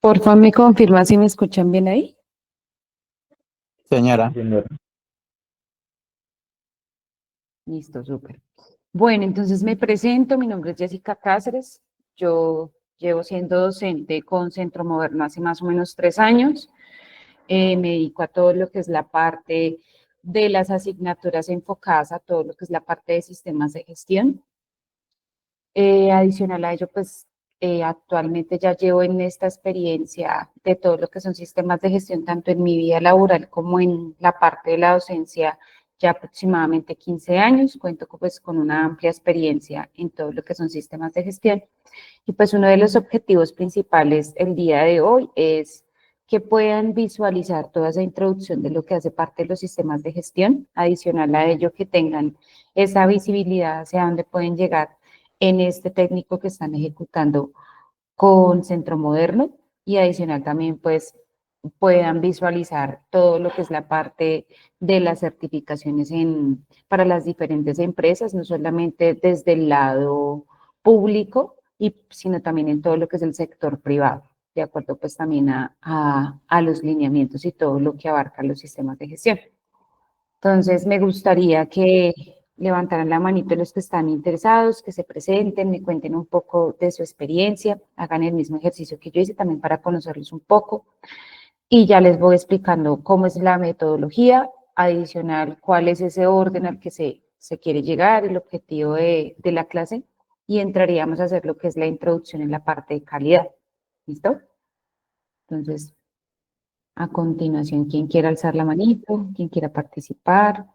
Porfa, ¿me confirma si me escuchan bien ahí? Señora, Listo, súper. Bueno, entonces me presento, mi nombre es Jessica Cáceres, yo llevo siendo docente con Centro Moderno hace más o menos 3 años. Me dedico a todo lo que es la parte de las asignaturas enfocadas a todo lo que es la parte de sistemas de gestión. Adicional a ello, pues actualmente ya llevo en esta experiencia de todo lo que son sistemas de gestión, tanto en mi vida laboral como en la parte de la docencia, ya aproximadamente 15 años. Cuento pues con una amplia experiencia en todo lo que son sistemas de gestión. Y pues uno de los objetivos principales el día de hoy es que puedan visualizar toda esa introducción de lo que hace parte de los sistemas de gestión, adicional a ello que tengan esa visibilidad hacia dónde pueden llegar en este técnico que están ejecutando con Centro Moderno, y adicional también pues puedan visualizar todo lo que es la parte de las certificaciones para las diferentes empresas, no solamente desde el lado público, sino también en todo lo que es el sector privado, de acuerdo pues también a los lineamientos y todo lo que abarca los sistemas de gestión. Entonces, me gustaría que levantaran la manito los que están interesados, que se presenten, me cuenten un poco de su experiencia, hagan el mismo ejercicio que yo hice también para conocerlos un poco, y ya les voy explicando cómo es la metodología, adicional, cuál es ese orden al que se quiere llegar, el objetivo de la clase, y entraríamos a hacer lo que es la introducción en la parte de calidad. ¿Listo? Entonces, a continuación, quien quiera alzar la manito, quien quiera participar.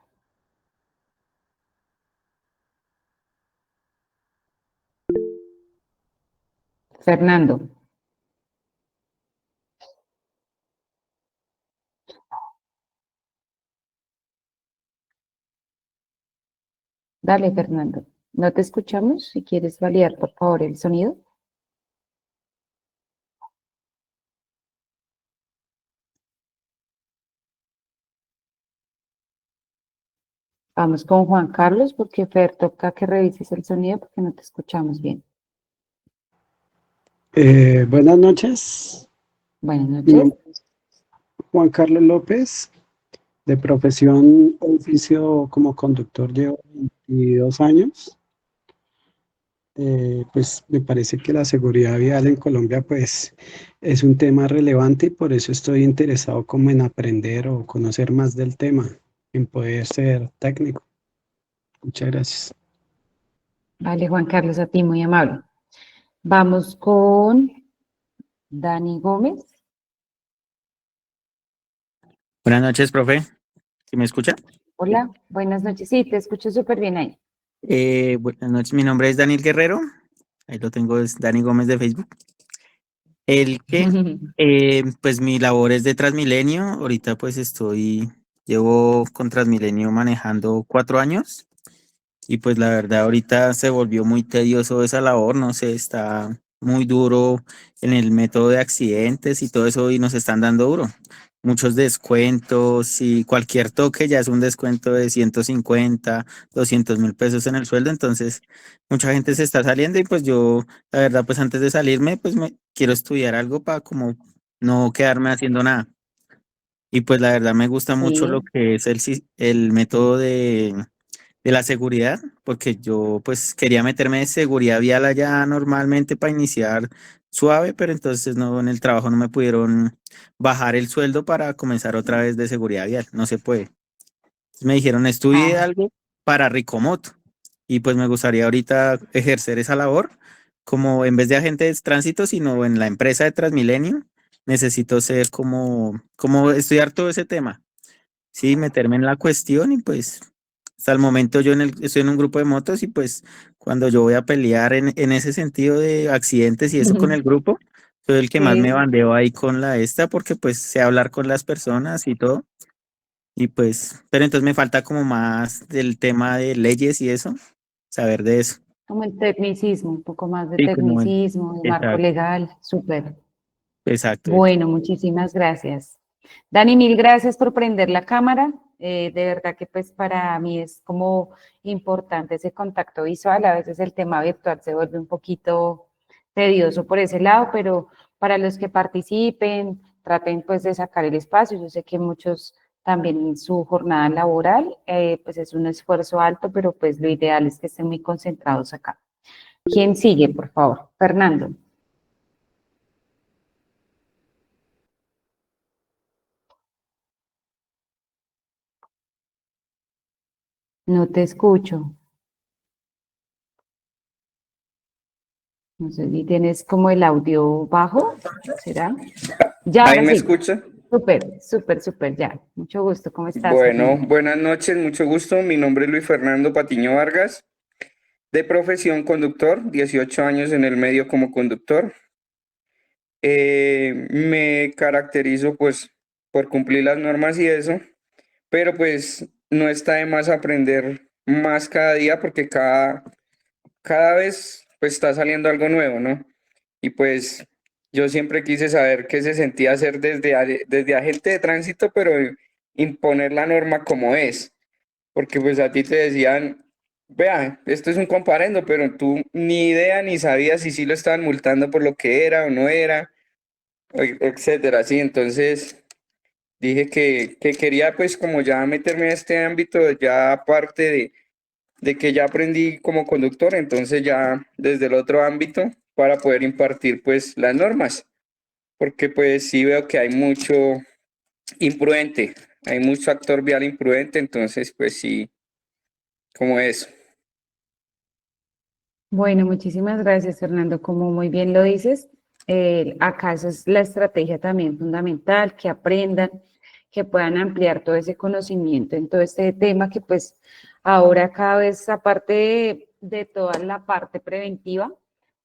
Fernando. Dale, Fernando. ¿No te escuchamos? Si quieres validar, por favor, el sonido. Vamos con Juan Carlos, porque Fer, toca que revises el sonido porque no te escuchamos bien. Buenas noches, Buenas mi noches. nombre es Juan Carlos López, de profesión oficio como conductor llevo 22 años. Pues me parece que la seguridad vial en Colombia pues es un tema relevante y por eso estoy interesado como en aprender o conocer más del tema, en poder ser técnico. Muchas gracias. Vale, Juan Carlos, a ti, muy amable. Vamos con Dani Gómez. buenas noches, profe. ¿Sí me escucha? Hola, buenas noches. Sí, te escucho súper bien ahí. Buenas noches, mi nombre es Daniel Guerrero. Ahí lo tengo, es Dani Gómez de Facebook. El que, pues mi labor es de Transmilenio. Ahorita pues llevo con Transmilenio manejando 4 años. Y pues la verdad ahorita se volvió muy tedioso esa labor, no sé, está muy duro en el método de accidentes y todo eso y nos están dando duro. Muchos descuentos y cualquier toque ya es un descuento de 150, 200.000 pesos en el sueldo, entonces mucha gente se está saliendo y pues yo, la verdad, pues antes de salirme, pues me quiero estudiar algo para como no quedarme haciendo nada. Y pues la verdad me gusta mucho lo Sí. que es el método de la seguridad, porque yo pues quería meterme de seguridad vial allá normalmente para iniciar suave, pero entonces no, en el trabajo no me pudieron bajar el sueldo para comenzar otra vez de seguridad vial, no se puede. Entonces me dijeron, estudie Ah, algo para Ricomoto, y pues me gustaría ahorita ejercer esa labor, como en vez de agente de tránsito, sino en la empresa de Transmilenio, necesito ser como estudiar todo ese tema. Sí, meterme en la cuestión y pues hasta el momento estoy en un grupo de motos y pues cuando yo voy a pelear en ese sentido de accidentes y eso con el grupo, soy el que más me sí. bandeo ahí con la esta porque pues sé hablar con las personas y todo. Y pues, pero entonces me falta como más del tema de leyes y eso, saber de eso. Como el tecnicismo, un poco más de Sí, como el, tecnicismo, de marco exacto, legal. Súper. exacto. Bueno, muchísimas gracias. Dani, mil gracias por prender la cámara. De verdad que pues para mí es como importante ese contacto visual. A veces el tema virtual se vuelve un poquito tedioso por ese lado, pero para los que participen, traten pues de sacar el espacio. Yo sé que muchos también en su jornada laboral, pues es un esfuerzo alto, pero pues lo ideal es que estén muy concentrados acá. ¿Quién sigue, por favor? Fernando. No te escucho. No sé si tienes como el audio bajo, ¿será? Ya, ¿Ahí ahora me sí. escucha? Súper, súper, súper, ya. Mucho gusto. ¿Cómo estás, Bueno, Fernando? buenas noches, mucho gusto. Mi nombre es Luis Fernando Patiño Vargas, de profesión conductor, 18 años en el medio como conductor. Me caracterizo pues por cumplir las normas y eso, pero pues no está de más aprender más cada día porque cada vez pues está saliendo algo nuevo, ¿no? Y pues yo siempre quise saber qué se sentía hacer desde agente de tránsito, pero imponer la norma como es. Porque pues a ti te decían, vea, esto es un comparendo, pero tú ni idea ni sabías si sí lo estaban multando por lo que era o no era, etcétera, sí, entonces dije que quería pues como ya meterme en este ámbito, ya aparte de que ya aprendí como conductor, entonces ya desde el otro ámbito para poder impartir pues las normas, porque pues sí veo que hay mucho imprudente, hay mucho actor vial imprudente, entonces pues sí, como eso. Bueno, muchísimas gracias, Fernando. Como muy bien lo dices, acá esa es la estrategia también fundamental, que aprendan, que puedan ampliar todo ese conocimiento en todo este tema que pues ahora cada vez, aparte de toda la parte preventiva,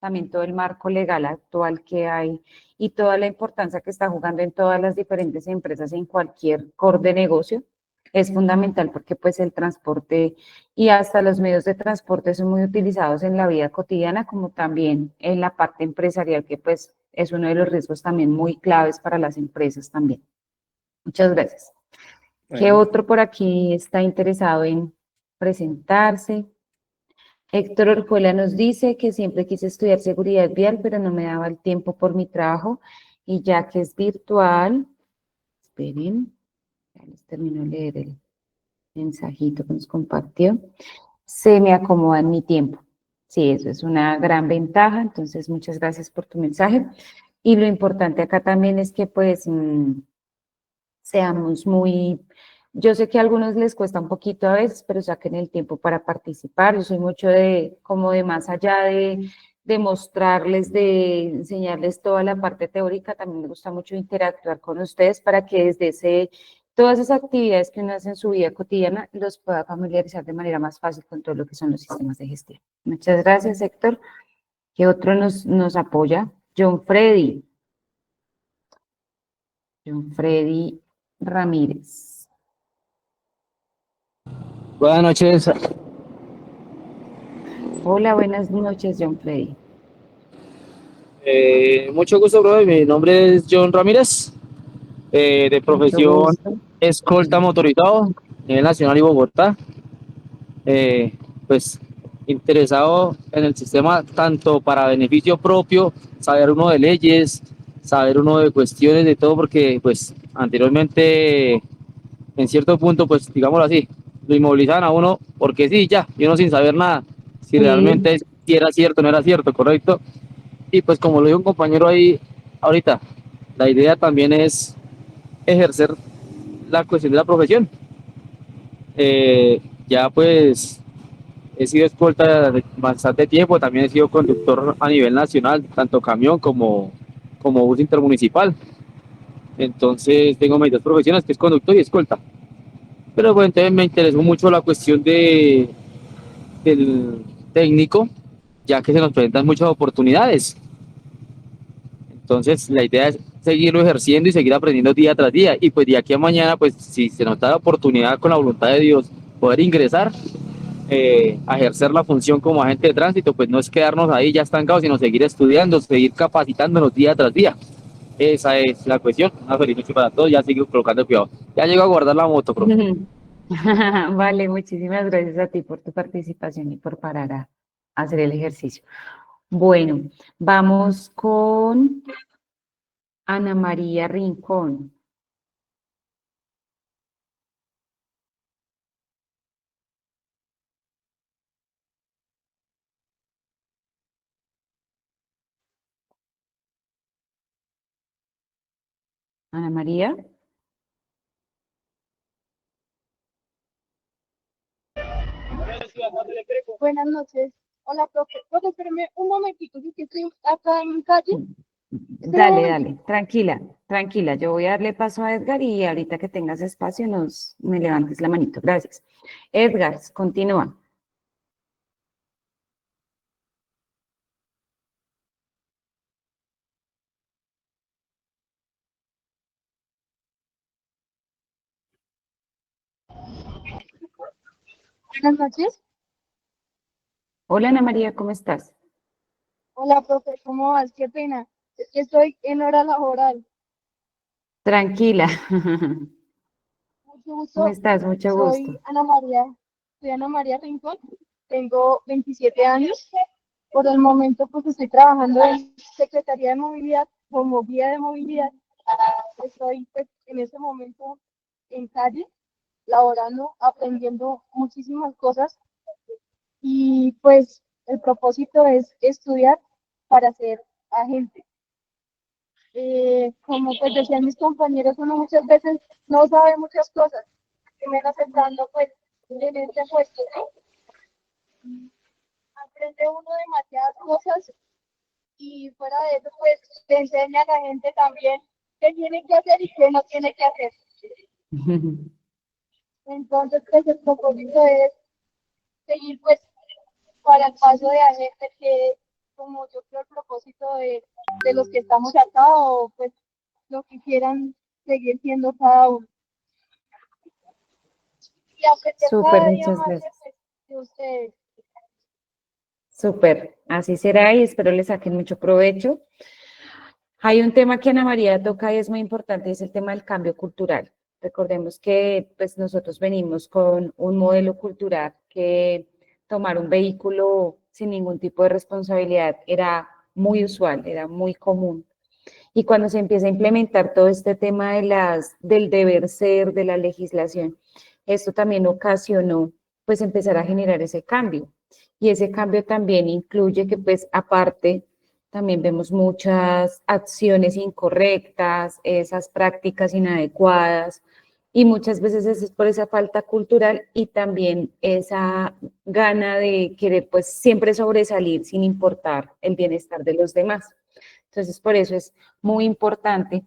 también todo el marco legal actual que hay y toda la importancia que está jugando en todas las diferentes empresas en cualquier core de negocio, es fundamental porque pues el transporte y hasta los medios de transporte son muy utilizados en la vida cotidiana, como también en la parte empresarial, que pues es uno de los riesgos también muy claves para las empresas también. Muchas gracias. ¿Qué Bueno. otro por aquí está interesado en presentarse? Héctor Orjuela nos dice que siempre quise estudiar seguridad vial, pero no me daba el tiempo por mi trabajo y ya que es virtual, esperen, ya les termino de leer el mensajito que nos compartió. Se me acomoda en mi tiempo. Sí, eso es una gran ventaja, entonces muchas gracias por tu mensaje. Y lo importante acá también es que pues seamos muy, yo sé que a algunos les cuesta un poquito a veces, pero saquen el tiempo para participar. Yo soy mucho de, como de más allá de mostrarles, de enseñarles toda la parte teórica, también me gusta mucho interactuar con ustedes para que desde todas esas actividades que uno hace en su vida cotidiana los pueda familiarizar de manera más fácil con todo lo que son los sistemas de gestión. Muchas gracias, Héctor. ¿Qué otro nos apoya? John Freddy. John Freddy Ramírez. Buenas noches. Hola, buenas noches, John Freddy. Mucho gusto, brother. Mi nombre es John Ramírez, de Mucho profesión gusto. escolta motorizado, a nivel nacional y Bogotá. Eh, pues interesado en el sistema tanto para beneficio propio, saber uno de leyes, saber uno de cuestiones de todo, porque pues anteriormente, en cierto punto, pues digámoslo así, lo inmovilizaban a uno porque sí, ya, y uno sin saber nada, si Sí, realmente si era cierto o no era cierto, correcto. Y pues como lo dijo un compañero ahí ahorita, la idea también es ejercer la cuestión de la profesión. Ya pues he sido escolta de bastante tiempo, también he sido conductor a nivel nacional, tanto camión como bus intermunicipal. Entonces tengo mis dos profesiones, que es conductor y escolta. Pero bueno, entonces me interesó mucho la cuestión del técnico, ya que se nos presentan muchas oportunidades. Entonces, la idea es seguirlo ejerciendo y seguir aprendiendo día tras día. Y pues de aquí a mañana, pues si se nos da la oportunidad con la voluntad de Dios poder ingresar a ejercer la función como agente de tránsito, pues no es quedarnos ahí ya estancados, sino seguir estudiando, seguir capacitándonos día tras día. Esa es la cuestión. Una feliz noche para todos. Ya sigo colocando cuidado. Ya llego a guardar la moto, profe. vale, muchísimas gracias a ti por tu participación y por parar a hacer el ejercicio. Bueno, vamos con Ana María Rincón. Ana María. Buenas noches. Hola, profe. Profe, espérame un momentito, yo que estoy acá en calle. Dale, dale, tranquila, tranquila. Yo voy a darle paso a Edgar y ahorita que tengas espacio me levantes la manito. Gracias. Edgar, continúa. Buenas noches. Hola Ana María, ¿cómo estás? Hola, profe, ¿cómo vas? Qué pena. Es que estoy en hora laboral. Tranquila. Mucho ¿Cómo gusto. estás? Mucho gusto. Soy Ana María. Soy Ana María Rincón. Tengo 27 años. Por el momento, pues estoy trabajando en Secretaría de Movilidad como guía de movilidad. Estoy, pues, en este momento en calle, laborando, aprendiendo muchísimas cosas. Y pues el propósito es estudiar para ser agente. Como pues decían mis compañeros, uno muchas veces no sabe muchas cosas, y menos estando pues en este puesto, ¿no? Aprende uno demasiadas cosas y fuera de eso pues le enseña a la gente también qué tiene que hacer y qué no tiene que hacer. Entonces pues el propósito es seguir pues para el paso de agente, que como yo creo el propósito de los que estamos acá o pues lo que quieran seguir siendo cada uno. Y aprender Súper, cada día muchas más gracias. de ustedes. Súper, así será y espero le saquen mucho provecho. Hay un tema que Ana María toca y es muy importante, es el tema del cambio cultural. Recordemos que pues, nosotros venimos con un modelo cultural que tomar un vehículo sin ningún tipo de responsabilidad era muy usual, era muy común. Y cuando se empieza a implementar todo este tema del deber ser, de la legislación, esto también ocasionó pues empezar a generar ese cambio. Y ese cambio también incluye que pues aparte también vemos muchas acciones incorrectas, esas prácticas inadecuadas, y muchas veces es por esa falta cultural y también esa gana de querer pues siempre sobresalir sin importar el bienestar de los demás. Entonces, por eso es muy importante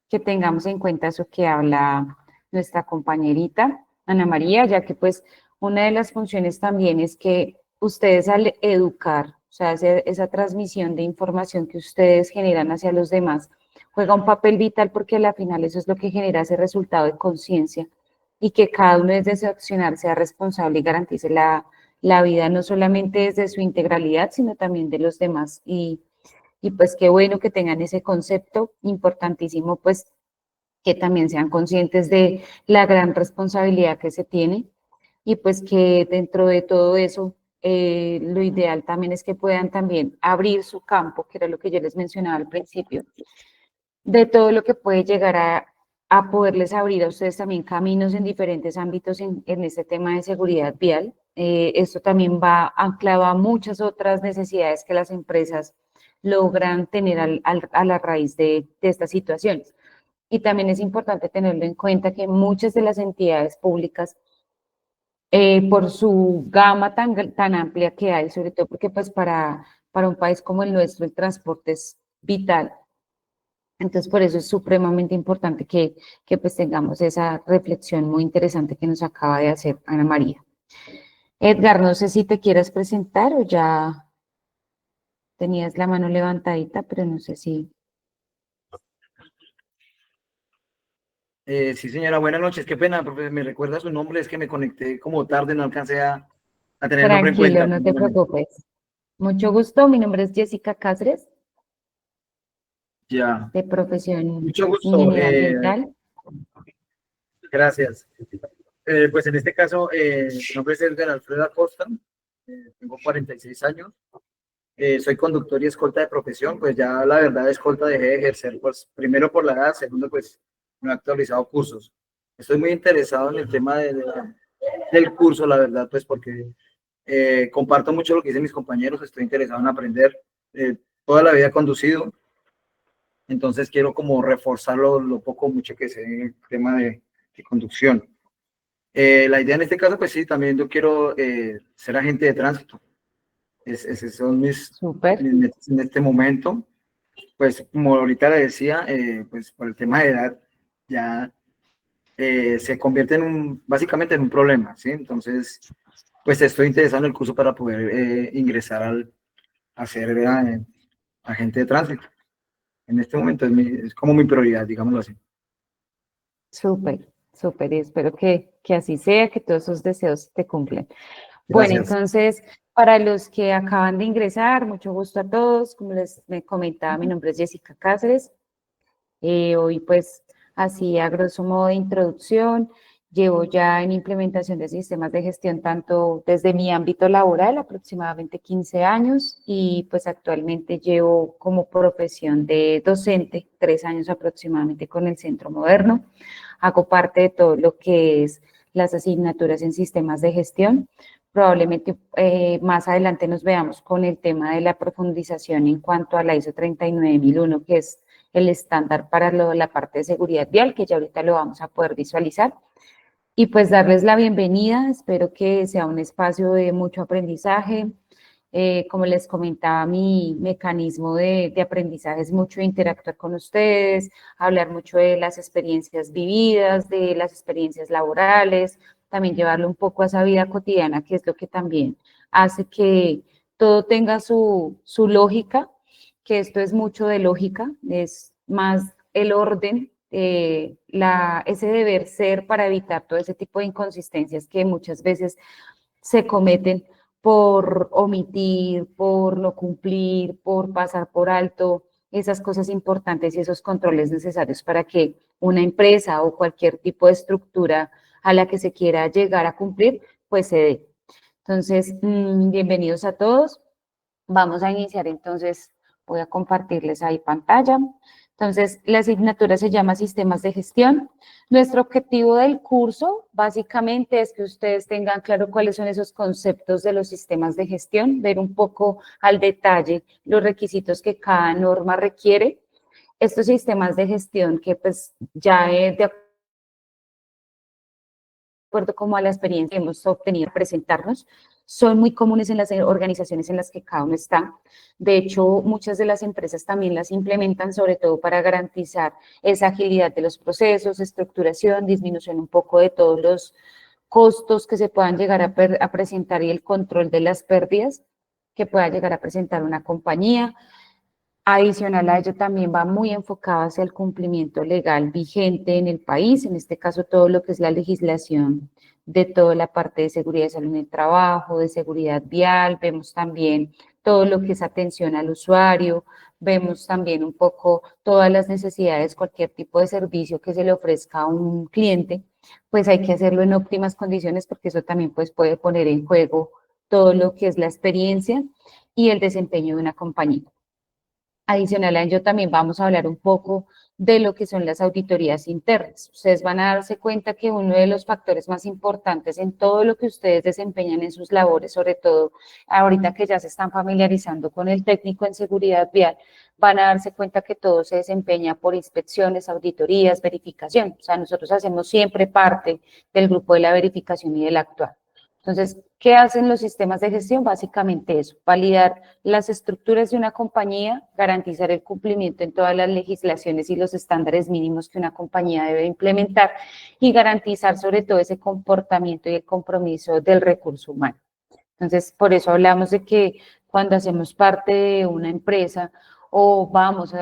que tengamos en cuenta eso que habla nuestra compañerita Ana María, ya que pues una de las funciones también es que ustedes al educar, o sea, esa transmisión de información que ustedes generan hacia los demás, juega un papel vital porque al final eso es lo que genera ese resultado de conciencia y que cada uno desde su accionar sea responsable y garantice la vida no solamente desde su integralidad, sino también de los demás. Y pues qué bueno que tengan ese concepto, importantísimo pues que también sean conscientes de la gran responsabilidad que se tiene y pues que dentro de todo eso, lo ideal también es que puedan también abrir su campo, que era lo que yo les mencionaba al principio, de todo lo que puede llegar a poderles abrir a ustedes también caminos en diferentes ámbitos en este tema de seguridad vial. Esto también va anclado a muchas otras necesidades que las empresas logran tener a la raíz de estas situaciones. Y también es importante tenerlo en cuenta que muchas de las entidades públicas, por su gama tan amplia que hay, sobre todo porque pues para un país como el nuestro el transporte es vital. Entonces, por eso es supremamente importante que pues tengamos esa reflexión muy interesante que nos acaba de hacer Ana María. Edgar, no sé si te quieras presentar o ya tenías la mano levantadita, pero no sé si... Sí, señora, buenas noches. Qué pena, profe, me recuerda su nombre, es que me conecté como tarde, no alcancé a tener el nombre en Tranquilo, cuenta. no te Perdóname. preocupes. Mucho gusto, mi nombre es Jessica Cáceres, Ya, de profesión mucho gusto. ingeniería ambiental. Gracias. Pues en este caso, mi nombre es Edgar Alfredo Acosta, tengo 46 años. soy conductor y escolta de profesión, pues ya la verdad escolta dejé de ejercer, pues primero por la edad, segundo pues no he actualizado cursos. Estoy muy interesado en el tema del curso, la verdad, pues porque comparto mucho lo que dicen mis compañeros, estoy interesado en aprender. Toda la vida he conducido, entonces quiero como reforzar lo poco mucho que sé en el tema de conducción. La idea en este caso, pues sí, también yo quiero ser agente de tránsito. Esos son Súper. mis metas en este momento. Pues como ahorita le decía, pues por el tema de edad ya se convierte básicamente en un problema, ¿sí? Entonces, pues estoy interesado en el curso para poder ingresar a ser agente de tránsito. En este momento es como mi prioridad, digámoslo así. Súper, súper, y espero que así sea, que todos esos deseos te cumplan. Bueno, Gracias. entonces, para los que acaban de ingresar, mucho gusto a todos. Como me comentaba, mi nombre es Jessica Cáceres. Hoy, pues, así a grosso modo de introducción, llevo ya en implementación de sistemas de gestión tanto desde mi ámbito laboral, aproximadamente 15 años, y pues actualmente llevo como profesión de docente 3 años aproximadamente con el Centro Moderno. Hago parte de todo lo que es las asignaturas en sistemas de gestión. Probablemente más adelante nos veamos con el tema de la profundización en cuanto a la ISO 39001, que es el estándar para la parte de seguridad vial, que ya ahorita lo vamos a poder visualizar. Y pues darles la bienvenida, espero que sea un espacio de mucho aprendizaje. Como les comentaba, mi mecanismo de aprendizaje es mucho interactuar con ustedes, hablar mucho de las experiencias vividas, de las experiencias laborales, también llevarlo un poco a esa vida cotidiana, que es lo que también hace que todo tenga su lógica, que esto es mucho de lógica, es más el orden, ese deber ser para evitar todo ese tipo de inconsistencias que muchas veces se cometen por omitir, por no cumplir, por pasar por alto esas cosas importantes y esos controles necesarios para que una empresa o cualquier tipo de estructura a la que se quiera llegar a cumplir, pues se dé. Entonces, bienvenidos a todos. Vamos a iniciar entonces, voy a compartirles ahí pantalla. Entonces, la asignatura se llama Sistemas de Gestión. Nuestro objetivo del curso básicamente es que ustedes tengan claro cuáles son esos conceptos de los sistemas de gestión, ver un poco al detalle los requisitos que cada norma requiere. Estos sistemas de gestión que pues ya de acuerdo como a la experiencia que hemos obtenido presentarnos, son muy comunes en las organizaciones en las que cada uno está. De hecho, muchas de las empresas también las implementan, sobre todo para garantizar esa agilidad de los procesos, estructuración, disminución un poco de todos los costos que se puedan llegar a presentar y el control de las pérdidas que pueda llegar a presentar una compañía. Adicional a ello, también va muy enfocado hacia el cumplimiento legal vigente en el país, en este caso todo lo que es la legislación de toda la parte de seguridad y salud en el trabajo, de seguridad vial, vemos también todo lo que es atención al usuario, vemos también un poco todas las necesidades, cualquier tipo de servicio que se le ofrezca a un cliente, pues hay que hacerlo en óptimas condiciones porque eso también pues puede poner en juego todo lo que es la experiencia y el desempeño de una compañía. Adicional a ello, también vamos a hablar un poco de lo que son las auditorías internas. Ustedes van a darse cuenta que uno de los factores más importantes en todo lo que ustedes desempeñan en sus labores, sobre todo ahorita que ya se están familiarizando con el técnico en seguridad vial, van a darse cuenta que todo se desempeña por inspecciones, auditorías, verificación. O sea, nosotros hacemos siempre parte del grupo de la verificación y del actuar. Entonces, ¿qué hacen los sistemas de gestión? Básicamente eso, validar las estructuras de una compañía, garantizar el cumplimiento en todas las legislaciones y los estándares mínimos que una compañía debe implementar y garantizar sobre todo ese comportamiento y el compromiso del recurso humano. Entonces, por eso hablamos de que cuando hacemos parte de una empresa o vamos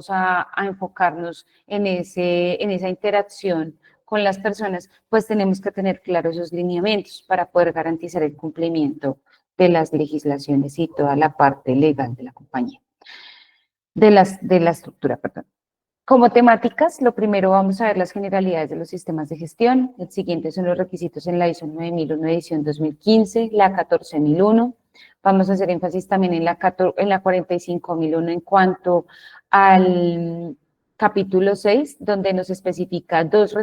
a enfocarnos en esa interacción con las personas, pues tenemos que tener claros esos lineamientos para poder garantizar el cumplimiento de las legislaciones y toda la parte legal de la compañía, de la estructura, perdón. Como temáticas, lo primero vamos a ver las generalidades de los sistemas de gestión, el siguiente son los requisitos en la ISO 9001 edición 2015, la 14001, Vamos a hacer énfasis también en la 45.001 en cuanto al capítulo 6, donde nos especifica dos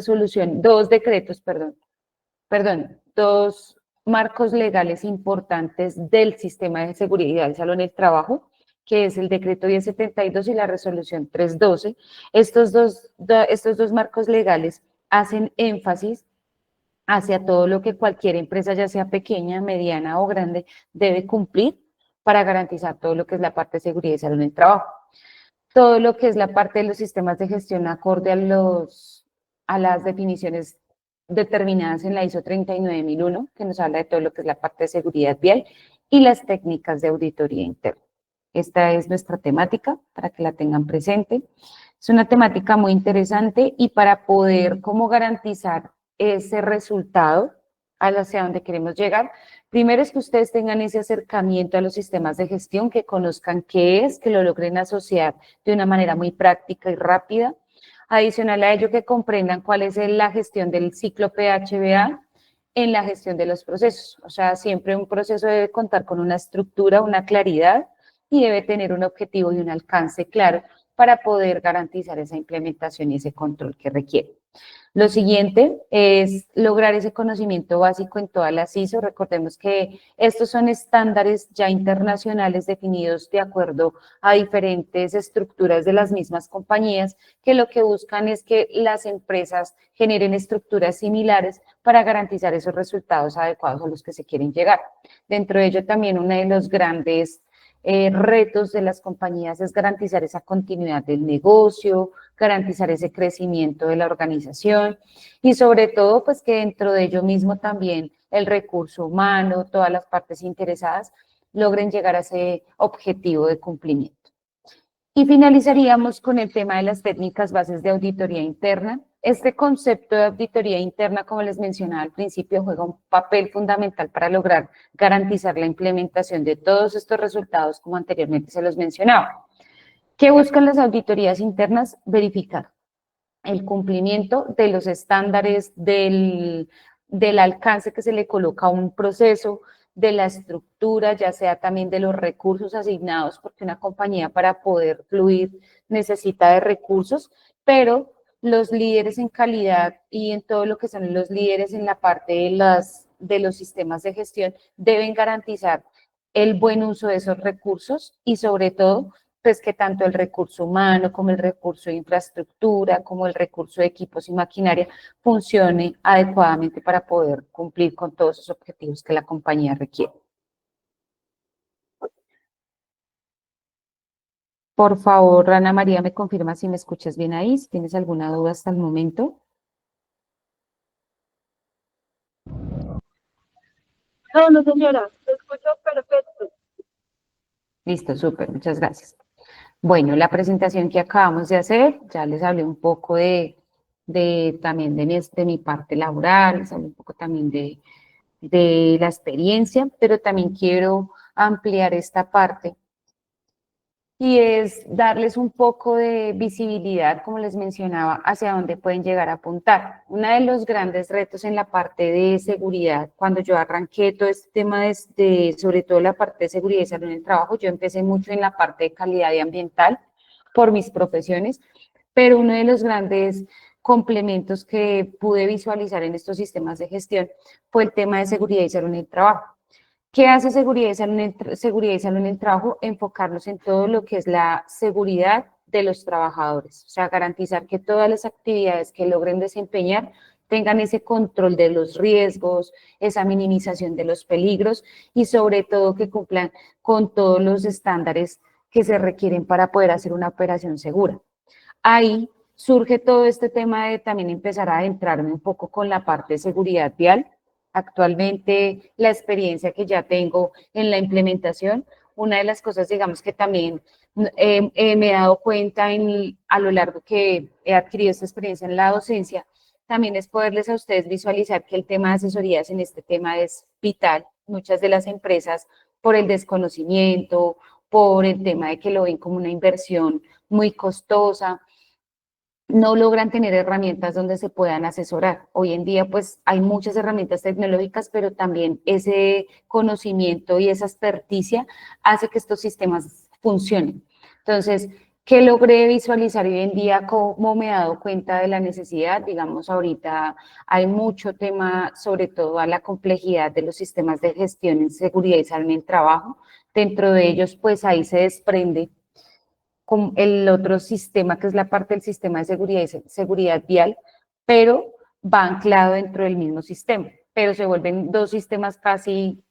marcos legales importantes del sistema de seguridad del salón del trabajo, que es el decreto 1072 y la resolución 312. Estos dos marcos legales hacen énfasis hacia todo lo que cualquier empresa, ya sea pequeña, mediana o grande, debe cumplir para garantizar todo lo que es la parte de seguridad y salud en el trabajo. Todo lo que es la parte de los sistemas de gestión acorde a las definiciones determinadas en la ISO 39001, que nos habla de todo lo que es la parte de seguridad vial y las técnicas de auditoría interna. Esta es nuestra temática para que la tengan presente. Es una temática muy interesante y para poder cómo garantizar ese resultado hacia donde queremos llegar, primero es que ustedes tengan ese acercamiento a los sistemas de gestión, que conozcan qué es, que lo logren asociar de una manera muy práctica y rápida. Adicional a ello, que comprendan cuál es la gestión del ciclo PHBA en la gestión de los procesos. O sea, siempre un proceso debe contar con una estructura, una claridad y debe tener un objetivo y un alcance claro para poder garantizar esa implementación y ese control que requiere. Lo siguiente es lograr ese conocimiento básico en todas las ISO. Recordemos que estos son estándares ya internacionales definidos de acuerdo a diferentes estructuras de las mismas compañías, que lo que buscan es que las empresas generen estructuras similares para garantizar esos resultados adecuados a los que se quieren llegar. Dentro de ello también uno de los grandes retos de las compañías es garantizar esa continuidad del negocio, garantizar ese crecimiento de la organización y sobre todo pues que dentro de ello mismo también el recurso humano, todas las partes interesadas logren llegar a ese objetivo de cumplimiento. Y finalizaríamos con el tema de las técnicas bases de auditoría interna. Este concepto de auditoría interna, como les mencionaba al principio, juega un papel fundamental para lograr garantizar la implementación de todos estos resultados, como anteriormente se los mencionaba. ¿Qué buscan las auditorías internas? Verificar el cumplimiento de los estándares del alcance que se le coloca a un proceso, de la estructura, ya sea también de los recursos asignados, porque una compañía para poder fluir necesita de recursos, pero los líderes en calidad y en todo lo que son los líderes en la parte de los sistemas de gestión deben garantizar el buen uso de esos recursos y sobre todo pues que tanto el recurso humano como el recurso de infraestructura, como el recurso de equipos y maquinaria funcione adecuadamente para poder cumplir con todos esos objetivos que la compañía requiere. Por favor, Ana María, me confirma si me escuchas bien ahí, si tienes alguna duda hasta el momento. No, señora, te escucho perfecto. Listo, súper, muchas gracias. Bueno, la presentación que acabamos de hacer, ya les hablé un poco también de mi parte laboral, les hablé un poco también de la experiencia, pero también quiero ampliar esta parte y es darles un poco de visibilidad, como les mencionaba, hacia dónde pueden llegar a apuntar. Uno de los grandes retos en la parte de seguridad, cuando yo arranqué todo este tema sobre todo la parte de seguridad y salud en el trabajo, yo empecé mucho en la parte de calidad y ambiental por mis profesiones, pero uno de los grandes complementos que pude visualizar en estos sistemas de gestión fue el tema de seguridad y salud en el trabajo. ¿Qué hace seguridad y salud en el trabajo? Enfocarnos en todo lo que es la seguridad de los trabajadores, o sea, garantizar que todas las actividades que logren desempeñar tengan ese control de los riesgos, esa minimización de los peligros y sobre todo que cumplan con todos los estándares que se requieren para poder hacer una operación segura. Ahí surge todo este tema de también empezar a adentrarme un poco con la parte de seguridad vial. Actualmente, la experiencia que ya tengo en la implementación, una de las cosas, digamos, que también me he dado cuenta a lo largo que he adquirido esta experiencia en la docencia, también es poderles a ustedes visualizar que el tema de asesorías en este tema es vital. Muchas de las empresas, por el desconocimiento, por el tema de que lo ven como una inversión muy costosa, no logran tener herramientas donde se puedan asesorar. Hoy en día, pues, hay muchas herramientas tecnológicas, pero también ese conocimiento y esa experticia hace que estos sistemas funcionen. Entonces, ¿qué logré visualizar hoy en día? ¿Cómo me he dado cuenta de la necesidad? Digamos, ahorita hay mucho tema, sobre todo a la complejidad de los sistemas de gestión en seguridad y salud en el trabajo. Dentro de ellos, pues, ahí se desprende con el otro sistema, que es la parte del sistema de seguridad vial, pero va anclado dentro del mismo sistema, pero se vuelven dos sistemas casi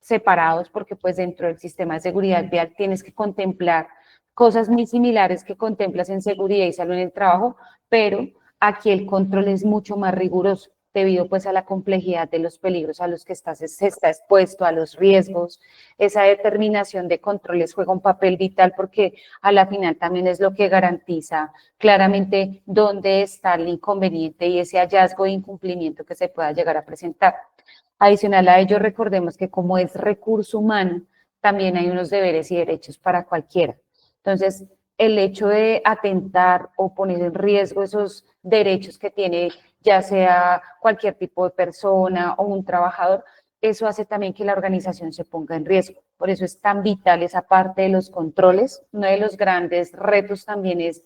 separados porque pues dentro del sistema de seguridad vial tienes que contemplar cosas muy similares que contemplas en seguridad y salud en el trabajo, pero aquí el control es mucho más riguroso debido pues a la complejidad de los peligros a los que se está expuesto, a los riesgos. Esa determinación de controles juega un papel vital porque a la final también es lo que garantiza claramente dónde está el inconveniente y ese hallazgo de incumplimiento que se pueda llegar a presentar. Adicional a ello, recordemos que como es recurso humano, también hay unos deberes y derechos para cualquiera. Entonces, el hecho de atentar o poner en riesgo esos derechos que tiene ya sea cualquier tipo de persona o un trabajador, eso hace también que la organización se ponga en riesgo. Por eso es tan vital esa parte de los controles. Uno de los grandes retos también es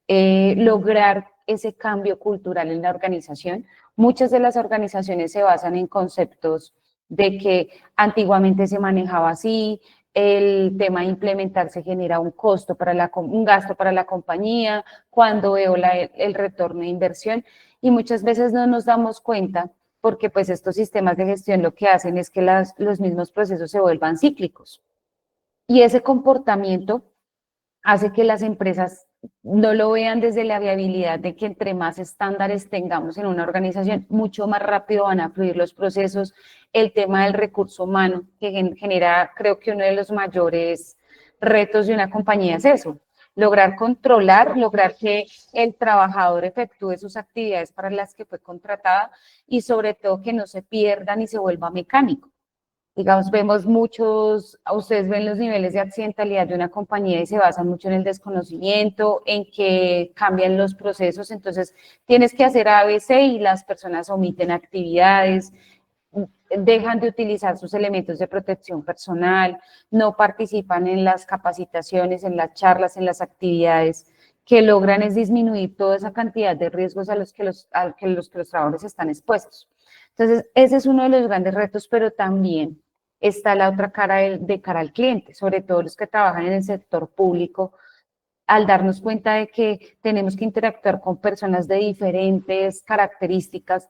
lograr ese cambio cultural en la organización. Muchas de las organizaciones se basan en conceptos de que antiguamente se manejaba así, el tema de implementarse genera un gasto para la compañía, cuando veo el retorno de inversión, y muchas veces no nos damos cuenta porque pues estos sistemas de gestión lo que hacen es que los mismos procesos se vuelvan cíclicos. Y ese comportamiento hace que las empresas no lo vean desde la viabilidad de que entre más estándares tengamos en una organización, mucho más rápido van a fluir los procesos. El tema del recurso humano, que genera, creo que uno de los mayores retos de una compañía es eso, lograr controlar, lograr que el trabajador efectúe sus actividades para las que fue contratada y sobre todo que no se pierdan y se vuelva mecánico. Digamos, vemos ustedes ven los niveles de accidentalidad de una compañía y se basan mucho en el desconocimiento, en que cambian los procesos, entonces tienes que hacer ABC y las personas omiten actividades, dejan de utilizar sus elementos de protección personal, no participan en las capacitaciones, en las charlas, en las actividades que logran es disminuir toda esa cantidad de riesgos a los que los trabajadores están expuestos. Entonces, ese es uno de los grandes retos, pero también está la otra cara de cara al cliente, sobre todo los que trabajan en el sector público, al darnos cuenta de que tenemos que interactuar con personas de diferentes características,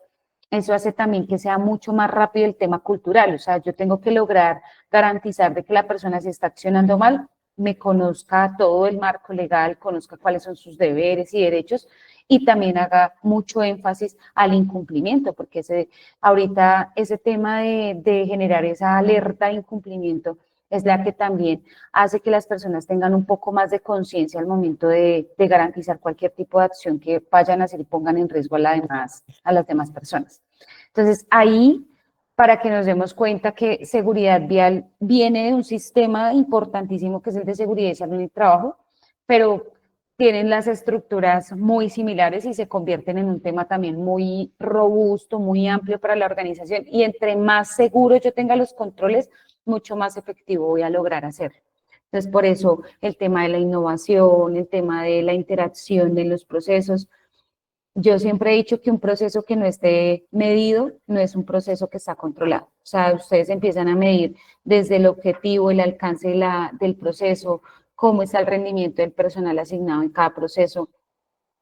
eso hace también que sea mucho más rápido el tema cultural, o sea, yo tengo que lograr garantizar de que la persona si está accionando mal, me conozca todo el marco legal, conozca cuáles son sus deberes y derechos y también haga mucho énfasis al incumplimiento, porque ahorita ese tema de generar esa alerta de incumplimiento es la que también hace que las personas tengan un poco más de conciencia al momento de garantizar cualquier tipo de acción que vayan a hacer y pongan en riesgo a las demás personas. Entonces, ahí, para que nos demos cuenta que seguridad vial viene de un sistema importantísimo que es el de seguridad y salud en el trabajo, pero tienen las estructuras muy similares y se convierten en un tema también muy robusto, muy amplio para la organización. Y entre más seguro yo tenga los controles, mucho más efectivo voy a lograr hacerlo. Entonces, por eso el tema de la innovación, el tema de la interacción de los procesos. Yo siempre he dicho que un proceso que no esté medido no es un proceso que está controlado. O sea, ustedes empiezan a medir desde el objetivo, el alcance del proceso, cómo está el rendimiento del personal asignado en cada proceso,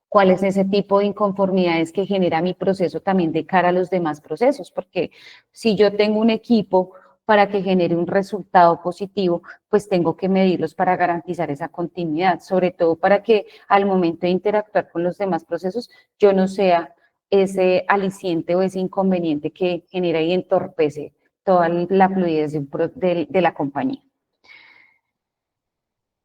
cuál es ese tipo de inconformidades que genera mi proceso también de cara a los demás procesos, porque si yo tengo un equipo para que genere un resultado positivo, pues tengo que medirlos para garantizar esa continuidad, sobre todo para que al momento de interactuar con los demás procesos, yo no sea ese aliciente o ese inconveniente que genera y entorpece toda la fluidez de la compañía.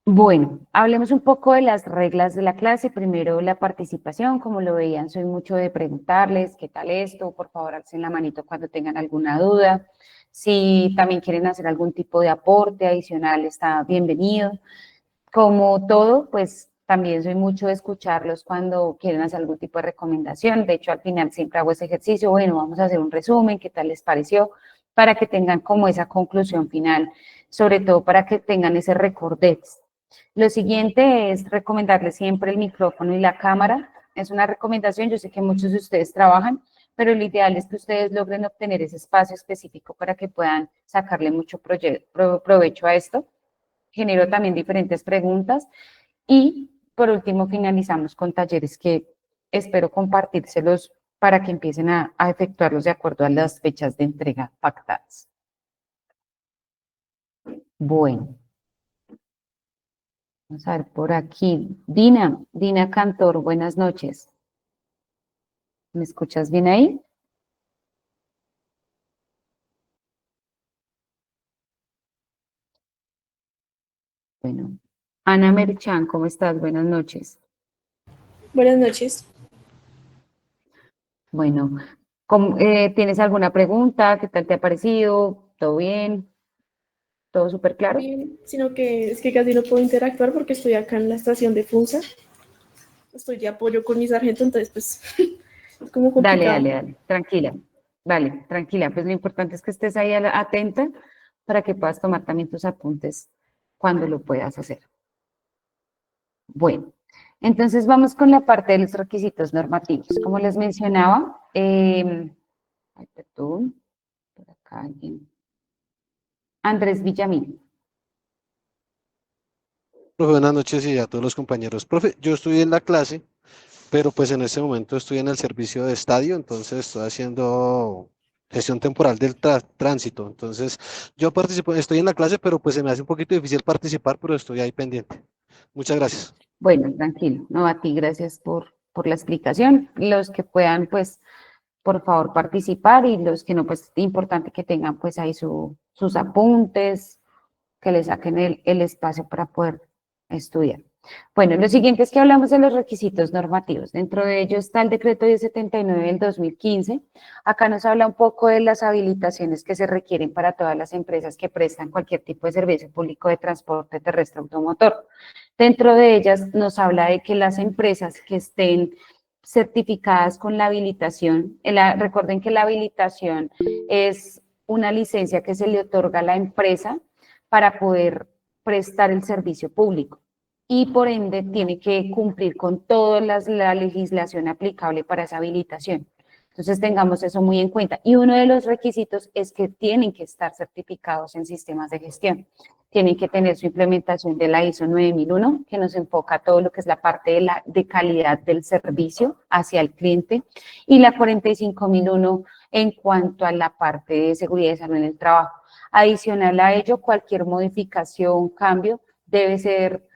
Bueno, hablemos un poco de las reglas de la clase. Primero, la participación. Como lo veían, soy mucho de preguntarles qué tal esto. Por favor, alcen la manito cuando tengan alguna duda. Si también quieren hacer algún tipo de aporte adicional, está bienvenido. Como todo, pues También soy mucho de escucharlos cuando quieren hacer algún tipo de recomendación. De hecho, al final siempre hago ese ejercicio. Bueno, vamos a hacer un resumen, ¿qué tal les pareció? Para que tengan como esa conclusión final, sobre todo para que tengan ese recordex. Lo siguiente es recomendarles siempre el micrófono y la cámara. Es una recomendación, yo sé que muchos de ustedes trabajan, pero lo ideal es que ustedes logren obtener ese espacio específico para que puedan sacarle mucho provecho a esto. Genero también diferentes preguntas y por último finalizamos con talleres que espero compartírselos para que empiecen a efectuarlos de acuerdo a las fechas de entrega pactadas. Bueno, vamos a ver por aquí. Dina Cantor, buenas noches. ¿Me escuchas bien ahí? Bueno, Ana Merchan, ¿cómo estás? Buenas noches. Buenas noches. Bueno, ¿tienes alguna pregunta? ¿Qué tal te ha parecido? ¿Todo bien? ¿Todo súper claro? Bien, sino que es que casi no puedo interactuar porque estoy acá en la estación de Funza. Estoy de apoyo con mi sargento, entonces pues es como complicado. Dale, tranquila. Vale, tranquila. Pues lo importante es que estés ahí atenta para que puedas tomar también tus apuntes cuando lo puedas hacer. Bueno, entonces vamos con la parte de los requisitos normativos. Como les mencionaba, ay, perdón, por acá alguien. Andrés Villamil. Profe, buenas noches y a todos los compañeros. Profe, yo estoy en la clase, pero pues en este momento estoy en el servicio de estadio, entonces estoy haciendo gestión temporal del tránsito. Entonces, yo participo, estoy en la clase, pero pues se me hace un poquito difícil participar, pero estoy ahí pendiente. Muchas gracias. Bueno, tranquilo. No, a ti, gracias por la explicación. Los que puedan, pues, por favor, participar y los que no, pues, importante que tengan, pues, ahí sus apuntes, que le saquen el espacio para poder estudiar. Bueno, lo siguiente es que hablamos de los requisitos normativos. Dentro de ello está el decreto 1079 del 2015. Acá nos habla un poco de las habilitaciones que se requieren para todas las empresas que prestan cualquier tipo de servicio público de transporte terrestre automotor. Dentro de ellas nos habla de que las empresas que estén certificadas con la habilitación, recuerden que la habilitación es una licencia que se le otorga a la empresa para poder prestar el servicio público y por ende tiene que cumplir con toda la legislación aplicable para esa habilitación. Entonces tengamos eso muy en cuenta. Y uno de los requisitos es que tienen que estar certificados en sistemas de gestión. Tienen que tener su implementación de la ISO 9001, que nos enfoca todo lo que es la parte de calidad del servicio hacia el cliente, y la 45001 en cuanto a la parte de seguridad y salud en el trabajo. Adicional a ello, cualquier modificación, cambio, debe ser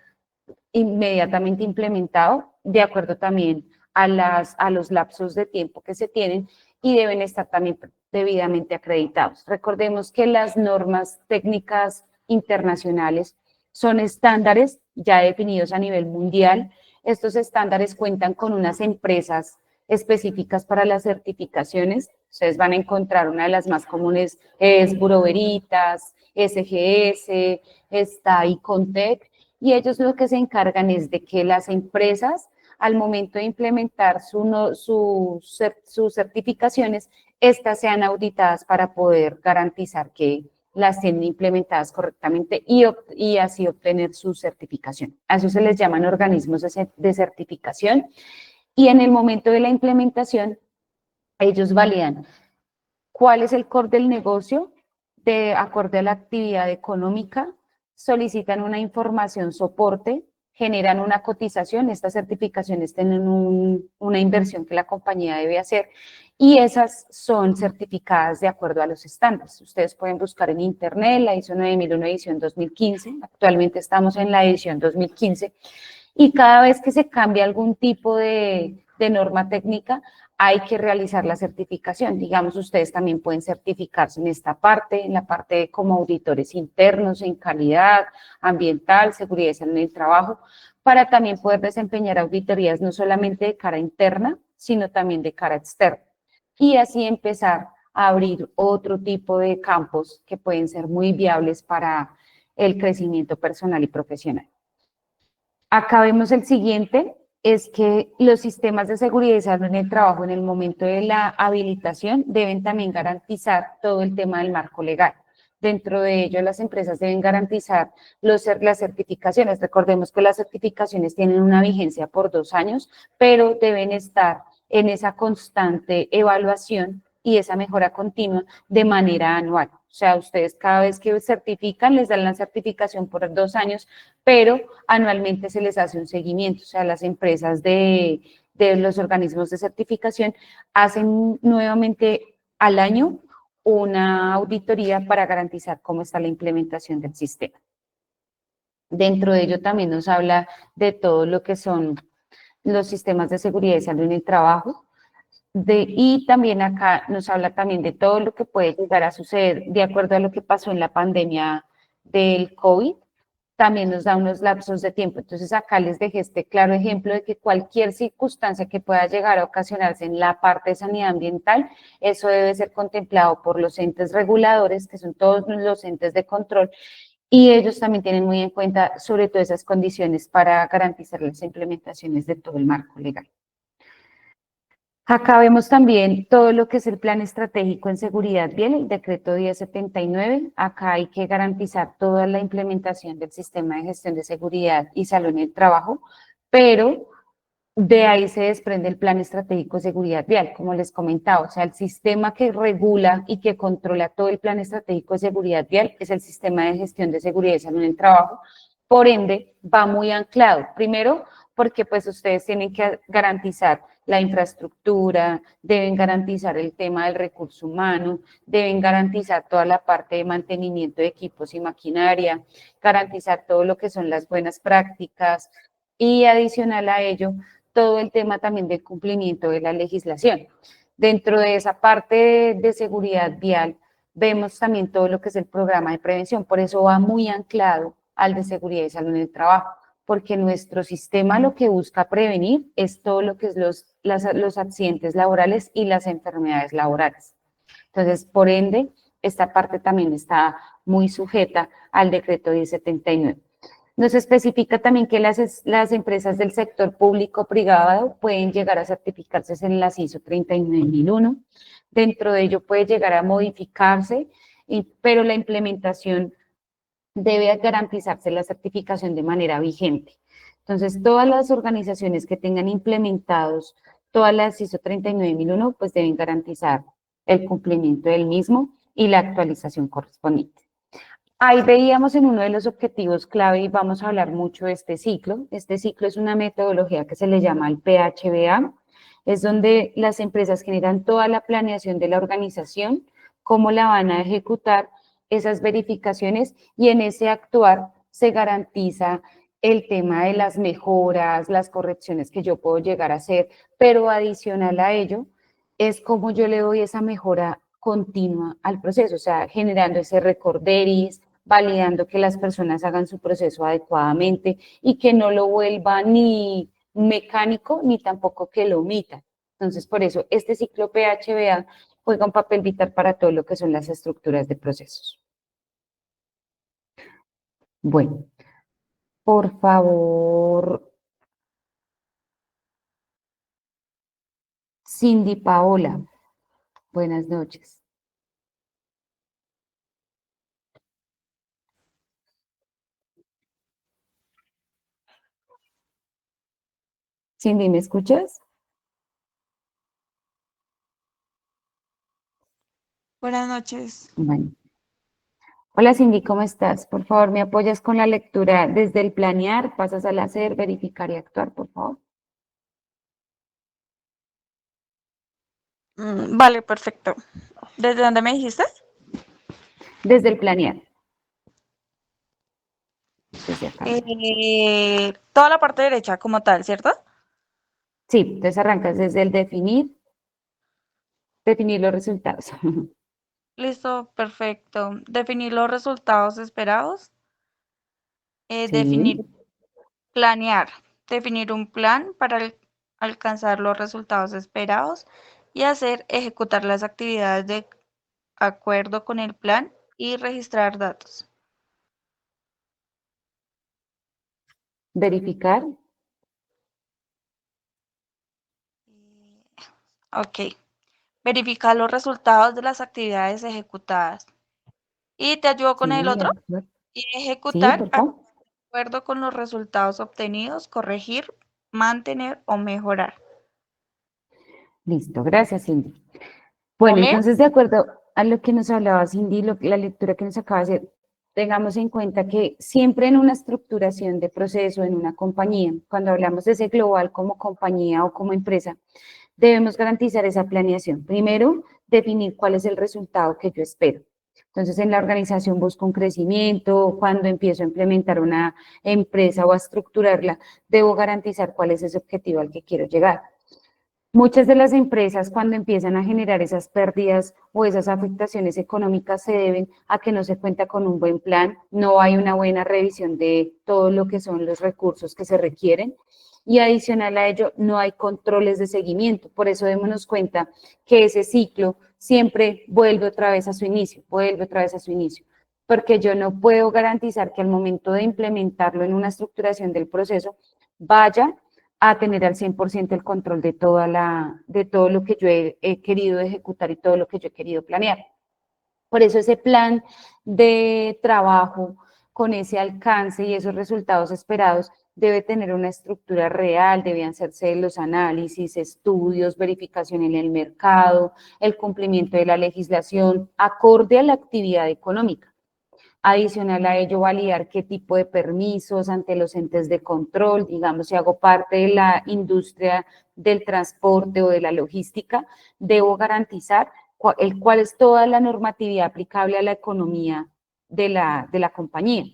inmediatamente implementado de acuerdo también a los lapsos de tiempo que se tienen y deben estar también debidamente acreditados. Recordemos que las normas técnicas internacionales son estándares ya definidos a nivel mundial. Estos estándares cuentan con unas empresas específicas para las certificaciones. Ustedes van a encontrar una de las más comunes es Bureau Veritas, SGS, está Icontec, y ellos lo que se encargan es de que las empresas, al momento de implementar sus certificaciones, estas sean auditadas para poder garantizar que las tienen implementadas correctamente y así obtener su certificación. A eso se les llaman organismos de certificación y en el momento de la implementación, ellos validan cuál es el core del negocio de acuerdo a la actividad económica, solicitan una información soporte, generan una cotización, estas certificaciones tienen una inversión que la compañía debe hacer y esas son certificadas de acuerdo a los estándares. Ustedes pueden buscar en internet la ISO 9001 edición 2015, actualmente estamos en la edición 2015 y cada vez que se cambia algún tipo de norma técnica, hay que realizar la certificación. Digamos, ustedes también pueden certificarse en la parte como auditores internos, en calidad ambiental, seguridad y salud en el trabajo, para también poder desempeñar auditorías no solamente de cara interna, sino también de cara externa. Y así empezar a abrir otro tipo de campos que pueden ser muy viables para el crecimiento personal y profesional. Acá vemos el siguiente, es que los sistemas de seguridad y salud en el trabajo en el momento de la habilitación deben también garantizar todo el tema del marco legal. Dentro de ello, las empresas deben garantizar las certificaciones. Recordemos que las certificaciones tienen una vigencia por 2 años, pero deben estar en esa constante evaluación y esa mejora continua de manera anual. O sea, ustedes cada vez que certifican, les dan la certificación por 2 años, pero anualmente se les hace un seguimiento. O sea, las empresas de los organismos de certificación hacen nuevamente al año una auditoría para garantizar cómo está la implementación del sistema. Dentro de ello también nos habla de todo lo que son los sistemas de seguridad y salud en el trabajo, y también acá nos habla también de todo lo que puede llegar a suceder de acuerdo a lo que pasó en la pandemia del COVID, también nos da unos lapsos de tiempo. Entonces acá les dejé este claro ejemplo de que cualquier circunstancia que pueda llegar a ocasionarse en la parte de sanidad ambiental, eso debe ser contemplado por los entes reguladores, que son todos los entes de control, y ellos también tienen muy en cuenta sobre todo esas condiciones para garantizar las implementaciones de todo el marco legal. Acá vemos también todo lo que es el plan estratégico en seguridad vial, el decreto 1079. Acá hay que garantizar toda la implementación del sistema de gestión de seguridad y salud en el trabajo, pero de ahí se desprende el plan estratégico de seguridad vial, como les comentaba. O sea, el sistema que regula y que controla todo el plan estratégico de seguridad vial es el sistema de gestión de seguridad y salud en el trabajo. Por ende, va muy anclado. Primero, porque pues ustedes tienen que garantizar la infraestructura, deben garantizar el tema del recurso humano, deben garantizar toda la parte de mantenimiento de equipos y maquinaria, garantizar todo lo que son las buenas prácticas y adicional a ello, todo el tema también del cumplimiento de la legislación. Dentro de esa parte de seguridad vial, vemos también todo lo que es el programa de prevención, por eso va muy anclado al de seguridad y salud en el trabajo, porque nuestro sistema lo que busca prevenir es todo lo que es los accidentes laborales y las enfermedades laborales. Entonces, por ende, esta parte también está muy sujeta al decreto 1079. Nos especifica también que las empresas del sector público-privado pueden llegar a certificarse en la ISO 39001. Dentro de ello puede llegar a modificarse, pero la implementación debe garantizarse la certificación de manera vigente. Entonces, todas las organizaciones que tengan implementados todas las ISO 39001, pues deben garantizar el cumplimiento del mismo y la actualización correspondiente. Ahí veíamos en uno de los objetivos clave y vamos a hablar mucho de este ciclo. Este ciclo es una metodología que se le llama el PHBA, es donde las empresas generan toda la planeación de la organización, cómo la van a ejecutar, esas verificaciones, y en ese actuar se garantiza el tema de las mejoras, las correcciones que yo puedo llegar a hacer, pero adicional a ello es cómo yo le doy esa mejora continua al proceso, o sea, generando ese recorderis, validando que las personas hagan su proceso adecuadamente y que no lo vuelva ni mecánico ni tampoco que lo omita. Entonces, por eso, este ciclo PHBA juega un papel vital para todo lo que son las estructuras de procesos. Bueno, por favor, Cindy Paola, buenas noches. Cindy, ¿me escuchas? Buenas noches. Bueno. Hola Cindy, ¿cómo estás? Por favor, ¿me apoyas con la lectura desde el planear? Pasas al hacer, verificar y actuar, por favor. Vale, perfecto. ¿Desde dónde me dijiste? Desde el planear. Desde acá. Toda la parte derecha como tal, ¿cierto? Sí, entonces arrancas desde el definir los resultados. Listo, perfecto. Definir los resultados esperados. Definir, Sí, planear. Definir un plan para alcanzar los resultados esperados y ejecutar las actividades de acuerdo con el plan y registrar datos. Verificar. Ok. Verificar los resultados de las actividades ejecutadas. Y te ayudo con el Sí, otro. actuar. Y Sí, ejecutar por favor. de acuerdo con los resultados obtenidos, corregir, mantener o mejorar. Listo, gracias, Cindy. Bueno, ¿Ole? entonces, de acuerdo a lo que nos hablaba Cindy, la lectura que nos acaba de hacer, tengamos en cuenta que siempre en una estructuración de proceso, en una compañía, cuando hablamos de ese global como compañía o como empresa, debemos garantizar esa planeación. Primero, definir cuál es el resultado que yo espero. Entonces, en la organización busco un crecimiento, cuando empiezo a implementar una empresa o a estructurarla, debo garantizar cuál es ese objetivo al que quiero llegar. Muchas de las empresas cuando empiezan a generar esas pérdidas o esas afectaciones económicas se deben a que no se cuenta con un buen plan, no hay una buena revisión de todo lo que son los recursos que se requieren y adicional a ello no hay controles de seguimiento. Por eso démonos cuenta que ese ciclo siempre vuelve otra vez a su inicio, porque yo no puedo garantizar que al momento de implementarlo en una estructuración del proceso vaya a tener al 100% el control de todo lo que yo he querido ejecutar y todo lo que yo he querido planear. Por eso ese plan de trabajo con ese alcance y esos resultados esperados debe tener una estructura real, debían hacerse los análisis, estudios, verificación en el mercado, el cumplimiento de la legislación acorde a la actividad económica. Adicional a ello, validar qué tipo de permisos ante los entes de control, digamos, si hago parte de la industria del transporte o de la logística, debo garantizar cuál es toda la normatividad aplicable a la economía de la compañía,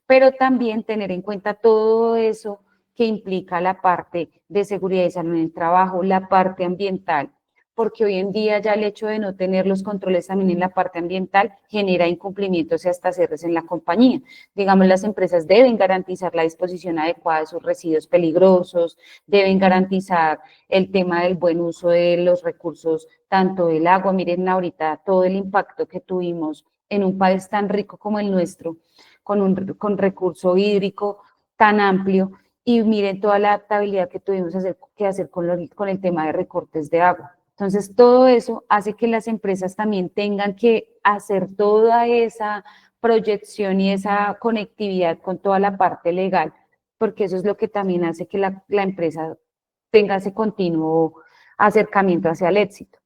pero también tener en cuenta todo eso que implica la parte de seguridad y salud en el trabajo, la parte ambiental, porque hoy en día ya el hecho de no tener los controles también en la parte ambiental genera incumplimientos y hasta cierres en la compañía. Digamos, las empresas deben garantizar la disposición adecuada de sus residuos peligrosos, deben garantizar el tema del buen uso de los recursos, tanto del agua. Miren ahorita todo el impacto que tuvimos en un país tan rico como el nuestro, con recurso hídrico tan amplio, y miren toda la adaptabilidad que tuvimos que hacer con el tema de recortes de agua. Entonces, todo eso hace que las empresas también tengan que hacer toda esa proyección y esa conectividad con toda la parte legal, porque eso es lo que también hace que la empresa tenga ese continuo acercamiento hacia el éxito.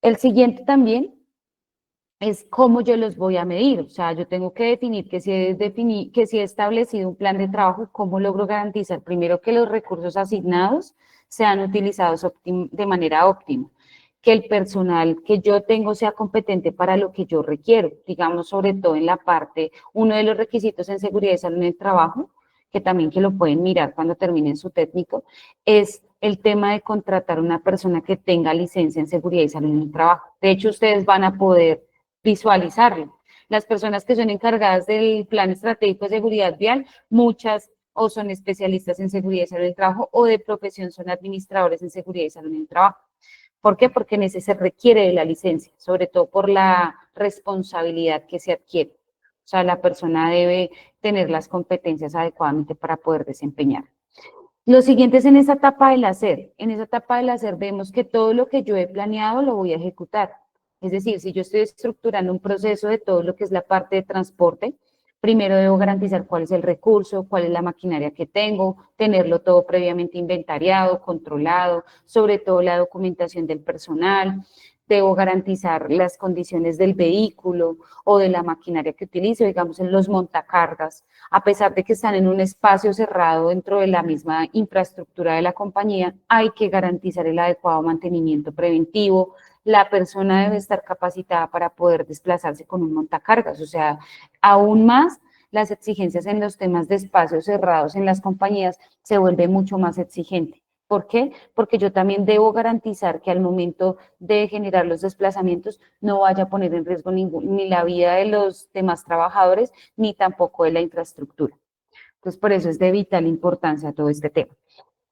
El siguiente también es cómo yo los voy a medir. O sea, yo tengo que definir que si he establecido un plan de trabajo, cómo logro garantizar primero que los recursos asignados sean utilizados de manera óptima, que el personal que yo tengo sea competente para lo que yo requiero, digamos, sobre todo en la parte, uno de los requisitos en seguridad y salud en el trabajo, que también que lo pueden mirar cuando terminen su técnico, es el tema de contratar una persona que tenga licencia en seguridad y salud en el trabajo. De hecho, ustedes van a poder visualizarlo. Las personas que son encargadas del plan estratégico de seguridad vial, muchas o son especialistas en seguridad y salud en el trabajo o de profesión son administradores en seguridad y salud en el trabajo. ¿Por qué? Porque en ese se requiere de la licencia, sobre todo por la responsabilidad que se adquiere. O sea, la persona debe tener las competencias adecuadamente para poder desempeñar. Lo siguiente es en esa etapa del hacer. En esa etapa del hacer vemos que todo lo que yo he planeado lo voy a ejecutar. Es decir, si yo estoy estructurando un proceso de todo lo que es la parte de transporte, primero debo garantizar cuál es el recurso, cuál es la maquinaria que tengo, tenerlo todo previamente inventariado, controlado, sobre todo la documentación del personal. Debo garantizar las condiciones del vehículo o de la maquinaria que utilizo, digamos en los montacargas, a pesar de que están en un espacio cerrado dentro de la misma infraestructura de la compañía, hay que garantizar el adecuado mantenimiento preventivo. La persona debe estar capacitada para poder desplazarse con un montacargas, o sea, aún más las exigencias en los temas de espacios cerrados en las compañías se vuelve mucho más exigente. ¿Por qué? Porque yo también debo garantizar que al momento de generar los desplazamientos no vaya a poner en riesgo ni la vida de los demás trabajadores, ni tampoco de la infraestructura. Entonces, por eso es de vital importancia todo este tema.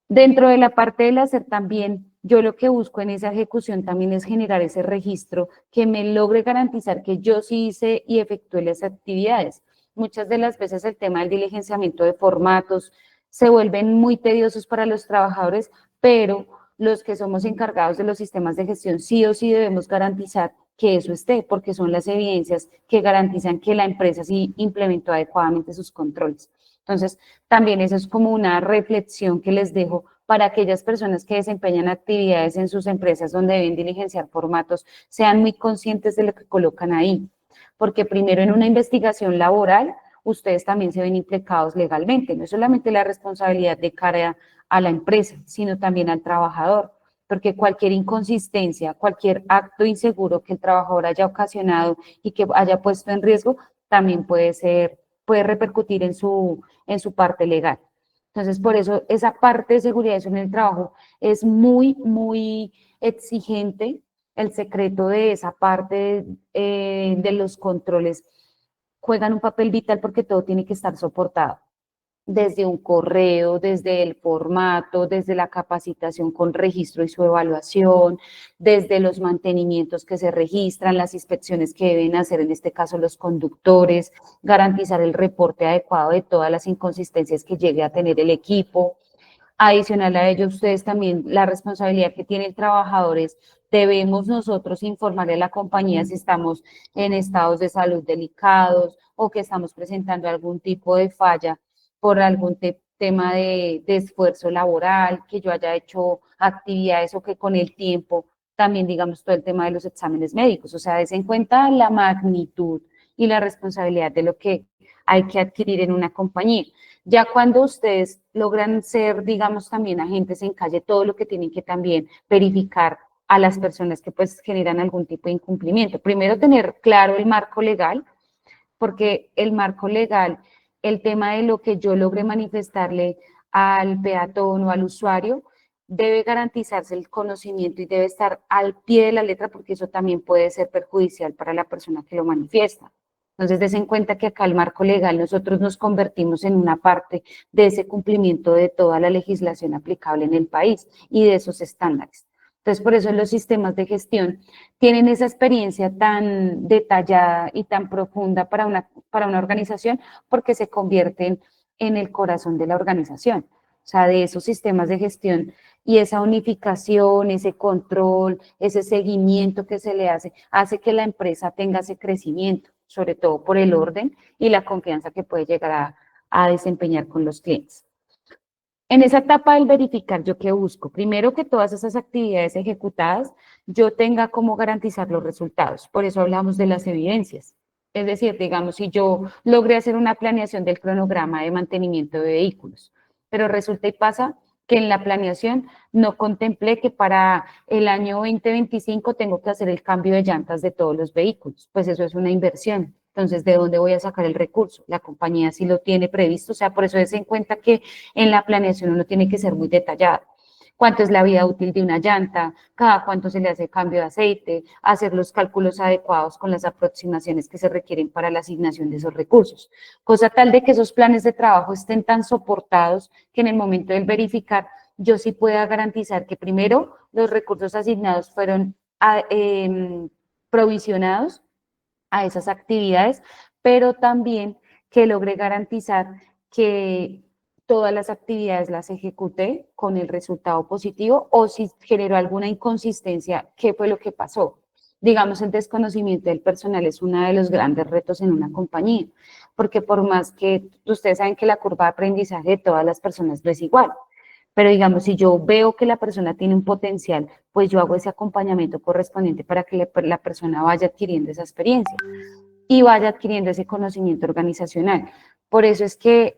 Dentro de la parte del hacer también, yo lo que busco en esa ejecución también es generar ese registro que me logre garantizar que yo sí hice y efectué las actividades. Muchas de las veces el tema del diligenciamiento de formatos se vuelven muy tediosos para los trabajadores, pero los que somos encargados de los sistemas de gestión sí o sí debemos garantizar que eso esté, porque son las evidencias que garantizan que la empresa sí implementó adecuadamente sus controles. Entonces, también eso es como una reflexión que les dejo para aquellas personas que desempeñan actividades en sus empresas donde deben diligenciar formatos, sean muy conscientes de lo que colocan ahí, porque primero en una investigación laboral, ustedes también se ven implicados legalmente, no es solamente la responsabilidad de cara a la empresa, sino también al trabajador, porque cualquier inconsistencia, cualquier acto inseguro que el trabajador haya ocasionado y que haya puesto en riesgo, también puede repercutir en su parte legal. Entonces, por eso esa parte de seguridad en el trabajo es muy, muy exigente. El secreto de esa parte de los controles juegan un papel vital porque todo tiene que estar soportado, desde un correo, desde el formato, desde la capacitación con registro y su evaluación, desde los mantenimientos que se registran, las inspecciones que deben hacer, en este caso los conductores, garantizar el reporte adecuado de todas las inconsistencias que llegue a tener el equipo. Adicional a ello, ustedes también, la responsabilidad que tiene el trabajador es, debemos nosotros informarle a la compañía si estamos en estados de salud delicados o que estamos presentando algún tipo de falla por algún tema de esfuerzo laboral, que yo haya hecho actividades o que con el tiempo también, digamos, todo el tema de los exámenes médicos. O sea, des en cuenta la magnitud y la responsabilidad de lo que hay que adquirir en una compañía. Ya cuando ustedes logran ser, digamos, también agentes en calle, todo lo que tienen que también verificar a las personas que pues generan algún tipo de incumplimiento. Primero, tener claro el marco legal, porque el marco legal, el tema de lo que yo logre manifestarle al peatón o al usuario, debe garantizarse el conocimiento y debe estar al pie de la letra, porque eso también puede ser perjudicial para la persona que lo manifiesta. Entonces, des en cuenta que acá el marco legal nosotros nos convertimos en una parte de ese cumplimiento de toda la legislación aplicable en el país y de esos estándares. Entonces, por eso los sistemas de gestión tienen esa experiencia tan detallada y tan profunda para una organización, porque se convierten en el corazón de la organización. O sea, de esos sistemas de gestión y esa unificación, ese control, ese seguimiento que se le hace que la empresa tenga ese crecimiento, sobre todo por el orden y la confianza que puede llegar a desempeñar con los clientes. En esa etapa del verificar, ¿yo qué busco? Primero, que todas esas actividades ejecutadas yo tenga cómo garantizar los resultados. Por eso hablamos de las evidencias. Es decir, digamos, si yo logré hacer una planeación del cronograma de mantenimiento de vehículos, pero resulta y pasa que en la planeación no contemplé que para el año 2025 tengo que hacer el cambio de llantas de todos los vehículos. Pues eso es una inversión. Entonces, ¿de dónde voy a sacar el recurso? La compañía sí lo tiene previsto, o sea, por eso es en cuenta que en la planeación uno tiene que ser muy detallado. ¿Cuánto es la vida útil de una llanta? ¿Cada cuánto se le hace cambio de aceite? Hacer los cálculos adecuados con las aproximaciones que se requieren para la asignación de esos recursos. Cosa tal de que esos planes de trabajo estén tan soportados que en el momento del verificar yo sí pueda garantizar que primero los recursos asignados fueron provisionados a esas actividades, pero también que logre garantizar que todas las actividades las ejecuté con el resultado positivo, o si generó alguna inconsistencia, ¿qué fue lo que pasó? Digamos, el desconocimiento del personal es uno de los grandes retos en una compañía, porque por más que ustedes saben que la curva de aprendizaje de todas las personas no es igual, pero digamos, si yo veo que la persona tiene un potencial, pues yo hago ese acompañamiento correspondiente para que la persona vaya adquiriendo esa experiencia y vaya adquiriendo ese conocimiento organizacional. Por eso es que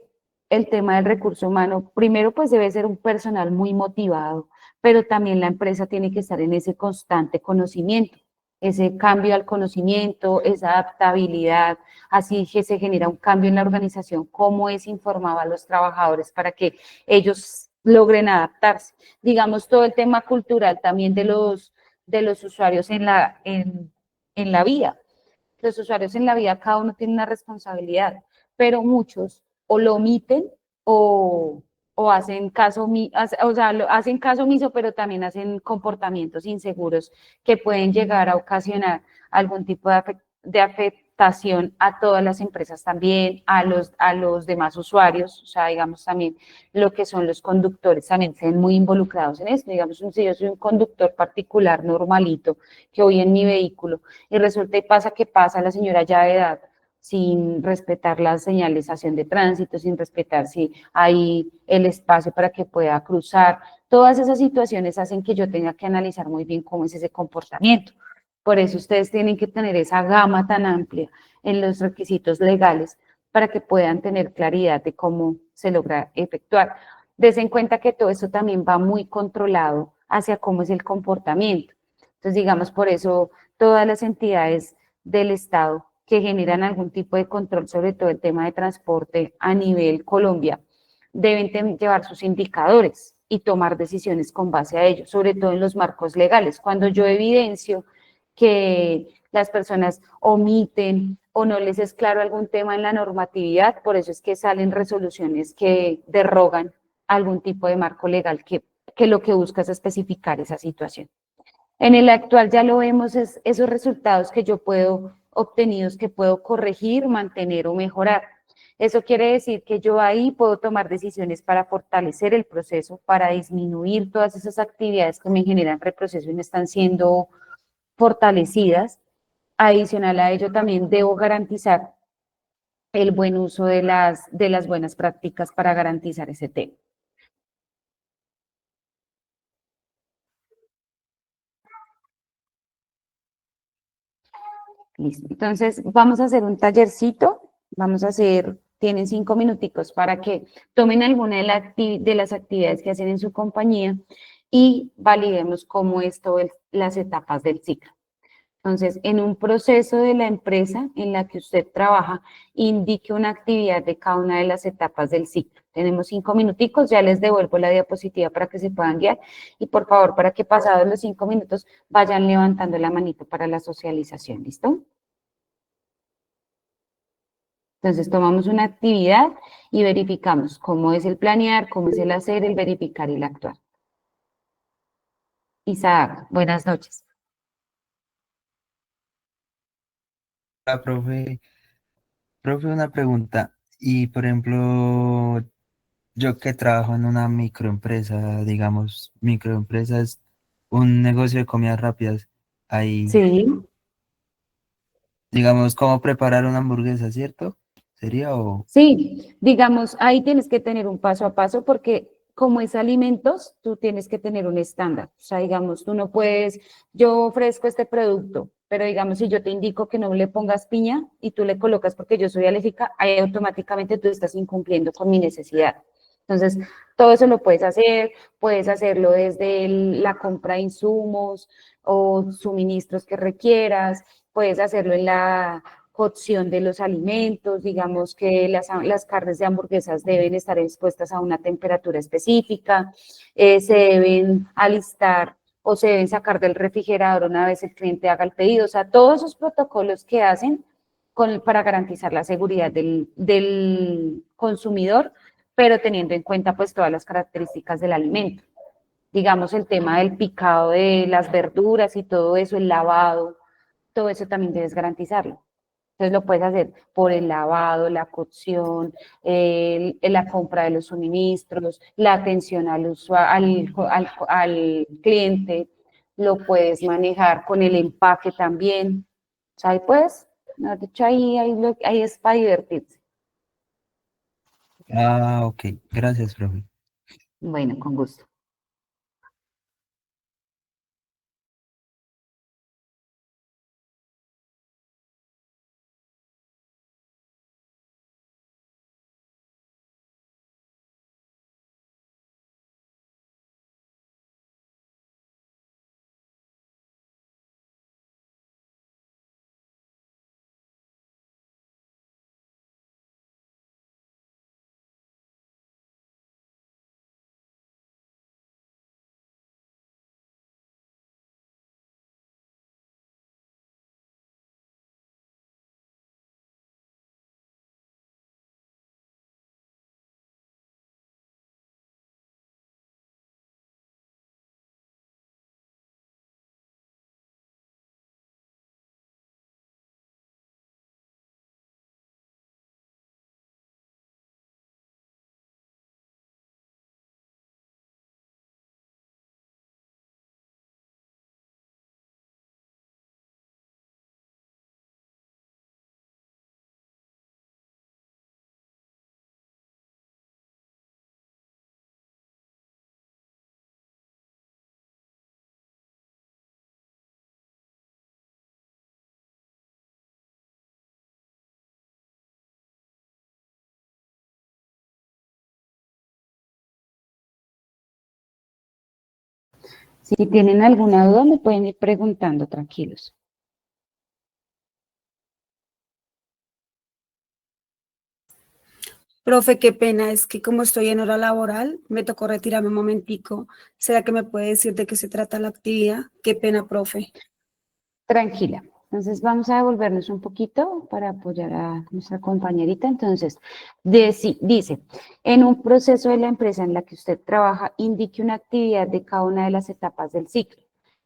el tema del recurso humano, primero pues debe ser un personal muy motivado, pero también la empresa tiene que estar en ese constante conocimiento, ese cambio al conocimiento, esa adaptabilidad, así que se genera un cambio en la organización, cómo es informado a los trabajadores para que ellos logren adaptarse. Digamos, todo el tema cultural también de los usuarios en la vía. Los usuarios en la vía, cada uno tiene una responsabilidad, pero muchos o lo omiten o hacen caso, hacen caso omiso, pero también hacen comportamientos inseguros que pueden llegar a ocasionar algún tipo de captación a todas las empresas también, a los demás usuarios, o sea, digamos también lo que son los conductores también se ven muy involucrados en esto. Digamos, si yo soy un conductor particular normalito que voy en mi vehículo y resulta y pasa que pasa la señora ya de edad sin respetar la señalización de tránsito, sin respetar si hay el espacio para que pueda cruzar. Todas esas situaciones hacen que yo tenga que analizar muy bien cómo es ese comportamiento. Por eso ustedes tienen que tener esa gama tan amplia en los requisitos legales para que puedan tener claridad de cómo se logra efectuar. Des en cuenta que todo eso también va muy controlado hacia cómo es el comportamiento. Entonces, digamos, por eso todas las entidades del Estado que generan algún tipo de control sobre todo el tema de transporte a nivel Colombia, deben llevar sus indicadores y tomar decisiones con base a ellos, sobre todo en los marcos legales. Cuando yo evidencio que las personas omiten o no les es claro algún tema en la normatividad, por eso es que salen resoluciones que derrogan algún tipo de marco legal que lo que busca es especificar esa situación. En el actual ya lo vemos, es esos resultados que yo puedo obtenidos que puedo corregir, mantener o mejorar. Eso quiere decir que yo ahí puedo tomar decisiones para fortalecer el proceso, para disminuir todas esas actividades que me generan reproceso y no están siendo fortalecidas. Adicional a ello, también debo garantizar el buen uso de las buenas prácticas para garantizar ese tema. Listo. Entonces, vamos a hacer un tallercito. Tienen 5 minuticos para que tomen alguna de las actividades que hacen en su compañía y validemos cómo es todas las etapas del ciclo. Entonces, en un proceso de la empresa en la que usted trabaja, indique una actividad de cada una de las etapas del ciclo. Tenemos 5 minuticos, ya les devuelvo la diapositiva para que se puedan guiar y por favor, para que pasados los 5 minutos vayan levantando la manito para la socialización, ¿listo? Entonces, tomamos una actividad y verificamos cómo es el planear, cómo es el hacer, el verificar y el actuar. Isaac, buenas noches. Hola, profe, una pregunta. Y por ejemplo, yo que trabajo en una microempresa, digamos, microempresa es un negocio de comidas rápidas. Ahí, Sí. digamos, cómo preparar una hamburguesa, ¿cierto? ¿Sería o...? Sí, digamos, ahí tienes que tener un paso a paso porque como es alimentos, tú tienes que tener un estándar. O sea, digamos, tú no puedes, yo ofrezco este producto, pero digamos, si yo te indico que no le pongas piña y tú le colocas porque yo soy alérgica, ahí automáticamente tú estás incumpliendo con mi necesidad. Entonces, todo eso lo puedes hacerlo desde la compra de insumos o suministros que requieras, puedes hacerlo en la cocción de los alimentos, digamos que las carnes de hamburguesas deben estar expuestas a una temperatura específica, se deben alistar o se deben sacar del refrigerador una vez el cliente haga el pedido, o sea, todos esos protocolos que hacen para garantizar la seguridad del consumidor, pero teniendo en cuenta pues todas las características del alimento. Digamos el tema del picado de las verduras y todo eso, el lavado, todo eso también debes garantizarlo. Entonces lo puedes hacer por el lavado, la cocción, la compra de los suministros, la atención al cliente, lo puedes manejar con el empaque también. O sea, ahí puedes, mejor dicho, ahí es para divertirse. Ah, ok. Gracias, profe. Bueno, con gusto. Si tienen alguna duda, me pueden ir preguntando, tranquilos. Profe, qué pena, es que como estoy en hora laboral, me tocó retirarme un momentico. ¿Será que me puede decir de qué se trata la actividad? Qué pena, profe. Tranquila. Entonces vamos a devolvernos un poquito para apoyar a nuestra compañerita. Entonces, dice, en un proceso de la empresa en la que usted trabaja, indique una actividad de cada una de las etapas del ciclo.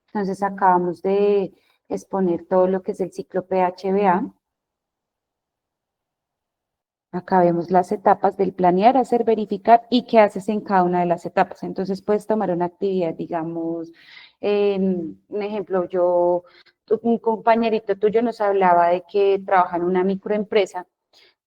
Entonces acabamos de exponer todo lo que es el ciclo PHBA. Acá vemos las etapas del planear, hacer, verificar y qué haces en cada una de las etapas. Entonces puedes tomar una actividad, digamos, un ejemplo, un compañerito tuyo nos hablaba de que trabaja en una microempresa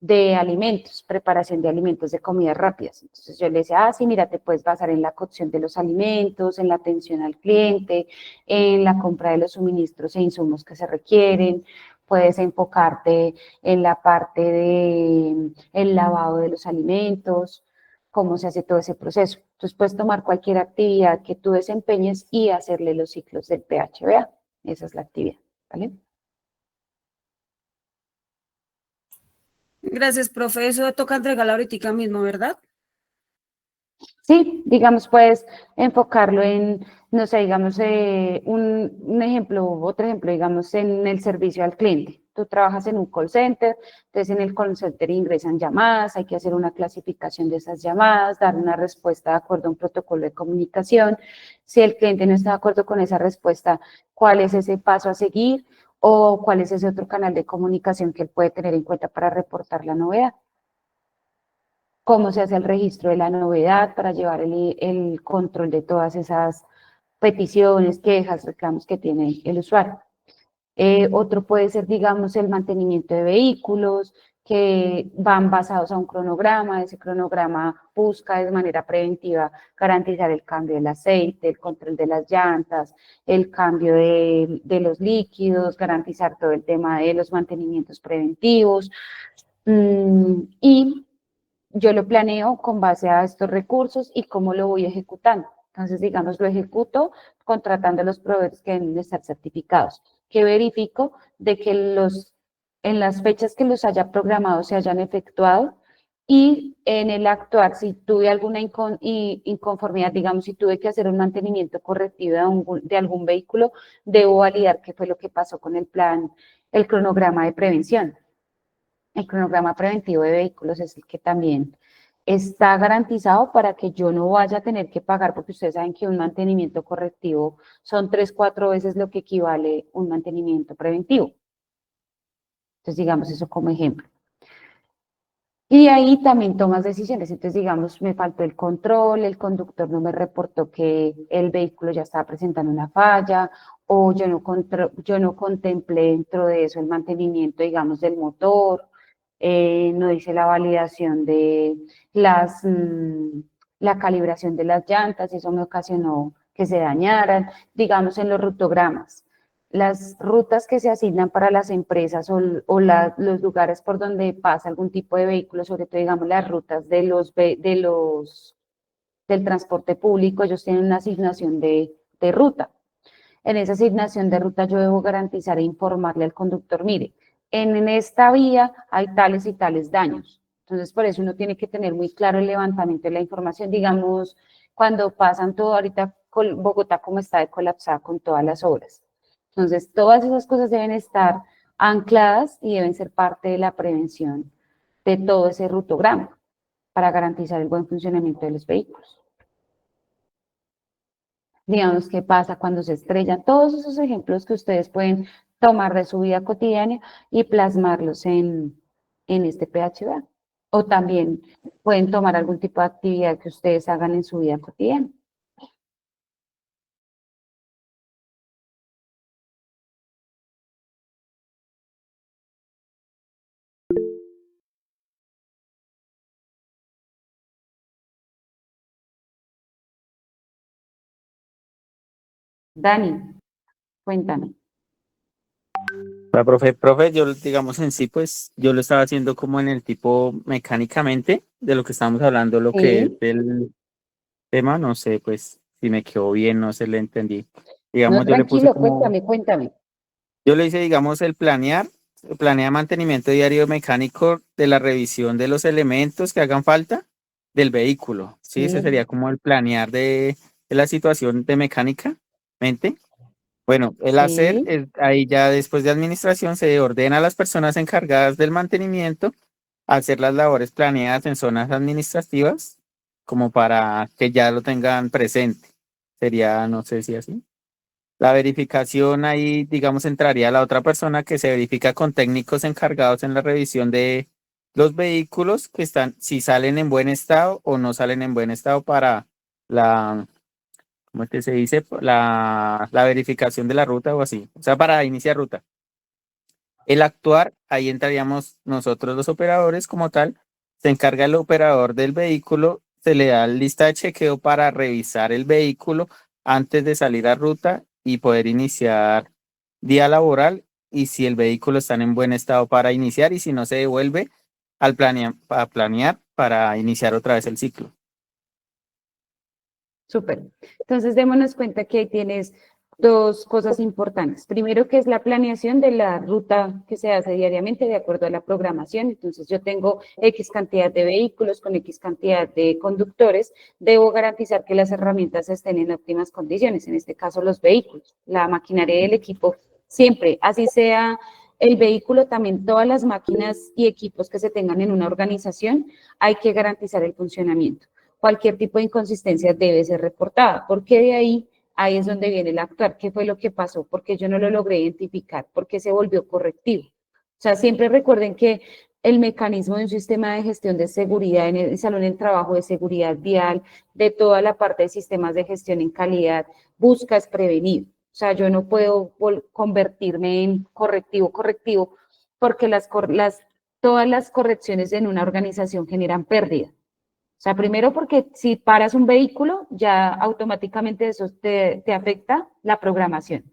de alimentos, preparación de alimentos, de comidas rápidas. Entonces yo le decía, sí, mira, te puedes basar en la cocción de los alimentos, en la atención al cliente, en la compra de los suministros e insumos que se requieren, puedes enfocarte en la parte de el lavado de los alimentos, cómo se hace todo ese proceso. Entonces puedes tomar cualquier actividad que tú desempeñes y hacerle los ciclos del PHBA. Esa es la actividad, ¿vale? Gracias, profe. Eso toca entregarlo ahorita mismo, ¿verdad? Sí, digamos, puedes enfocarlo en, no sé, digamos, un ejemplo, otro ejemplo, digamos, en el servicio al cliente. Tú trabajas en un call center, entonces en el call center ingresan llamadas, hay que hacer una clasificación de esas llamadas, dar una respuesta de acuerdo a un protocolo de comunicación. Si el cliente no está de acuerdo con esa respuesta, ¿cuál es ese paso a seguir? O cuál es ese otro canal de comunicación que él puede tener en cuenta para reportar la novedad. Cómo se hace el registro de la novedad para llevar el control de todas esas peticiones, quejas, reclamos que tiene el usuario. Otro puede ser, digamos, el mantenimiento de vehículos que van basados a un cronograma. Ese cronograma busca de manera preventiva garantizar el cambio del aceite, el control de las llantas, el cambio de los líquidos, garantizar todo el tema de los mantenimientos preventivos. Y yo lo planeo con base a estos recursos y cómo lo voy ejecutando. Entonces, digamos, lo ejecuto contratando a los proveedores que deben estar certificados, que verifico de que en las fechas que los haya programado se hayan efectuado y en el actuar, si tuve alguna inconformidad, digamos, si tuve que hacer un mantenimiento correctivo de algún vehículo, debo validar qué fue lo que pasó con el plan, el cronograma de prevención. El cronograma preventivo de vehículos es el que también está garantizado para que yo no vaya a tener que pagar, porque ustedes saben que un mantenimiento correctivo son 3, 4 veces lo que equivale un mantenimiento preventivo. Entonces, digamos eso como ejemplo. Y ahí también tomas decisiones. Entonces, digamos, me faltó el control, el conductor no me reportó que el vehículo ya estaba presentando una falla, o yo no contemplé dentro de eso el mantenimiento, digamos, del motor, no hice la validación de la calibración de las llantas, y eso me ocasionó que se dañaran, digamos, en los rutogramas. Las rutas que se asignan para las empresas o los lugares por donde pasa algún tipo de vehículo, sobre todo, digamos, las rutas del transporte público, ellos tienen una asignación de ruta. En esa asignación de ruta yo debo garantizar e informarle al conductor, mire, en esta vía hay tales y tales daños. Entonces, por eso uno tiene que tener muy claro el levantamiento de la información. Digamos, cuando pasan todo ahorita, Bogotá como está de colapsada con todas las obras. Entonces, todas esas cosas deben estar ancladas y deben ser parte de la prevención de todo ese rutograma para garantizar el buen funcionamiento de los vehículos. Digamos, qué pasa cuando se estrellan, todos esos ejemplos que ustedes pueden tomar de su vida cotidiana y plasmarlos en este PHBA. O también pueden tomar algún tipo de actividad que ustedes hagan en su vida cotidiana. Dani, cuéntame. La profe, yo digamos en sí, pues yo lo estaba haciendo como en el tipo mecánicamente de lo que estábamos hablando, lo que es Sí. del tema, no sé, pues si me quedó bien, no se le entendí. No, Digamos, yo le puse tranquilo, como, cuéntame. yo le hice, digamos, el planear, planea mantenimiento diario mecánico de la revisión de los elementos que hagan falta del vehículo, ¿sí? Ese Sí, sería como el planear de la situación de mecánica, mente. Bueno, el hacer, sí, ahí ya después de administración se ordena a las personas encargadas del mantenimiento a hacer las labores planeadas en zonas administrativas, como para que ya lo tengan presente. Sería, no sé si así. La verificación ahí, digamos, entraría la otra persona que se verifica con técnicos encargados en la revisión de los vehículos que están, si salen en buen estado o no salen en buen estado para la, ¿cómo es que se dice? La verificación de la ruta o así. O sea, para iniciar ruta. El actuar, ahí entraríamos nosotros los operadores como tal. Se encarga el operador del vehículo, se le da lista de chequeo para revisar el vehículo antes de salir a ruta y poder iniciar día laboral. Y si el vehículo está en buen estado para iniciar y si no se devuelve a planear para iniciar otra vez el ciclo. súper. Entonces, démonos cuenta que ahí tienes dos cosas importantes. Primero, que es la planeación de la ruta que se hace diariamente de acuerdo a la programación. Entonces, yo tengo X cantidad de vehículos con X cantidad de conductores. Debo garantizar que las herramientas estén en óptimas condiciones, en este caso los vehículos, la maquinaria del equipo, siempre, así sea el vehículo, también todas las máquinas y equipos que se tengan en una organización, hay que garantizar el funcionamiento. Cualquier tipo de inconsistencia debe ser reportada, porque de ahí es donde viene el actuar. ¿Qué fue lo que pasó? Porque yo no lo logré identificar, porque se volvió correctivo. O sea, siempre recuerden que el mecanismo de un sistema de gestión de seguridad en el salón del trabajo, de seguridad vial, de toda la parte de sistemas de gestión en calidad, busca es prevenir. O sea, yo no puedo convertirme en correctivo, porque todas las correcciones en una organización generan pérdida. O sea, primero porque si paras un vehículo, ya automáticamente eso te afecta la programación.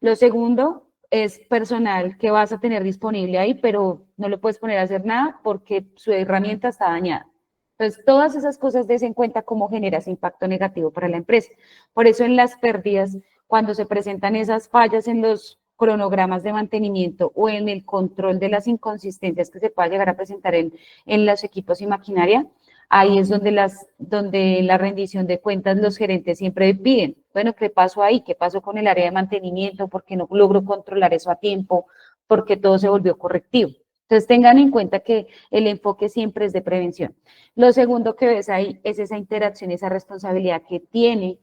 Lo segundo es personal que vas a tener disponible ahí, pero no lo puedes poner a hacer nada porque su herramienta está dañada. Entonces, todas esas cosas des en cuenta cómo genera ese impacto negativo para la empresa. Por eso en las pérdidas, cuando se presentan esas fallas en los cronogramas de mantenimiento o en el control de las inconsistencias que se pueda llegar a presentar en los equipos y maquinaria, ahí es donde la rendición de cuentas los gerentes siempre piden, bueno, ¿qué pasó ahí? ¿Qué pasó con el área de mantenimiento? ¿Por qué no logro controlar eso a tiempo? Porque todo se volvió correctivo. Entonces tengan en cuenta que el enfoque siempre es de prevención. Lo segundo que ves ahí es esa interacción, esa responsabilidad que tiene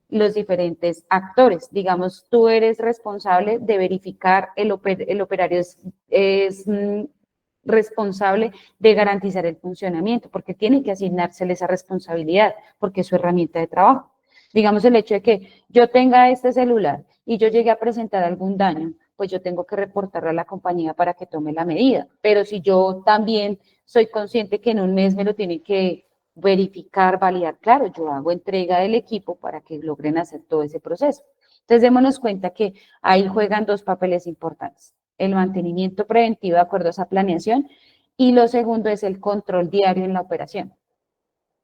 los diferentes actores. Digamos, tú eres responsable de verificar, el operario es responsable de garantizar el funcionamiento, porque tiene que asignársele esa responsabilidad, porque es su herramienta de trabajo. Digamos, el hecho de que yo tenga este celular y yo llegue a presentar algún daño, pues yo tengo que reportarlo a la compañía para que tome la medida. Pero si yo también soy consciente que en un mes me lo tienen que verificar, validar, claro, yo hago entrega del equipo para que logren hacer todo ese proceso. Entonces, démonos cuenta que ahí juegan dos papeles importantes: el mantenimiento preventivo de acuerdo a esa planeación, y lo segundo es el control diario en la operación.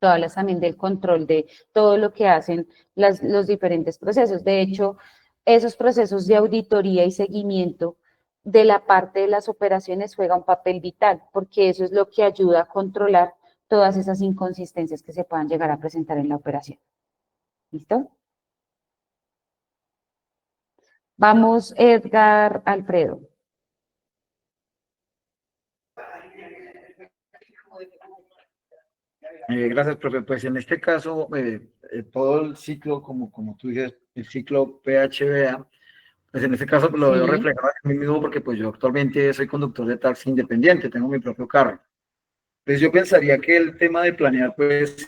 Tú hablas también del control de todo lo que hacen los diferentes procesos. De hecho, esos procesos de auditoría y seguimiento de la parte de las operaciones juega un papel vital, porque eso es lo que ayuda a controlar todas esas inconsistencias que se puedan llegar a presentar en la operación. ¿Listo? Vamos, Edgar Alfredo. Gracias, profe. Pues en este caso, todo el ciclo, como tú dices, el ciclo PHBA, pues en este caso lo veo Sí. reflejado en mí mismo porque pues yo actualmente soy conductor de taxi independiente, tengo mi propio carro. Entonces yo pensaría que el tema de planear pues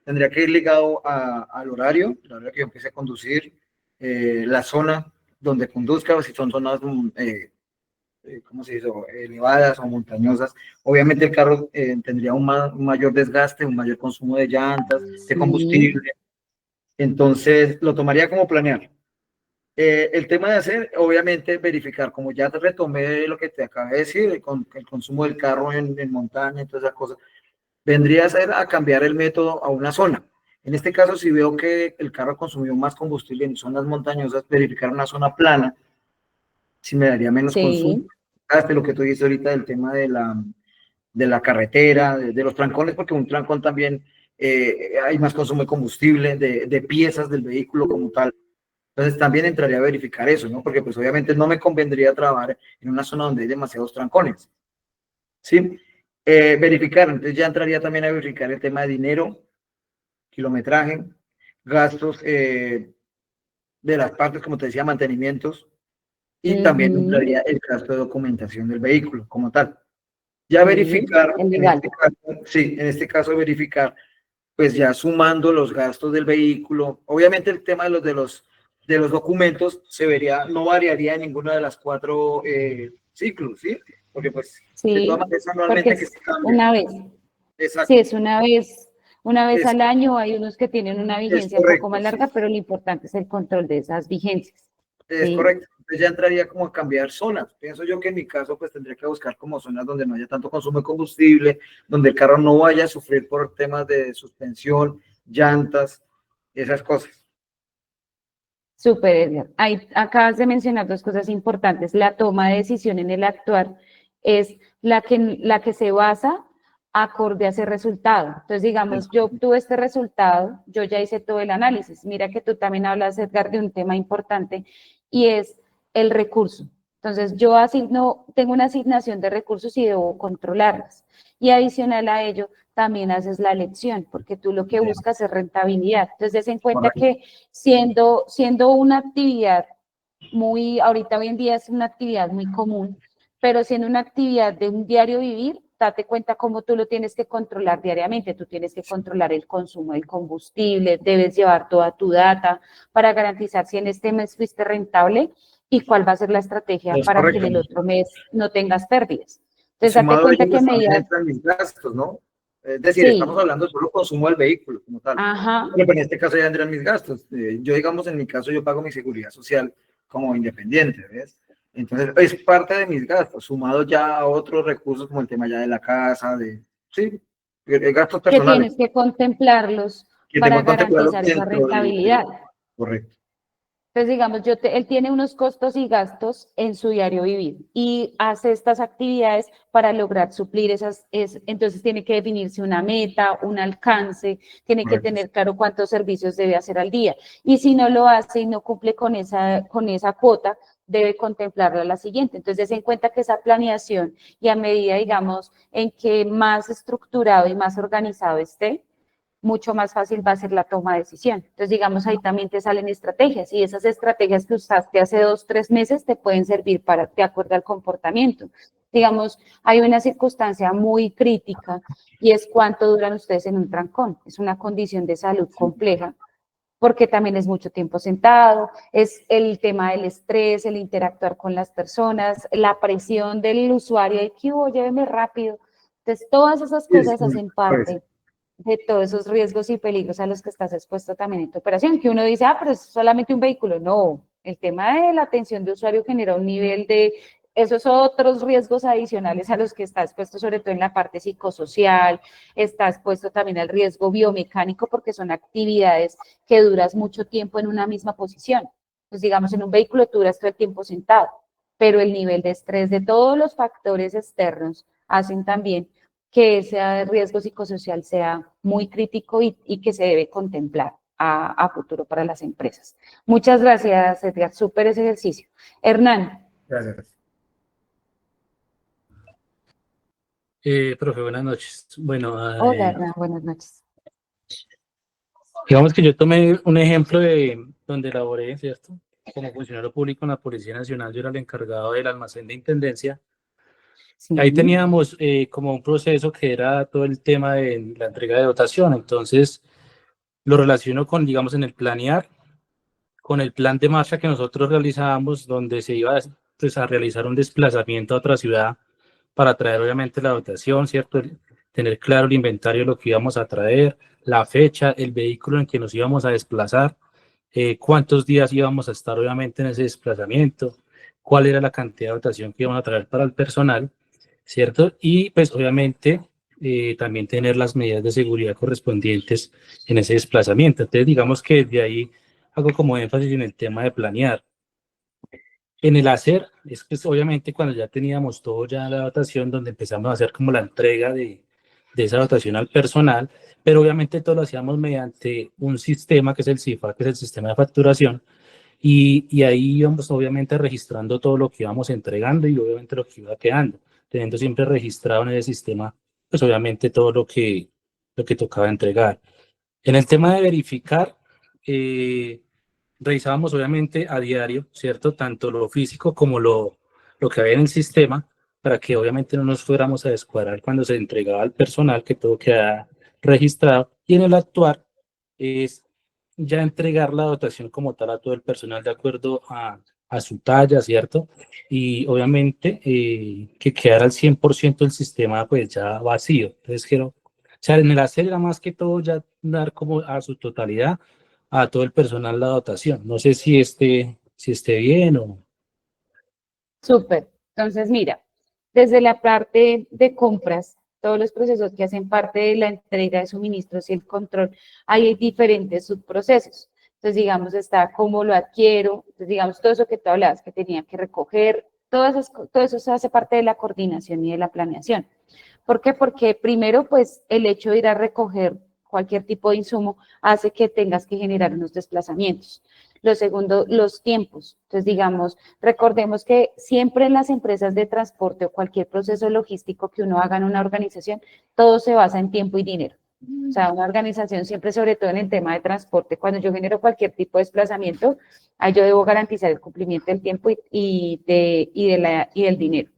tendría que ir ligado al horario, la hora que yo empiece a conducir, la zona donde conduzca, o si son zonas ¿cómo se dice? Elevadas o montañosas. Obviamente el carro tendría un mayor desgaste, un mayor consumo de llantas, de combustible. Entonces lo tomaría como planear. El tema de hacer, obviamente, verificar, como ya te retomé lo que te acabé de decir, el consumo del carro en montaña y todas esas cosas, vendría a ser a cambiar el método a una zona. En este caso, si veo que el carro consumió más combustible en zonas montañosas, verificar una zona plana, si me daría menos consumo. Sí. Hasta lo que tú dices ahorita del tema de la carretera, de los trancones, porque un trancón también hay más consumo de combustible, de piezas del vehículo como tal. Entonces también entraría a verificar eso, ¿no? Porque pues obviamente no me convendría trabajar en una zona donde hay demasiados trancones, ¿sí? Verificar, entonces ya entraría también a verificar el tema de dinero, kilometraje, gastos de las partes, como te decía, mantenimientos, y también entraría el gasto de documentación del vehículo como tal. Ya verificar, en este caso verificar, pues ya sumando los gastos del vehículo, obviamente el tema de los documentos se vería, no variaría en ninguna de las 4 ciclos, ¿sí? Porque pues de todas maneras anualmente que se cambia. Una vez. Exacto. Sí, es una vez al año. Hay unos que tienen una vigencia un poco más larga, pero lo importante es el control de esas vigencias. Es ¿sí? correcto. Entonces ya entraría como a cambiar zonas. Pienso yo que en mi caso pues tendría que buscar como zonas donde no haya tanto consumo de combustible, donde el carro no vaya a sufrir por temas de suspensión, llantas, esas cosas. Súper, Edgar. Ahí acabas de mencionar 2 cosas importantes. La toma de decisión en el actuar es la que se basa acorde a ese resultado. Entonces, digamos, yo obtuve este resultado, yo ya hice todo el análisis. Mira que tú también hablas, Edgar, de un tema importante y es el recurso. Entonces, yo tengo una asignación de recursos y debo controlarlas. Y adicional a ello, también haces la elección, porque tú lo que buscas es rentabilidad. Entonces, des en cuenta que siendo una actividad ahorita hoy en día es una actividad muy común, pero siendo una actividad de un diario vivir, date cuenta cómo tú lo tienes que controlar diariamente. Tú tienes que controlar el consumo del combustible, debes llevar toda tu data para garantizar si en este mes fuiste rentable y cuál va a ser la estrategia para que en el otro mes no tengas pérdidas. Entonces, date cuenta que medidas... mis gastos, ¿no? Es decir, estamos hablando solo consumo del vehículo como tal. Ajá. Pero en este caso ya vendrán mis gastos. Yo, digamos, en mi caso, yo pago mi seguridad social como independiente, ¿ves? Entonces, es parte de mis gastos, sumado ya a otros recursos como el tema ya de la casa, sí, gastos personales. Que tienes que contemplarlos para garantizar esa rentabilidad. Correcto. Entonces, digamos, él tiene unos costos y gastos en su diario vivir y hace estas actividades para lograr suplir entonces tiene que definirse una meta, un alcance, tiene que tener claro cuántos servicios debe hacer al día. Y si no lo hace y no cumple con esa cuota, debe contemplarlo a la siguiente. Entonces, den en cuenta que esa planeación y a medida, digamos, en que más estructurado y más organizado esté, mucho más fácil va a ser la toma de decisión. Entonces, digamos, ahí también te salen estrategias y esas estrategias que usaste hace 2, 3 meses te pueden servir de acuerdo al comportamiento. Digamos, hay una circunstancia muy crítica y es cuánto duran ustedes en un trancón. Es una condición de salud compleja porque también es mucho tiempo sentado, es el tema del estrés, el interactuar con las personas, la presión del usuario, de que lléveme rápido. Entonces, todas esas cosas hacen parte de todos esos riesgos y peligros a los que estás expuesto también en tu operación, que uno dice, pero es solamente un vehículo. No, el tema de la atención de usuario genera un nivel de esos otros riesgos adicionales a los que está expuesto, sobre todo en la parte psicosocial, está expuesto también al riesgo biomecánico, porque son actividades que duras mucho tiempo en una misma posición. Pues digamos, en un vehículo tú duras todo el tiempo sentado, pero el nivel de estrés de todos los factores externos hacen también que ese riesgo psicosocial sea muy crítico y que se debe contemplar a futuro para las empresas. Muchas gracias, Edgar. Súper ese ejercicio. Hernán. Gracias. Profe, buenas noches. Bueno, hola, Hernán, buenas noches. Digamos que yo tomé un ejemplo de donde laboré, ¿cierto? Como funcionario público en la Policía Nacional, yo era el encargado del almacén de intendencia. Sí. Ahí teníamos como un proceso que era todo el tema de la entrega de dotación. Entonces, lo relaciono con, digamos, en el planear, con el plan de marcha que nosotros realizábamos, donde se iba pues, a realizar un desplazamiento a otra ciudad para traer obviamente la dotación, ¿cierto? Tener claro el inventario de lo que íbamos a traer, la fecha, el vehículo en que nos íbamos a desplazar, cuántos días íbamos a estar obviamente en ese desplazamiento, cuál era la cantidad de dotación que íbamos a traer para el personal, ¿cierto? Y pues obviamente también tener las medidas de seguridad correspondientes en ese desplazamiento. Entonces, digamos que de ahí hago como énfasis en el tema de planear. En el hacer, es que obviamente cuando ya teníamos todo ya la dotación, donde empezamos a hacer como la entrega de esa dotación al personal, pero obviamente todo lo hacíamos mediante un sistema que es el CIFA, que es el sistema de facturación, y ahí íbamos obviamente registrando todo lo que íbamos entregando y obviamente lo que iba quedando, teniendo siempre registrado en el sistema, pues obviamente todo lo que tocaba entregar. En el tema de verificar, revisábamos obviamente a diario, ¿cierto? Tanto lo físico como lo que había en el sistema, para que obviamente no nos fuéramos a descuadrar cuando se entregaba al personal, que todo queda registrado. Y en el actuar es ya entregar la dotación como tal a todo el personal de acuerdo a su talla, ¿cierto? Y obviamente que quedara al 100% el sistema pues ya vacío. Entonces quiero, o sea, en el hacer era más que todo ya dar como a su totalidad a todo el personal la dotación. No sé si esté bien o... Súper. Entonces, mira, desde la parte de compras, todos los procesos que hacen parte de la entrega de suministros y el control, hay diferentes subprocesos. Entonces, digamos, está cómo lo adquiero, entonces, digamos, todo eso que tú hablabas, que tenía que recoger, todo eso se hace parte de la coordinación y de la planeación. ¿Por qué? Porque primero, pues, el hecho de ir a recoger cualquier tipo de insumo hace que tengas que generar unos desplazamientos. Lo segundo, los tiempos. Entonces, digamos, recordemos que siempre en las empresas de transporte o cualquier proceso logístico que uno haga en una organización, todo se basa en tiempo y dinero. O sea, una organización siempre, sobre todo en el tema de transporte, cuando yo genero cualquier tipo de desplazamiento, ahí yo debo garantizar el cumplimiento del tiempo y del dinero.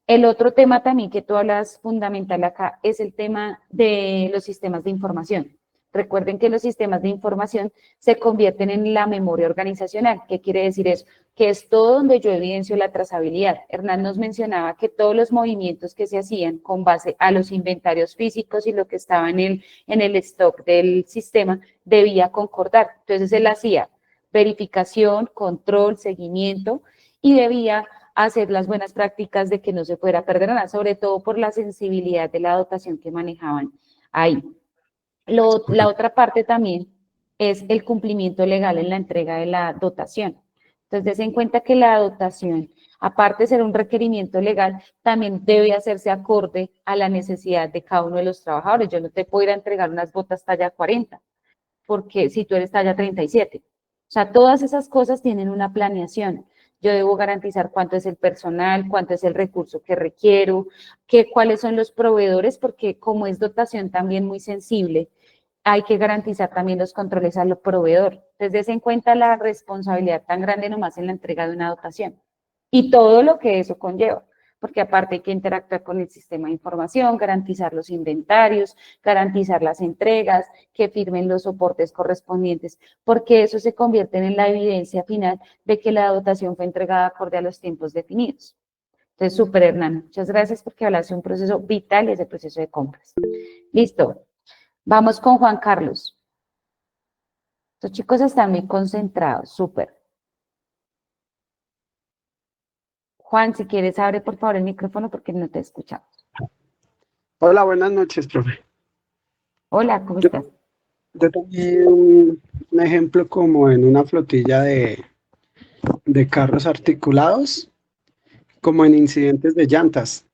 El otro tema también que tú hablas fundamental acá es el tema de los sistemas de información. Recuerden que los sistemas de información se convierten en la memoria organizacional. ¿Qué quiere decir eso? Que es todo donde yo evidencio la trazabilidad. Hernán nos mencionaba que todos los movimientos que se hacían con base a los inventarios físicos y lo que estaba en el stock del sistema debía concordar. Entonces él hacía verificación, control, seguimiento y debía hacer las buenas prácticas de que no se fuera a perder nada, sobre todo por la sensibilidad de la dotación que manejaban ahí. La otra parte también es el cumplimiento legal en la entrega de la dotación. Entonces, des en cuenta que la dotación, aparte de ser un requerimiento legal, también debe hacerse acorde a la necesidad de cada uno de los trabajadores. Yo no te puedo ir a entregar unas botas talla 40, porque si tú eres talla 37. O sea, todas esas cosas tienen una planeación. Yo debo garantizar cuánto es el personal, cuánto es el recurso que requiero, cuáles son los proveedores, porque como es dotación también muy sensible, hay que garantizar también los controles al proveedor. Entonces, des en cuenta la responsabilidad tan grande nomás en la entrega de una dotación y todo lo que eso conlleva, porque aparte hay que interactuar con el sistema de información, garantizar los inventarios, garantizar las entregas, que firmen los soportes correspondientes, porque eso se convierte en la evidencia final de que la dotación fue entregada acorde a los tiempos definidos. Entonces, súper, Hernán. Muchas gracias porque hablaste de un proceso vital y es el proceso de compras. Listo. Vamos con Juan Carlos. Estos chicos están muy concentrados, súper. Juan, si quieres, abre por favor el micrófono porque no te escuchamos. Hola, buenas noches, profe. Hola, ¿cómo estás? Yo tomé un ejemplo como en una flotilla de carros articulados, como en incidentes de llantas.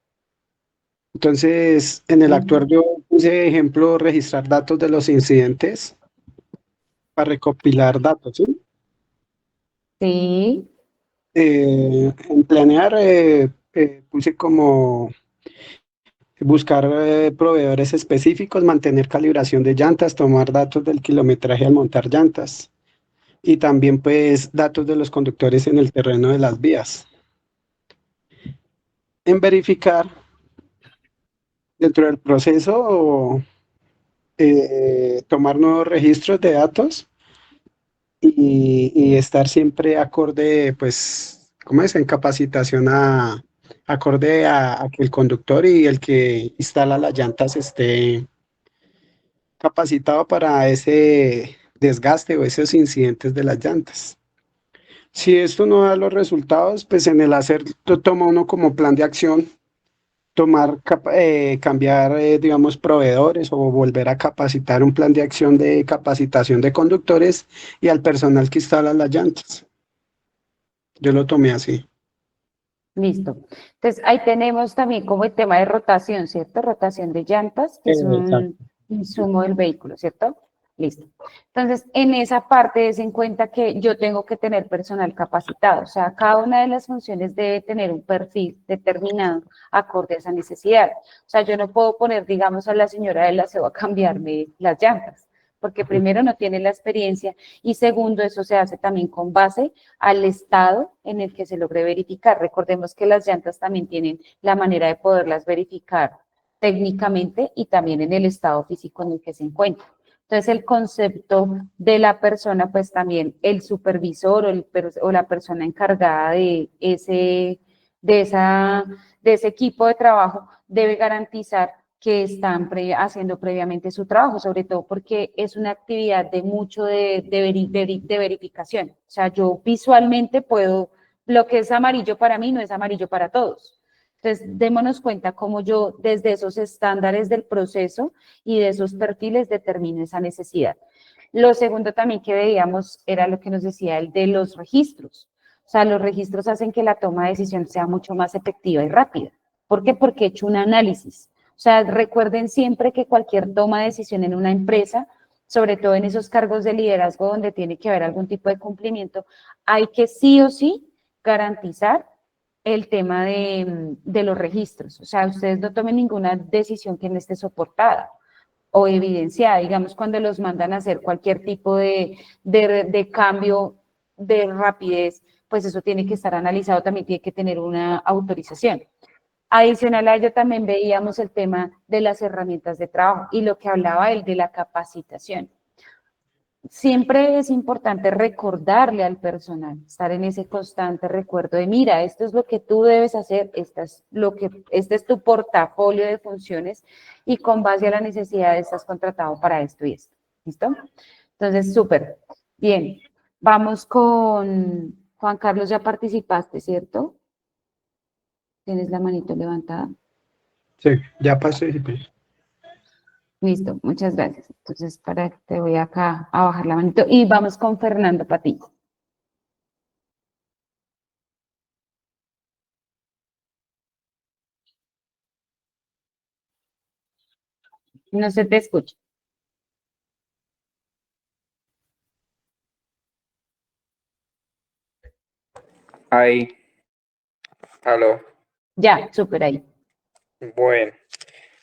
Entonces, en el actuar yo puse ejemplo registrar datos de los incidentes para recopilar datos, ¿sí? Sí. En planear puse como buscar proveedores específicos, mantener calibración de llantas, tomar datos del kilometraje al montar llantas y también pues datos de los conductores en el terreno de las vías. En verificar dentro del proceso tomar nuevos registros de datos y estar siempre acorde, pues, ¿cómo es? En capacitación acorde a que el conductor y el que instala las llantas esté capacitado para ese desgaste o esos incidentes de las llantas. Si esto no da los resultados, pues en el hacer toma uno como plan de acción cambiar, digamos, proveedores o volver a capacitar un plan de acción de capacitación de conductores y al personal que instala las llantas. Yo lo tomé así. Listo. Entonces, ahí tenemos también como el tema de rotación, ¿cierto? Rotación de llantas, que es un insumo del vehículo, ¿cierto? Listo. Entonces, en esa parte des en cuenta que yo tengo que tener personal capacitado, o sea, cada una de las funciones debe tener un perfil determinado acorde a esa necesidad. O sea, yo no puedo poner, digamos, a la señora del aseo a cambiarme las llantas, porque primero no tiene la experiencia y segundo, eso se hace también con base al estado en el que se logre verificar. Recordemos que las llantas también tienen la manera de poderlas verificar técnicamente y también en el estado físico en el que se encuentran. Entonces, el concepto de la persona, pues también el supervisor o la persona encargada de ese equipo de trabajo debe garantizar que están haciendo previamente su trabajo, sobre todo porque es una actividad de mucho de verificación. O sea, yo visualmente puedo, lo que es amarillo para mí no es amarillo para todos. Entonces, démonos cuenta cómo yo desde esos estándares del proceso y de esos perfiles determino esa necesidad. Lo segundo también que veíamos era lo que nos decía el de los registros. O sea, los registros hacen que la toma de decisión sea mucho más efectiva y rápida. ¿Por qué? Porque he hecho un análisis. O sea, recuerden siempre que cualquier toma de decisión en una empresa, sobre todo en esos cargos de liderazgo donde tiene que haber algún tipo de cumplimiento, hay que sí o sí garantizar el tema de los registros. O sea, ustedes no tomen ninguna decisión que no esté soportada o evidenciada, digamos, cuando los mandan a hacer cualquier tipo de cambio de rapidez, pues eso tiene que estar analizado, también tiene que tener una autorización. Adicional a ello también veíamos el tema de las herramientas de trabajo y lo que hablaba él de la capacitación. Siempre es importante recordarle al personal, estar en ese constante recuerdo de, mira, esto es lo que tú debes hacer, este es tu portafolio de funciones y con base a la necesidad estás contratado para esto y esto. ¿Listo? Entonces, súper. Bien. Vamos con Juan Carlos, ya participaste, ¿cierto? Tienes la manito levantada. Sí, ya participé. Listo, muchas gracias. Entonces, te voy acá a bajar la manito y vamos con Fernando Patiño. No se te escucha. Ahí, aló. Ya, súper ahí. Bueno,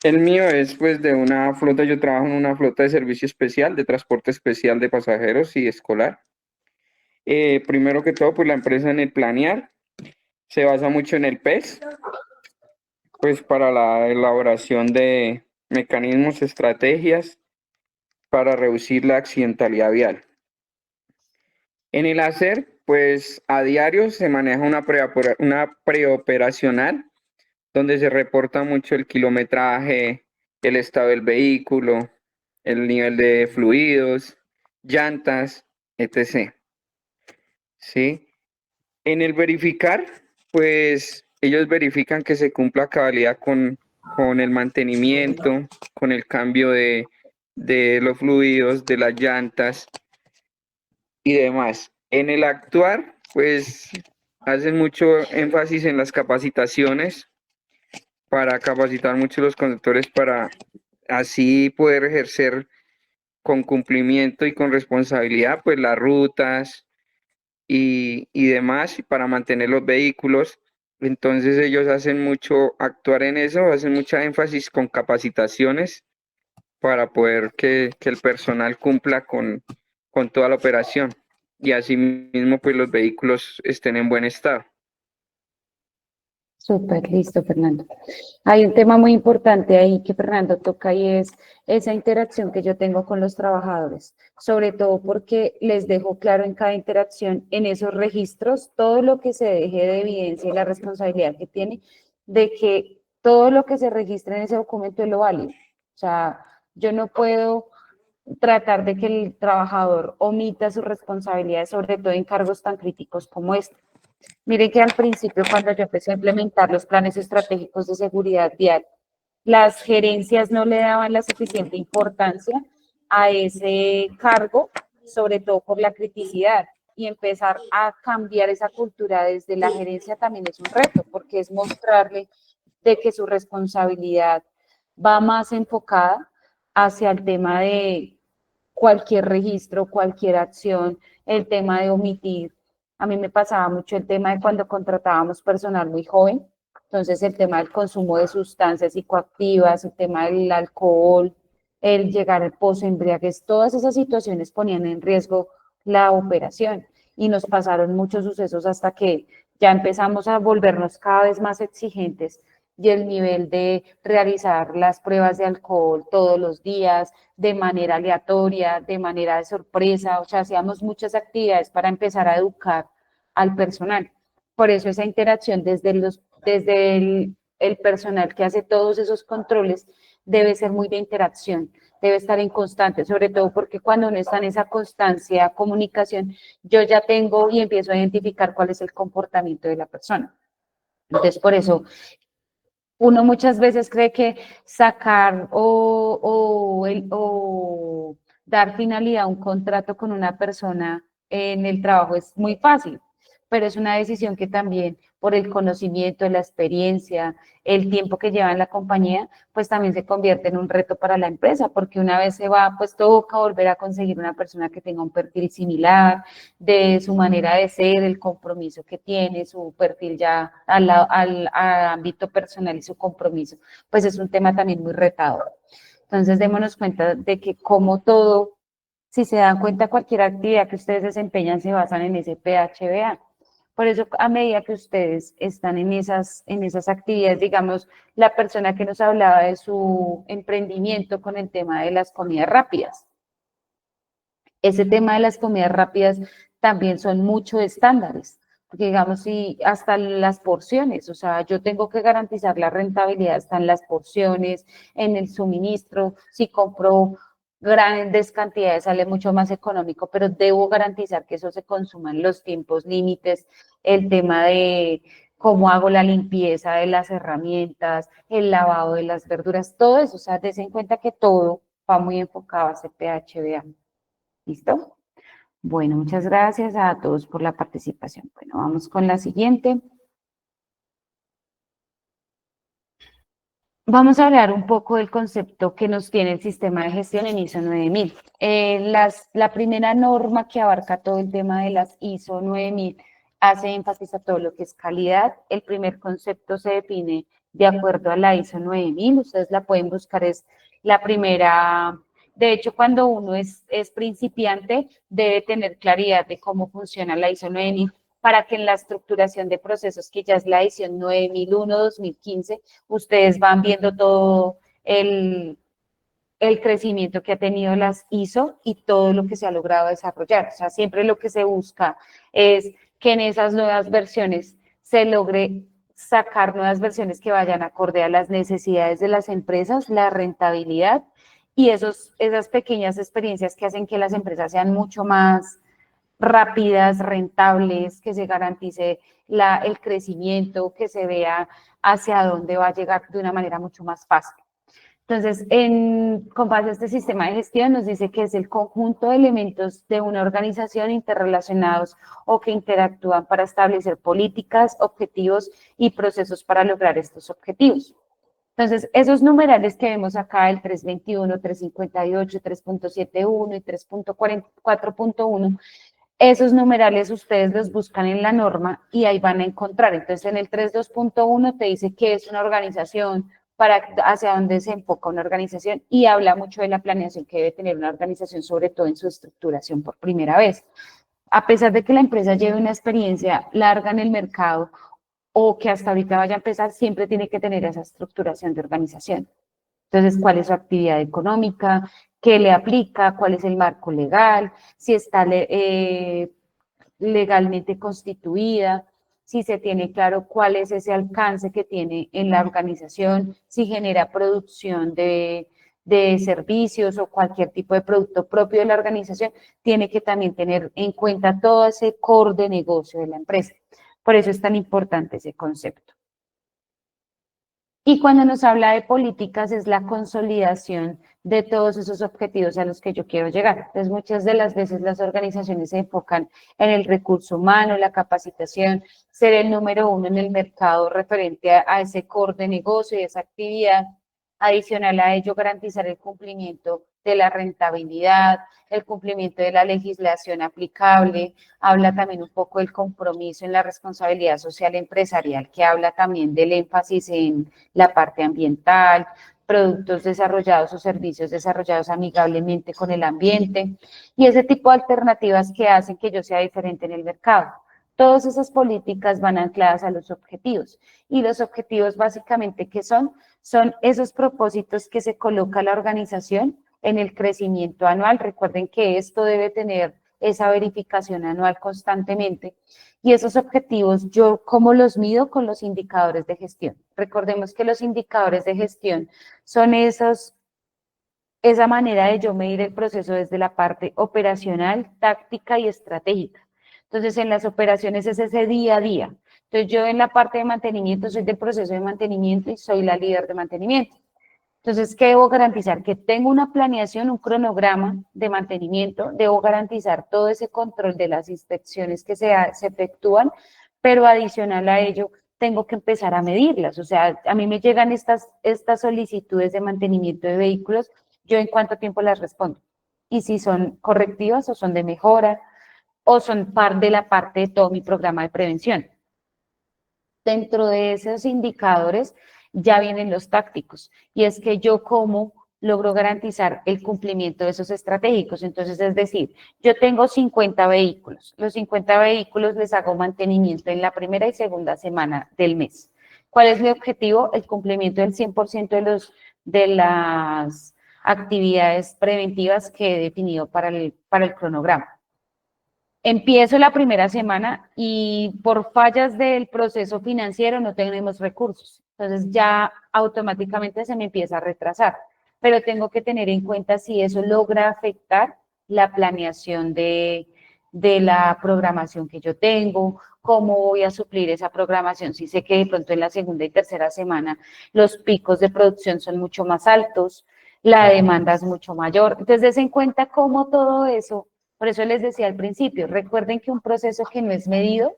el mío es pues de una flota, yo trabajo en una flota de servicio especial, de transporte especial de pasajeros y escolar. Primero que todo, pues la empresa en el planear se basa mucho en el PES, pues para la elaboración de mecanismos, estrategias para reducir la accidentalidad vial. En el hacer, pues a diario se maneja una preoperacional donde se reporta mucho el kilometraje, el estado del vehículo, el nivel de fluidos, llantas, etc. ¿Sí? En el verificar, pues ellos verifican que se cumpla a cabalidad con el mantenimiento, con el cambio de los fluidos, de las llantas y demás. En el actuar, pues hacen mucho énfasis en las capacitaciones para capacitar mucho a los conductores para así poder ejercer con cumplimiento y con responsabilidad pues las rutas y demás y para mantener los vehículos. Entonces ellos hacen mucho actuar en eso, hacen mucha énfasis con capacitaciones para poder que el personal cumpla con toda la operación y así mismo pues los vehículos estén en buen estado. Súper, listo, Fernando. Hay un tema muy importante ahí que Fernando toca y es esa interacción que yo tengo con los trabajadores, sobre todo porque les dejo claro en cada interacción, en esos registros, todo lo que se deje de evidencia y la responsabilidad que tiene de que todo lo que se registre en ese documento es lo válido. O sea, yo no puedo tratar de que el trabajador omita sus responsabilidades, sobre todo en cargos tan críticos como este. Miren que al principio, cuando yo empecé a implementar los planes estratégicos de seguridad vial, las gerencias no le daban la suficiente importancia a ese cargo, sobre todo por la criticidad. Y empezar a cambiar esa cultura desde la gerencia también es un reto, porque es mostrarle de que su responsabilidad va más enfocada hacia el tema de cualquier registro, cualquier acción, el tema de omitir. A mí me pasaba mucho el tema de cuando contratábamos personal muy joven, entonces el tema del consumo de sustancias psicoactivas, el tema del alcohol, el llegar al pozo embriaguez, todas esas situaciones ponían en riesgo la operación y nos pasaron muchos sucesos hasta que ya empezamos a volvernos cada vez más exigentes y el nivel de realizar las pruebas de alcohol todos los días, de manera aleatoria, de manera de sorpresa, o sea, hacíamos muchas actividades para empezar a educar al personal. Por eso esa interacción desde el personal que hace todos esos controles debe ser muy de interacción, debe estar en constante, sobre todo porque cuando uno está en esa constancia, comunicación, yo ya tengo y empiezo a identificar cuál es el comportamiento de la persona. Entonces, por eso uno muchas veces cree que sacar o dar finalidad a un contrato con una persona en el trabajo es muy fácil, pero es una decisión que también por el conocimiento, la experiencia, el tiempo que lleva en la compañía, pues también se convierte en un reto para la empresa, porque una vez se va, pues toca volver a conseguir una persona que tenga un perfil similar, de su manera de ser, el compromiso que tiene, su perfil ya al ámbito personal y su compromiso, pues es un tema también muy retador. Entonces, démonos cuenta de que como todo, si se dan cuenta, cualquier actividad que ustedes desempeñan se basan en ese PHBA. Por eso, a medida que ustedes están en esas actividades, digamos, la persona que nos hablaba de su emprendimiento con el tema de las comidas rápidas. Ese tema de las comidas rápidas también son muchos estándares, porque digamos, si hasta las porciones, o sea, yo tengo que garantizar la rentabilidad, están las porciones, en el suministro, si compro grandes cantidades sale mucho más económico, pero debo garantizar que eso se consuma en los tiempos límites, el tema de cómo hago la limpieza de las herramientas, el lavado de las verduras, todo eso, o sea, des en cuenta que todo va muy enfocado a ese PHBA. ¿Listo? Bueno, muchas gracias a todos por la participación. Bueno, vamos con la siguiente. Vamos a hablar un poco del concepto que nos tiene el sistema de gestión en ISO 9000. La primera norma que abarca todo el tema de las ISO 9000 hace énfasis a todo lo que es calidad. El primer concepto se define de acuerdo a la ISO 9000. Ustedes la pueden buscar, es la primera. De hecho, cuando uno es principiante, debe tener claridad de cómo funciona la ISO 9000 para que en la estructuración de procesos, que ya es la edición 9001-2015, ustedes van viendo todo el crecimiento que ha tenido las ISO y todo lo que se ha logrado desarrollar. O sea, siempre lo que se busca es que en esas nuevas versiones se logre sacar nuevas versiones que vayan acorde a las necesidades de las empresas, la rentabilidad y esas pequeñas experiencias que hacen que las empresas sean mucho más rápidas, rentables, que se garantice el crecimiento, que se vea hacia dónde va a llegar de una manera mucho más fácil. Entonces, con base a este sistema de gestión, nos dice que es el conjunto de elementos de una organización interrelacionados o que interactúan para establecer políticas, objetivos y procesos para lograr estos objetivos. Entonces, esos numerales que vemos acá, el 321, 358, 3.71 y 3.4.1, esos numerales ustedes los buscan en la norma y ahí van a encontrar. Entonces, en el 3.2.1 te dice qué es una organización, hacia dónde se enfoca una organización y habla mucho de la planeación que debe tener una organización, sobre todo en su estructuración por primera vez. A pesar de que la empresa lleve una experiencia larga en el mercado o que hasta ahorita vaya a empezar, siempre tiene que tener esa estructuración de organización. Entonces, ¿cuál es su actividad económica? ¿Qué le aplica? ¿Cuál es el marco legal? Si está legalmente constituida, si se tiene claro cuál es ese alcance que tiene en la organización, si genera producción de servicios o cualquier tipo de producto propio de la organización, tiene que también tener en cuenta todo ese core de negocio de la empresa. Por eso es tan importante ese concepto. Y cuando nos habla de políticas es la consolidación de todos esos objetivos a los que yo quiero llegar. Entonces, muchas de las veces las organizaciones se enfocan en el recurso humano, la capacitación, ser el número uno en el mercado referente a ese core de negocio y esa actividad. Adicional a ello, garantizar el cumplimiento de la rentabilidad, el cumplimiento de la legislación aplicable, habla también un poco del compromiso en la responsabilidad social empresarial, que habla también del énfasis en la parte ambiental, productos desarrollados o servicios desarrollados amigablemente con el ambiente, y ese tipo de alternativas que hacen que yo sea diferente en el mercado. Todas esas políticas van ancladas a los objetivos, y los objetivos básicamente ¿qué son? Son esos propósitos que se coloca la organización en el crecimiento anual. Recuerden que esto debe tener esa verificación anual constantemente. Y esos objetivos, ¿yo cómo los mido? Con los indicadores de gestión. Recordemos que los indicadores de gestión son esa manera de yo medir el proceso desde la parte operacional, táctica y estratégica. Entonces, en las operaciones es ese día a día. Entonces, yo en la parte de mantenimiento soy del proceso de mantenimiento y soy la líder de mantenimiento. Entonces, ¿qué debo garantizar? Que tengo una planeación, un cronograma de mantenimiento, debo garantizar todo ese control de las inspecciones que se efectúan, pero adicional a ello, tengo que empezar a medirlas. O sea, a mí me llegan estas solicitudes de mantenimiento de vehículos, yo en cuánto tiempo las respondo. Y si son correctivas o son de mejora, o son de la parte de todo mi programa de prevención. Dentro de esos indicadores ya vienen los tácticos, y es que yo cómo logro garantizar el cumplimiento de esos estratégicos. Entonces, es decir, yo tengo 50 vehículos, los 50 vehículos les hago mantenimiento en la primera y segunda semana del mes. ¿Cuál es mi objetivo? El cumplimiento del 100% de las actividades preventivas que he definido para el cronograma. Empiezo la primera semana y por fallas del proceso financiero no tenemos recursos. Entonces ya automáticamente se me empieza a retrasar. Pero tengo que tener en cuenta si eso logra afectar la planeación de la programación que yo tengo, cómo voy a suplir esa programación. Si sé que de pronto en la segunda y tercera semana los picos de producción son mucho más altos, la demanda es mucho mayor. Entonces, des en cuenta cómo todo eso. Por eso les decía al principio, recuerden que un proceso que no es medido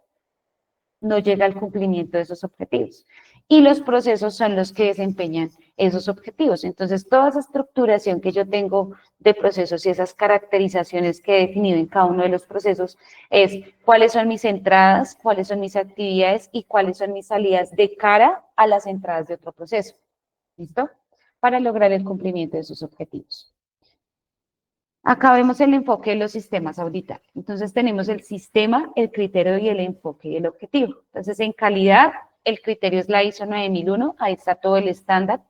no llega al cumplimiento de esos objetivos. Y los procesos son los que desempeñan esos objetivos. Entonces, toda esa estructuración que yo tengo de procesos y esas caracterizaciones que he definido en cada uno de los procesos es cuáles son mis entradas, cuáles son mis actividades y cuáles son mis salidas de cara a las entradas de otro proceso. ¿Listo? Para lograr el cumplimiento de esos objetivos. Acá vemos el enfoque de los sistemas auditables. Entonces tenemos el sistema, el criterio y el enfoque y el objetivo. Entonces en calidad, el criterio es la ISO 9001, ahí está todo el estándar.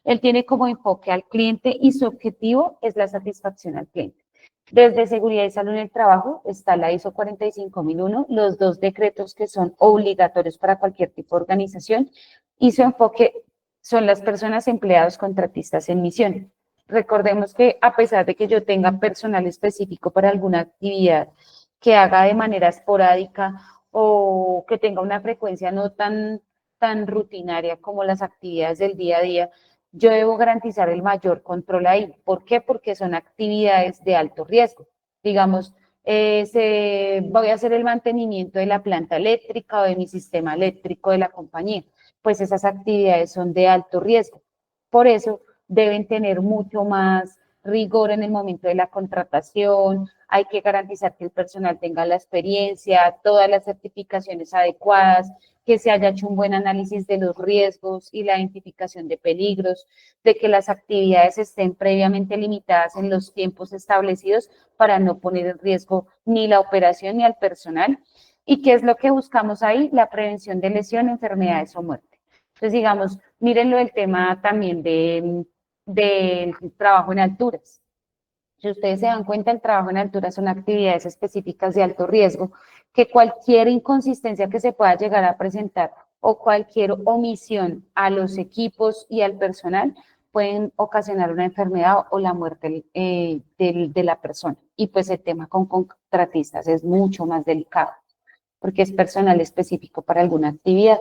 Él tiene como enfoque al cliente y su objetivo es la satisfacción al cliente. Desde seguridad y salud en el trabajo está la ISO 45001, los dos decretos que son obligatorios para cualquier tipo de organización, y su enfoque son las personas, empleados, contratistas en misión. Recordemos que a pesar de que yo tenga personal específico para alguna actividad que haga de manera esporádica o que tenga una frecuencia no tan rutinaria como las actividades del día a día, yo debo garantizar el mayor control ahí. ¿Por qué? Porque son actividades de alto riesgo. Digamos, voy a hacer el mantenimiento de la planta eléctrica o de mi sistema eléctrico de la compañía. Pues esas actividades son de alto riesgo. Por eso deben tener mucho más rigor en el momento de la contratación, hay que garantizar que el personal tenga la experiencia, todas las certificaciones adecuadas, que se haya hecho un buen análisis de los riesgos y la identificación de peligros, de que las actividades estén previamente limitadas en los tiempos establecidos para no poner en riesgo ni la operación ni al personal. ¿Y qué es lo que buscamos ahí? La prevención de lesión, enfermedades o muerte. Entonces, digamos, mírenlo el tema también del trabajo en alturas. Si ustedes se dan cuenta, el trabajo en alturas son actividades específicas de alto riesgo, que cualquier inconsistencia que se pueda llegar a presentar o cualquier omisión a los equipos y al personal pueden ocasionar una enfermedad o la muerte de la persona. Y pues el tema con contratistas es mucho más delicado. porque es personal específico para alguna actividad.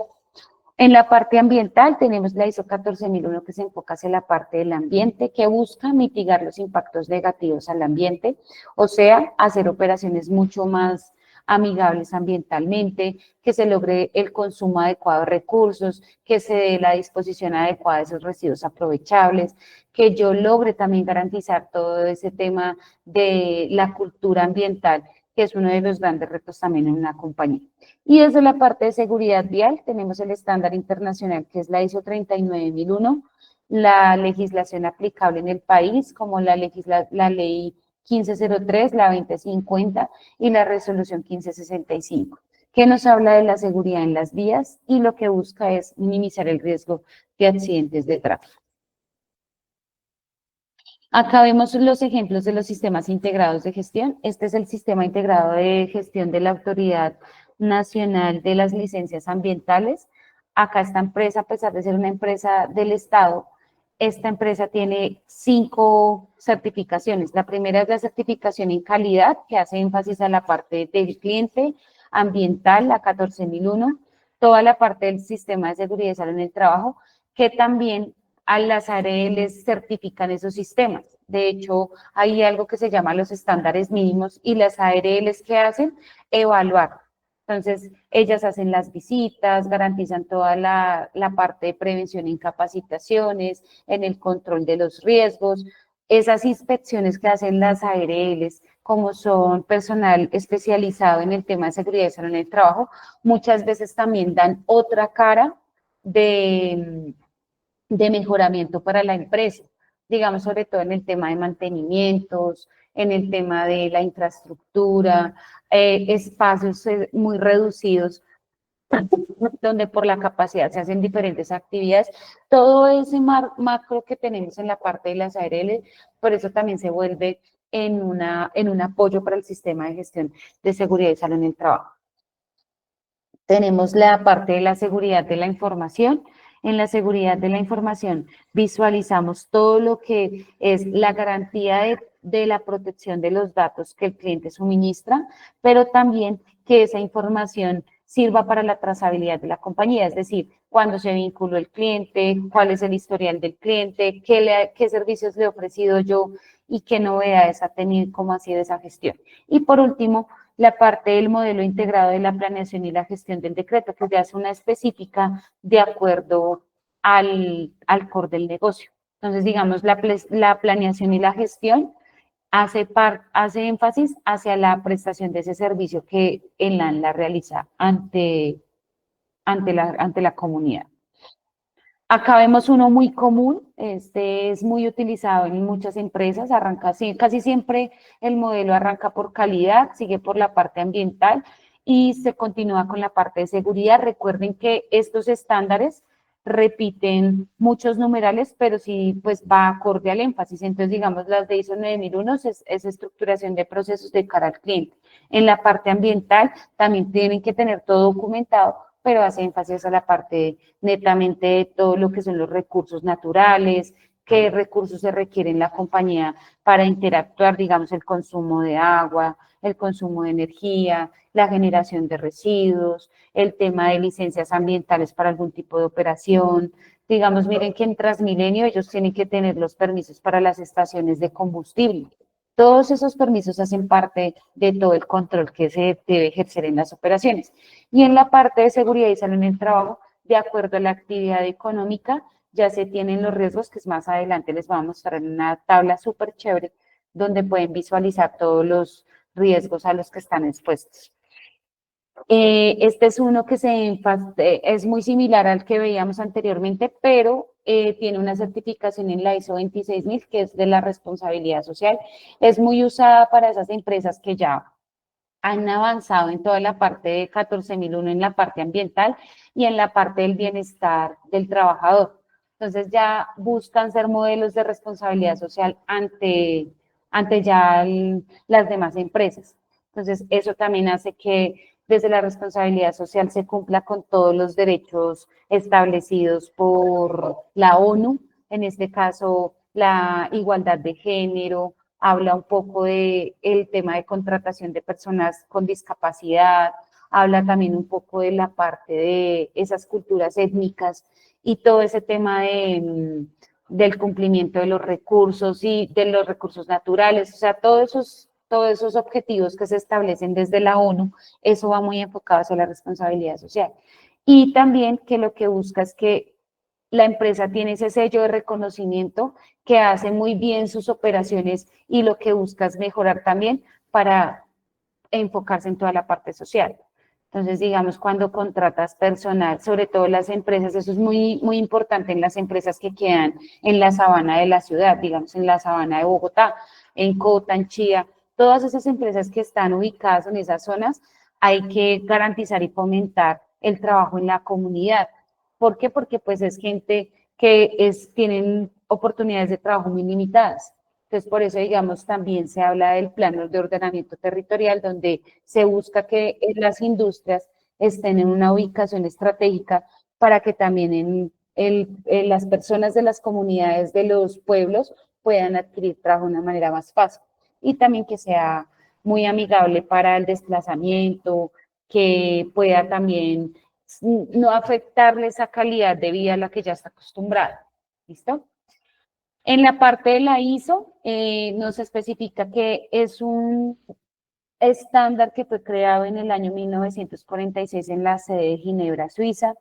En la parte ambiental tenemos la ISO 14001 que se enfoca hacia la parte del ambiente, que busca mitigar los impactos negativos al ambiente, o sea, hacer operaciones mucho más amigables ambientalmente, que se logre el consumo adecuado de recursos, que se dé la disposición adecuada de esos residuos aprovechables, que yo logre también garantizar todo ese tema de la cultura ambiental, que es uno de los grandes retos también en una compañía. Y desde la parte de seguridad vial tenemos el estándar internacional que es la ISO 39001, la legislación aplicable en el país como la ley 1503, la 2050 y la resolución 1565, que nos habla de la seguridad en las vías y lo que busca es minimizar el riesgo de accidentes de tráfico. Acá vemos los ejemplos de los sistemas integrados de gestión. Este es el sistema integrado de gestión de la Autoridad Nacional de las Licencias Ambientales. Acá esta empresa, a pesar de ser una empresa del Estado, esta empresa tiene 5 certificaciones. La primera es la certificación en calidad, que hace énfasis a la parte del cliente, ambiental, la 14001, toda la parte del sistema de seguridad y salud en el trabajo, que también a las ARLs certifican esos sistemas. De hecho, hay algo que se llama los estándares mínimos y las ARLs que hacen evaluar. Entonces, ellas hacen las visitas, garantizan toda la parte de prevención en capacitaciones, en el control de los riesgos. Esas inspecciones que hacen las ARLs, como son personal especializado en el tema de seguridad y salud en el trabajo, muchas veces también dan otra cara de mejoramiento para la empresa, digamos, sobre todo en el tema de mantenimientos, en el tema de la infraestructura, espacios muy reducidos, donde por la capacidad se hacen diferentes actividades. Todo ese macro que tenemos en la parte de las ARL, por eso también se vuelve en un apoyo para el sistema de gestión de seguridad y salud en el trabajo. Tenemos la parte de la seguridad de la información. En la seguridad de la información visualizamos todo lo que es la garantía de la protección de los datos que el cliente suministra, pero también que esa información sirva para la trazabilidad de la compañía, es decir, cuándo se vinculó el cliente, cuál es el historial del cliente, qué servicios le he ofrecido yo y qué novedades ha tenido, cómo ha sido esa gestión. Y por último, la parte del modelo integrado de la planeación y la gestión del decreto, que ya es una específica de acuerdo al core del negocio. Entonces, digamos, la planeación y la gestión hace énfasis hacia la prestación de ese servicio que el ANLA realiza ante la comunidad. Acá vemos uno muy común, este es muy utilizado en muchas empresas, arranca así, casi siempre el modelo arranca por calidad, sigue por la parte ambiental y se continúa con la parte de seguridad. Recuerden que estos estándares repiten muchos numerales, pero sí pues va acorde al énfasis. Entonces, digamos, las de ISO 9001 es estructuración de procesos de cara al cliente. En la parte ambiental también tienen que tener todo documentado, pero hace énfasis a la parte netamente de todo lo que son los recursos naturales, qué recursos se requieren en la compañía para interactuar, digamos, el consumo de agua, el consumo de energía, la generación de residuos, el tema de licencias ambientales para algún tipo de operación. Digamos, miren que en Transmilenio ellos tienen que tener los permisos para las estaciones de combustible. Todos esos permisos hacen parte de todo el control que se debe ejercer en las operaciones. Y en la parte de seguridad y salud en el trabajo, de acuerdo a la actividad económica, ya se tienen los riesgos, que es más adelante les voy a mostrar en una tabla súper chévere, donde pueden visualizar todos los riesgos a los que están expuestos. Este es uno que es muy similar al que veíamos anteriormente, pero tiene una certificación en la ISO 26000, que es de la responsabilidad social. Es muy usada para esas empresas que ya han avanzado en toda la parte de 14001 en la parte ambiental y en la parte del bienestar del trabajador. Entonces ya buscan ser modelos de responsabilidad social ante ya las demás empresas. Entonces eso también hace que desde la responsabilidad social se cumpla con todos los derechos establecidos por la ONU, en este caso la igualdad de género, habla un poco de el tema de contratación de personas con discapacidad, habla también un poco de la parte de esas culturas étnicas y todo ese tema del cumplimiento de los recursos y de los recursos naturales, o sea, todos esos objetivos que se establecen desde la ONU, eso va muy enfocado hacia la responsabilidad social. Y también que lo que busca es que la empresa tiene ese sello de reconocimiento que hace muy bien sus operaciones y lo que busca es mejorar también para enfocarse en toda la parte social. Entonces, digamos, cuando contratas personal, sobre todo las empresas, eso es muy, muy importante en las empresas que quedan en la sabana de la ciudad, digamos, en la sabana de Bogotá, en Cota, en Chía, todas esas empresas que están ubicadas en esas zonas, hay que garantizar y fomentar el trabajo en la comunidad. ¿Por qué? Porque pues es gente que tienen oportunidades de trabajo muy limitadas. Entonces, por eso, digamos, también se habla del plan de ordenamiento territorial, donde se busca que las industrias estén en una ubicación estratégica para que también las personas de las comunidades de los pueblos puedan adquirir trabajo de una manera más fácil. Y también que sea muy amigable para el desplazamiento, que pueda también no afectarle esa calidad de vida a la que ya está acostumbrada. ¿Listo? En la parte de la ISO nos especifica que es un estándar que fue creado en el año 1946 en la sede de Ginebra, Suiza.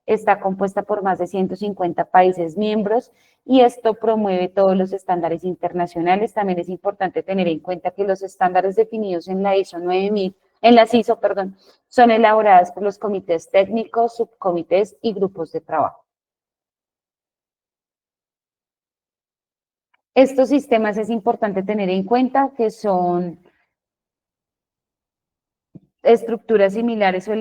Está compuesta por más de 150 países miembros y esto promueve todos los estándares internacionales. También es importante tener en cuenta que los estándares definidos en la ISO 9000, en las ISO, perdón, son elaboradas por los comités técnicos, subcomités y grupos de trabajo. Estos sistemas es importante tener en cuenta que son estructuras similares o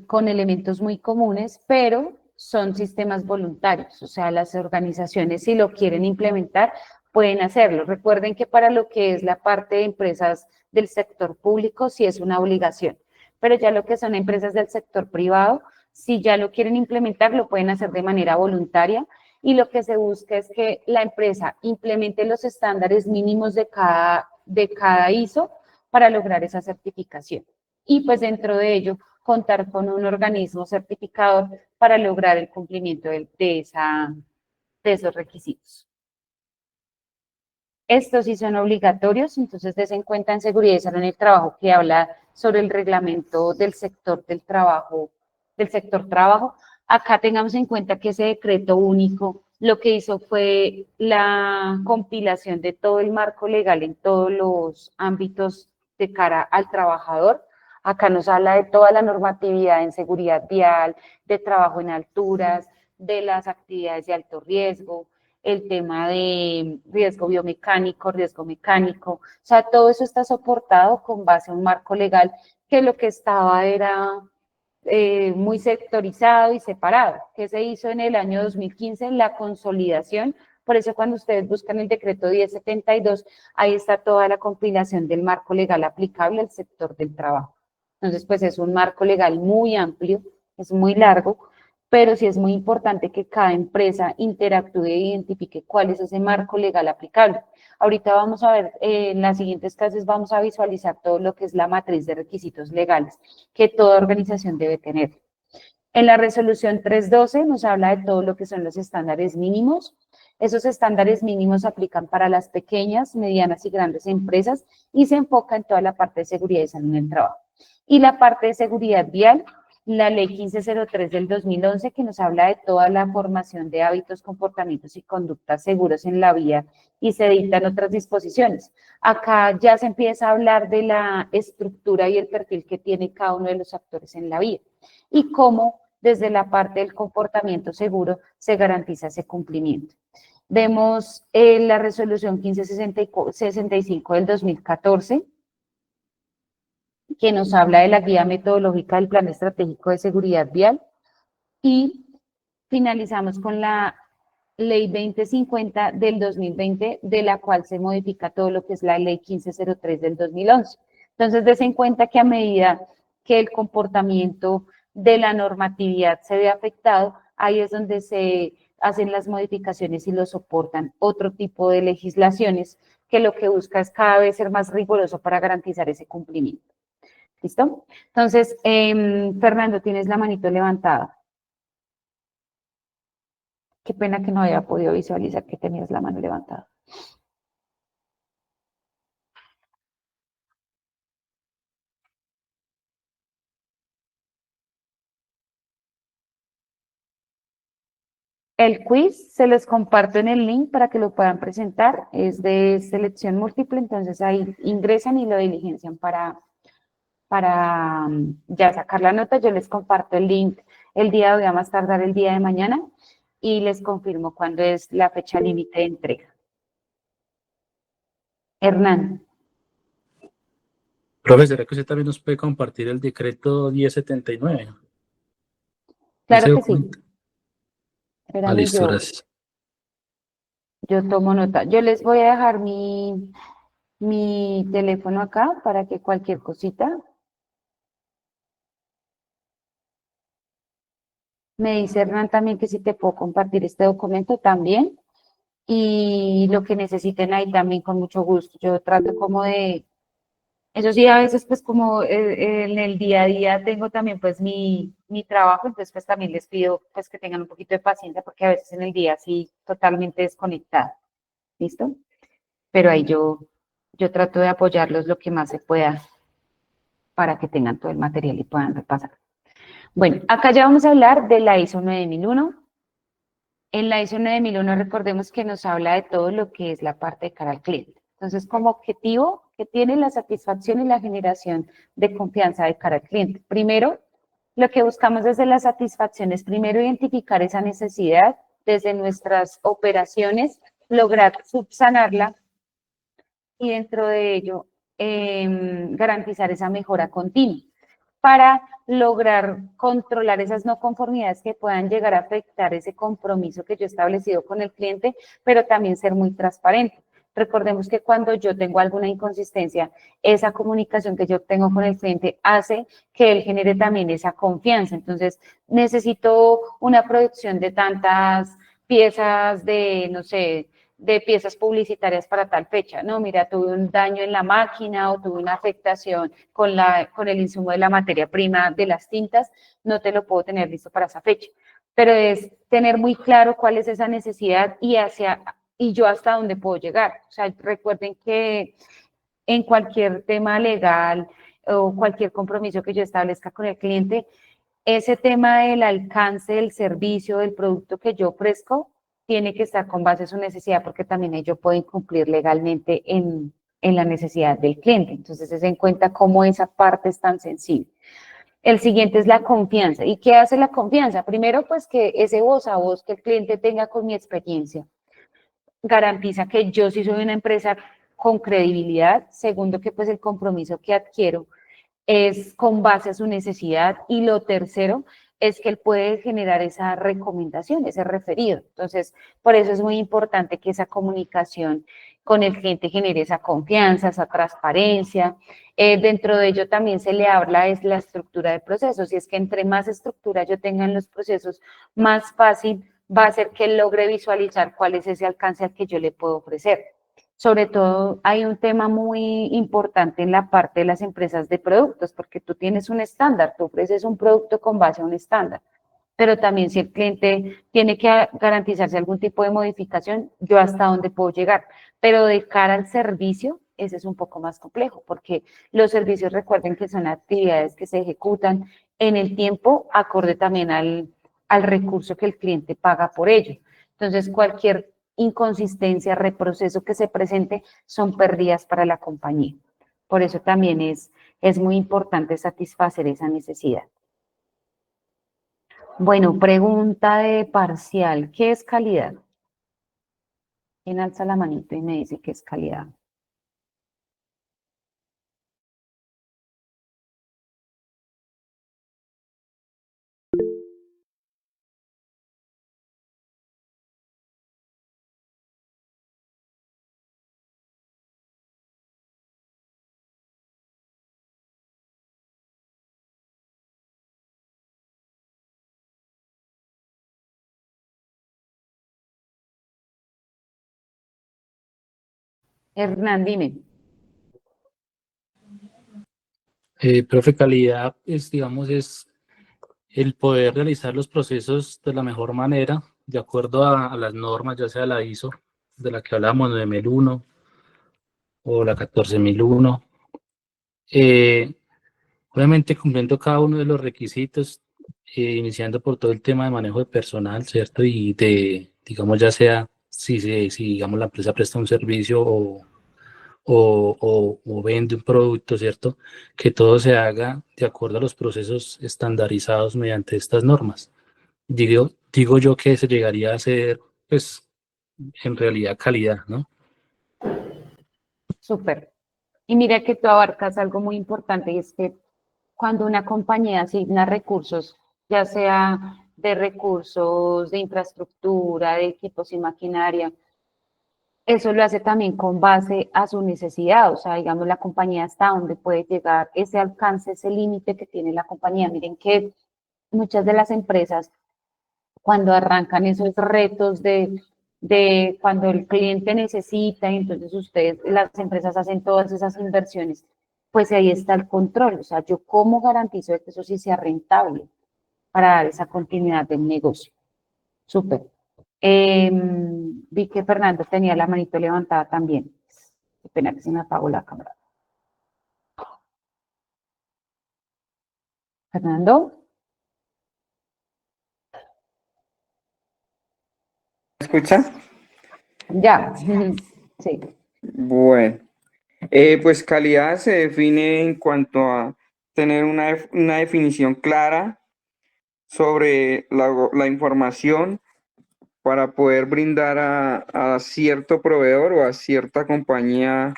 con elementos muy comunes, pero son sistemas voluntarios, o sea, las organizaciones si lo quieren implementar pueden hacerlo. Recuerden que para lo que es la parte de empresas del sector público sí es una obligación, pero ya lo que son empresas del sector privado, si ya lo quieren implementar, lo pueden hacer de manera voluntaria y lo que se busca es que la empresa implemente los estándares mínimos de cada ISO para lograr esa certificación. Y pues dentro de ello, contar con un organismo certificador para lograr el cumplimiento de esos requisitos. Estos sí son obligatorios, entonces des en cuenta en seguridad y salud en el trabajo que habla sobre el reglamento del sector del trabajo, Acá tengamos en cuenta que ese decreto único lo que hizo fue la compilación de todo el marco legal en todos los ámbitos de cara al trabajador. Acá nos habla de toda la normatividad en seguridad vial, de trabajo en alturas, de las actividades de alto riesgo, el tema de riesgo biomecánico, riesgo mecánico, o sea, todo eso está soportado con base a un marco legal que lo que estaba era muy sectorizado y separado, que se hizo en el año 2015 la consolidación. Por eso cuando ustedes buscan el decreto 1072, ahí está toda la compilación del marco legal aplicable al sector del trabajo. Entonces, pues es un marco legal muy amplio, es muy largo, pero sí es muy importante que cada empresa interactúe e identifique cuál es ese marco legal aplicable. Ahorita vamos a ver, en las siguientes clases vamos a visualizar todo lo que es la matriz de requisitos legales que toda organización debe tener. En la resolución 312 nos habla de todo lo que son los estándares mínimos. Esos estándares mínimos aplican para las pequeñas, medianas y grandes empresas y se enfoca en toda la parte de seguridad y salud en el trabajo. Y la parte de seguridad vial, la ley 1503 del 2011, que nos habla de toda la formación de hábitos, comportamientos y conductas seguros en la vía y se dictan otras disposiciones. Acá ya se empieza a hablar de la estructura y el perfil que tiene cada uno de los actores en la vía y cómo desde la parte del comportamiento seguro se garantiza ese cumplimiento. Vemos la resolución 1565 del 2014, que nos habla de la guía metodológica del Plan Estratégico de Seguridad Vial y finalizamos con la Ley 2050 del 2020, de la cual se modifica todo lo que es la Ley 1503 del 2011. Entonces, des en cuenta que a medida que el comportamiento de la normatividad se ve afectado, ahí es donde se hacen las modificaciones y lo soportan otro tipo de legislaciones que lo que busca es cada vez ser más riguroso para garantizar ese cumplimiento. ¿Listo? Entonces, Fernando, tienes la manito levantada. Qué pena que no haya podido visualizar que tenías la mano levantada. El quiz se los comparto en el link para que lo puedan presentar. Es de selección múltiple, entonces ahí ingresan y lo diligencian para ya sacar la nota. Yo les comparto el link el día de hoy, a más tardar el día de mañana, y les confirmo cuándo es la fecha límite de entrega. Hernán. Profe, ¿será que usted también nos puede compartir el decreto 1079? Claro Ese que sí. documento. Espérame, Listo, gracias. yo tomo nota. Yo les voy a dejar mi teléfono acá para que cualquier cosita. Me dice Hernán también que si te puedo compartir este documento también. Y lo que necesiten ahí también con mucho gusto. Yo trato como de, eso sí, a veces pues como en el día a día tengo también pues mi trabajo, entonces pues también les pido pues que tengan un poquito de paciencia porque a veces en el día sí totalmente desconectada. ¿Listo? Pero ahí yo trato de apoyarlos lo que más se pueda para que tengan todo el material y puedan repasar. Bueno, acá ya vamos a hablar de la ISO 9001. En la ISO 9001 recordemos que nos habla de todo lo que es la parte de cara al cliente. Entonces, como objetivo que tiene la satisfacción y la generación de confianza de cara al cliente. Primero, lo que buscamos desde la satisfacción es primero identificar esa necesidad desde nuestras operaciones, lograr subsanarla y dentro de ello garantizar esa mejora continua para lograr controlar esas no conformidades que puedan llegar a afectar ese compromiso que yo he establecido con el cliente, pero también ser muy transparente. Recordemos que cuando yo tengo alguna inconsistencia, esa comunicación que yo tengo con el cliente hace que él genere también esa confianza. Entonces, necesito una producción de tantas piezas de, no sé, de piezas publicitarias para tal fecha. No, mira, tuve un daño en la máquina o tuve una afectación con el insumo de la materia prima de las tintas, no te lo puedo tener listo para esa fecha. Pero es tener muy claro cuál es esa necesidad y yo hasta dónde puedo llegar. O sea, recuerden que en cualquier tema legal o cualquier compromiso que yo establezca con el cliente, ese tema del alcance del servicio, del producto que yo ofrezco, tiene que estar con base a su necesidad, porque también ello puede incumplir legalmente en la necesidad del cliente. Entonces, se den cuenta cómo esa parte es tan sensible. El siguiente es la confianza. ¿Y qué hace la confianza? Primero, pues que ese voz a voz que el cliente tenga con mi experiencia garantiza que yo sí soy una empresa con credibilidad. Segundo, que pues el compromiso que adquiero es con base a su necesidad. Y lo tercero es que él puede generar esa recomendación, ese referido. Entonces, por eso es muy importante que esa comunicación con el cliente genere esa confianza, esa transparencia. Dentro de ello también se le habla es la estructura de procesos, y es que entre más estructura yo tenga en los procesos, más fácil va a ser que él logre visualizar cuál es ese alcance al que yo le puedo ofrecer. Sobre todo hay un tema muy importante en la parte de las empresas de productos, porque tú tienes un estándar, tú ofreces un producto con base a un estándar, pero también si el cliente tiene que garantizarse algún tipo de modificación, yo hasta dónde puedo llegar. Pero de cara al servicio, ese es un poco más complejo, porque los servicios, recuerden que son actividades que se ejecutan en el tiempo acorde también al recurso que el cliente paga por ello. Entonces, cualquier inconsistencia, reproceso que se presente son pérdidas para la compañía. Por eso también es muy importante satisfacer esa necesidad. Bueno, pregunta de parcial. ¿Qué es calidad? ¿Quién alza la manito y me dice qué es calidad? Hernán, dime. Profe, calidad es, digamos, es el poder realizar los procesos de la mejor manera, de acuerdo a las normas, ya sea la ISO, de la que hablamos, 9001 o la 14001. Obviamente cumpliendo cada uno de los requisitos, iniciando por todo el tema de manejo de personal, ¿cierto? Y de, digamos, ya sea si digamos, la empresa presta un servicio o vende un producto, ¿cierto? Que todo se haga de acuerdo a los procesos estandarizados mediante estas normas. Digo yo que se llegaría a ser, pues, en realidad calidad, ¿no? Súper. Y mira que tú abarcas algo muy importante y es que cuando una compañía asigna recursos, ya sea de recursos de infraestructura, de equipos y maquinaria, eso lo hace también con base a su necesidad, o sea, digamos, la compañía hasta donde puede llegar, ese alcance, ese límite que tiene la compañía. Miren que muchas de las empresas, cuando arrancan esos retos de cuando el cliente necesita, y entonces ustedes, las empresas hacen todas esas inversiones, pues ahí está el control, o sea, yo cómo garantizo que eso sí sea rentable para dar esa continuidad del negocio. Súper. Vi que Fernando tenía la manito levantada también. Qué pena que se me apagó la cámara. Fernando. ¿Me escucha? Ya, sí. Bueno, pues calidad se define en cuanto a tener una definición clara sobre la información para poder brindar a cierto proveedor o a cierta compañía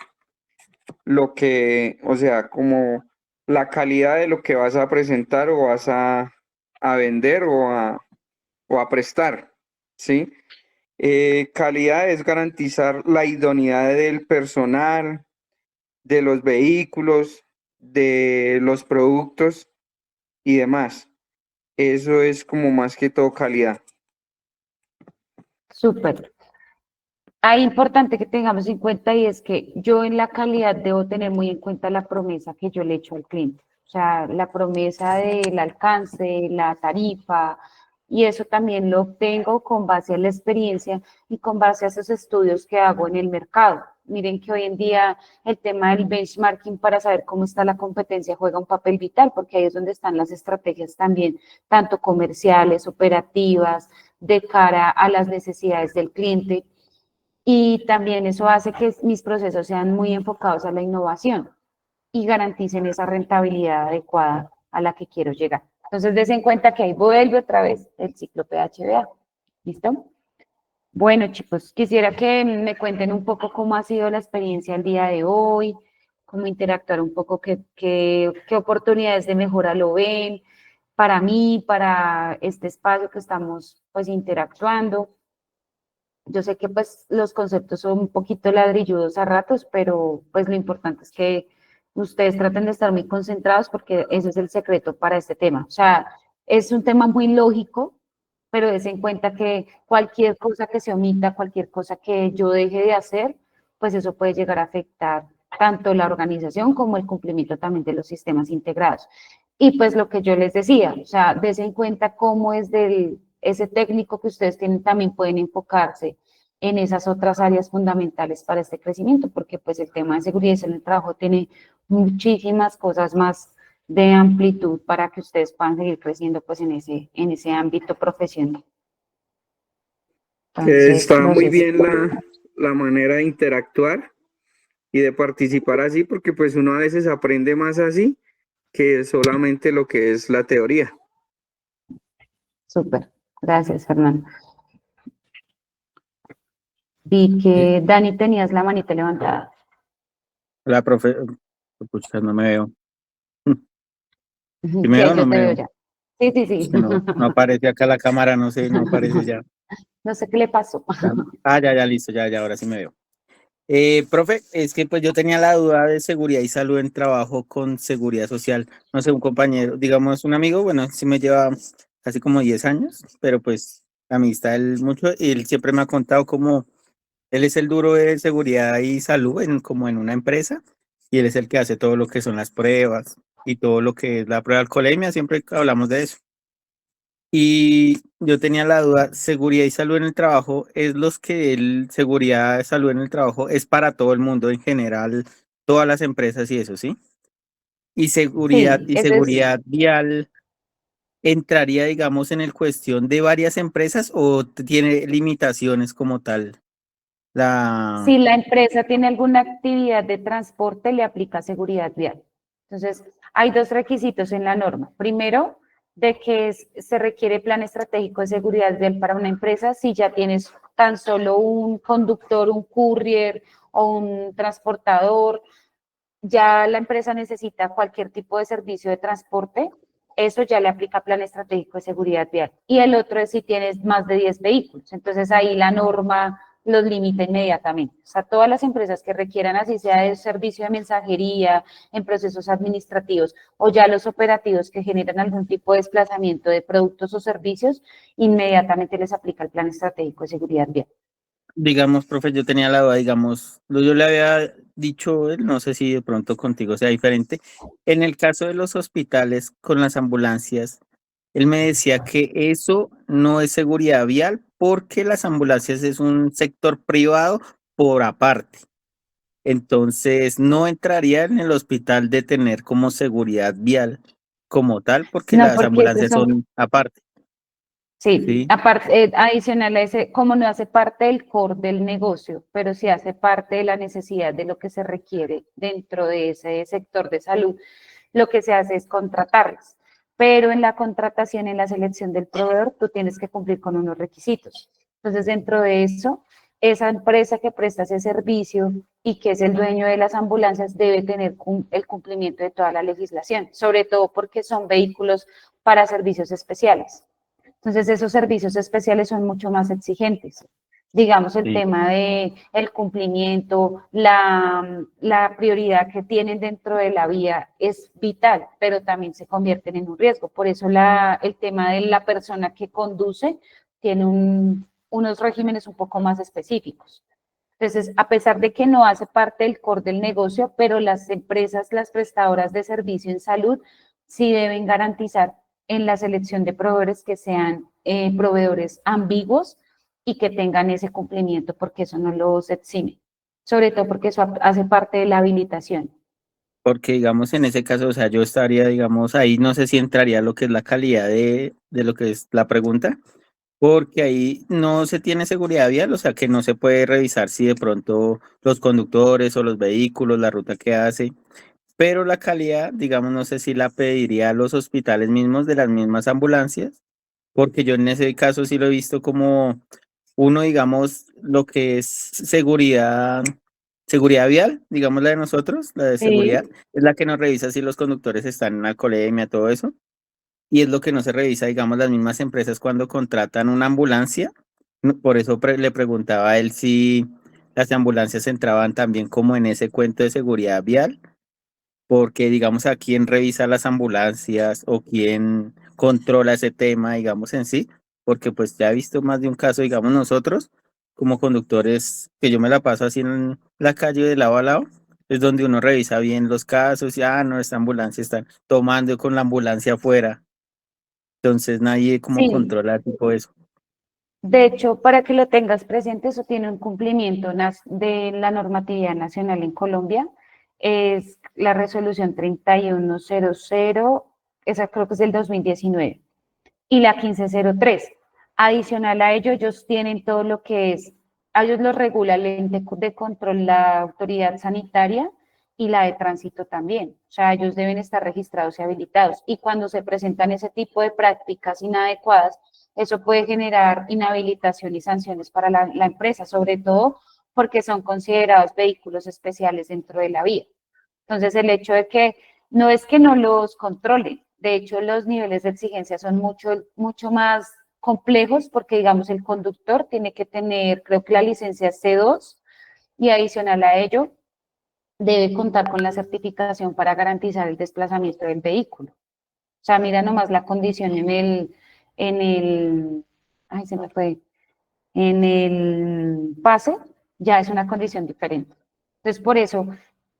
lo que, o sea, como la calidad de lo que vas a presentar o vas a vender o a prestar, ¿sí? Calidad es garantizar la idoneidad del personal, de los vehículos, de los productos y demás. Eso es como más que todo calidad. Súper. Hay importante que tengamos en cuenta y es que yo en la calidad debo tener muy en cuenta la promesa que yo le echo al cliente. O sea, la promesa del alcance, la tarifa, y eso también lo obtengo con base a la experiencia y con base a esos estudios que hago en el mercado. Miren que hoy en día el tema del benchmarking para saber cómo está la competencia juega un papel vital, porque ahí es donde están las estrategias también, tanto comerciales, operativas, de cara a las necesidades del cliente. Y también eso hace que mis procesos sean muy enfocados a la innovación y garanticen esa rentabilidad adecuada a la que quiero llegar. Entonces, des en cuenta que ahí vuelve otra vez el ciclo PHBA. ¿Listo? Bueno, chicos, quisiera que me cuenten un poco cómo ha sido la experiencia el día de hoy, cómo interactuar un poco, qué oportunidades de mejora lo ven para mí, para este espacio que estamos pues interactuando. Yo sé que pues los conceptos son un poquito ladrilludos a ratos, pero pues lo importante es que ustedes traten de estar muy concentrados porque ese es el secreto para este tema. O sea, es un tema muy lógico, pero des en cuenta que cualquier cosa que se omita, cualquier cosa que yo deje de hacer, pues eso puede llegar a afectar tanto la organización como el cumplimiento también de los sistemas integrados. Y pues lo que yo les decía, o sea, des en cuenta cómo es ese técnico que ustedes tienen, también pueden enfocarse en esas otras áreas fundamentales para este crecimiento, porque pues el tema de seguridad en el trabajo tiene muchísimas cosas más de amplitud para que ustedes puedan seguir creciendo pues en ese ámbito profesional. Entonces, Está no muy sé si- bien la manera de interactuar y de participar así, porque pues uno a veces aprende más así que solamente lo que es la teoría. Súper, gracias Fernando. Vi que Dani tenías la manita levantada. La profe, pucha, no me veo. ¿Sí Sí, me veo ahí o no yo te me veo veo? ya. Sí, sí, Es sí. que no aparece acá la cámara, no sé, no aparece ya. No sé qué le pasó. Ya, listo, ya, ahora sí me veo. Profe, es que pues yo tenía la duda de seguridad y salud en trabajo con seguridad social. No sé, un compañero, digamos un amigo, bueno, sí me lleva casi como 10 años, pero pues la amistad él mucho y él siempre me ha contado como él es el duro de seguridad y salud como en una empresa y él es el que hace todo lo que son las pruebas, y todo lo que es la prueba de alcoholemia, siempre hablamos de eso. Y yo tenía la duda, seguridad y salud en el trabajo, es los que el seguridad, salud en el trabajo es para todo el mundo en general, todas las empresas y eso, ¿sí? Y Sí, ese es, seguridad vial entraría, digamos, en el cuestión de varias empresas o tiene limitaciones como tal. si La, la empresa tiene alguna actividad de transporte, le aplica seguridad vial. Entonces, hay dos requisitos en la norma. Primero, de que se requiere plan estratégico de seguridad vial para una empresa si ya tienes tan solo un conductor, un courier o un transportador, ya la empresa necesita cualquier tipo de servicio de transporte, eso ya le aplica plan estratégico de seguridad vial. Y el otro es si tienes más de 10 vehículos. Entonces ahí la norma los limita inmediatamente. O sea, todas las empresas que requieran, así sea de servicio de mensajería, en procesos administrativos, o ya los operativos que generan algún tipo de desplazamiento de productos o servicios, inmediatamente les aplica el plan estratégico de seguridad vial. digamos, profe, yo tenía la duda, digamos, yo le había dicho, no sé si de pronto contigo sea diferente, en el caso de los hospitales con las ambulancias, él me decía que eso no es seguridad vial porque las ambulancias es un sector privado por aparte. Entonces, no entraría en el hospital de tener como seguridad vial como tal porque No, las porque esos ambulancias son son aparte, sí, ¿sí? aparte, adicional a ese, como no hace parte del core del negocio, pero sí hace parte de la necesidad de lo que se requiere dentro de ese sector de salud, lo que se hace es contratarlas. Pero en la contratación, en la selección del proveedor, tú tienes que cumplir con unos requisitos. Entonces, dentro de eso, esa empresa que presta ese servicio y que es el dueño de las ambulancias debe tener el cumplimiento de toda la legislación, sobre todo porque son vehículos para servicios especiales. Entonces, esos servicios especiales son mucho más exigentes. Digamos, el Sí. tema de el cumplimiento, la prioridad que tienen dentro de la vía es vital, pero también se convierten en un riesgo. Por eso el tema de la persona que conduce tiene unos regímenes un poco más específicos. Entonces, a pesar de que no hace parte del core del negocio, pero las empresas, las prestadoras de servicio en salud, sí deben garantizar en la selección de proveedores que sean proveedores ambiguos y que tengan ese cumplimiento, porque eso no los exime, sobre todo porque eso hace parte de la habilitación. Porque, digamos, en ese caso, o sea, yo estaría, digamos, ahí no sé si entraría lo que es la calidad de lo que es la pregunta, porque ahí no se tiene seguridad vial, o sea, que no se puede revisar si de pronto los conductores o los vehículos, la ruta que hace, pero la calidad, digamos, no sé si la pediría a los hospitales mismos de las mismas ambulancias, porque yo en ese caso sí lo he visto como uno, digamos, lo que es seguridad vial, digamos la de nosotros, la de Sí. seguridad, es la que nos revisa si los conductores están en alcoholemia, todo eso, y es lo que no se revisa, digamos, las mismas empresas cuando contratan una ambulancia. Por eso le preguntaba a él si las ambulancias entraban también como en ese cuento de seguridad vial, porque digamos a quién revisa las ambulancias o quién controla ese tema, digamos en sí, porque pues ya he visto más de un caso, digamos nosotros como conductores, que yo me la paso así en la calle de lado a lado, es donde uno revisa bien los casos y, no, esta ambulancia está tomando con la ambulancia afuera, entonces nadie como Sí, controla tipo eso. de hecho, para que lo tengas presente, eso tiene un cumplimiento de la normatividad nacional en Colombia. Es la resolución 3100, esa creo que es del 2019, y la 1503. Adicional a ello, ellos tienen todo lo que es, a ellos lo regula el ente de control, la autoridad sanitaria y la de tránsito también. O sea, ellos deben estar registrados y habilitados. Y cuando se presentan ese tipo de prácticas inadecuadas, eso puede generar inhabilitación y sanciones para la empresa, sobre todo porque son considerados vehículos especiales dentro de la vía. Entonces, el hecho de que no es que no los controlen, de hecho, los niveles de exigencia son mucho más complejos porque, digamos, el conductor tiene que tener, creo que la licencia C2 y adicional a ello, debe contar con la certificación para garantizar el desplazamiento del vehículo. O sea, mira nomás la condición ay, se me fue, en el pase, ya es una condición diferente. Entonces, por eso,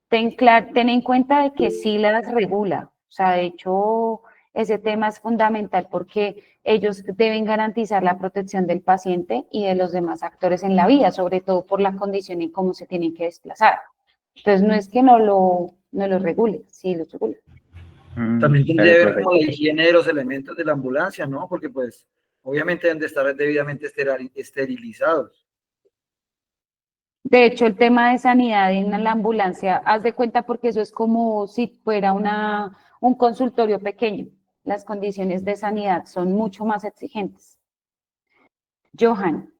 ten en cuenta de que sí las regula. O sea, de hecho, ese tema es fundamental porque ellos deben garantizar la protección del paciente y de los demás actores en la vía, sobre todo por la condición en cómo se tienen que desplazar. Entonces, no es que no lo regule, sí lo regula. También tendría Claro, que ver profe. como la higiene de los elementos de la ambulancia, ¿no? Porque pues obviamente deben de estar debidamente esterilizados. De hecho, el tema de sanidad en la ambulancia, haz de cuenta porque eso es como si fuera un consultorio pequeño. Las condiciones de sanidad son mucho más exigentes. Johan,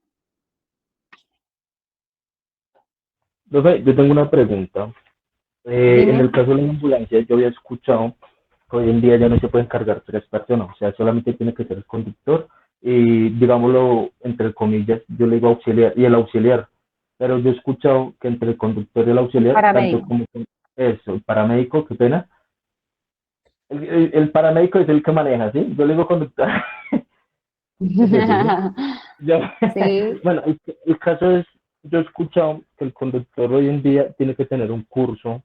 Profe, yo tengo una pregunta. En dime. el caso de la ambulancia, yo había escuchado que hoy en día ya no se pueden cargar tres personas, o sea, solamente tiene que ser el conductor y, digámoslo, entre comillas, yo le digo auxiliar y el auxiliar, pero yo he escuchado que entre el conductor y el auxiliar, tanto Paramédico. como eso, el paramédico, qué pena, el paramédico es el que maneja, ¿sí? Yo le digo conductor. Es eso, ¿sí? Sí, Bueno, el caso es, yo he escuchado que el conductor hoy en día tiene que tener un curso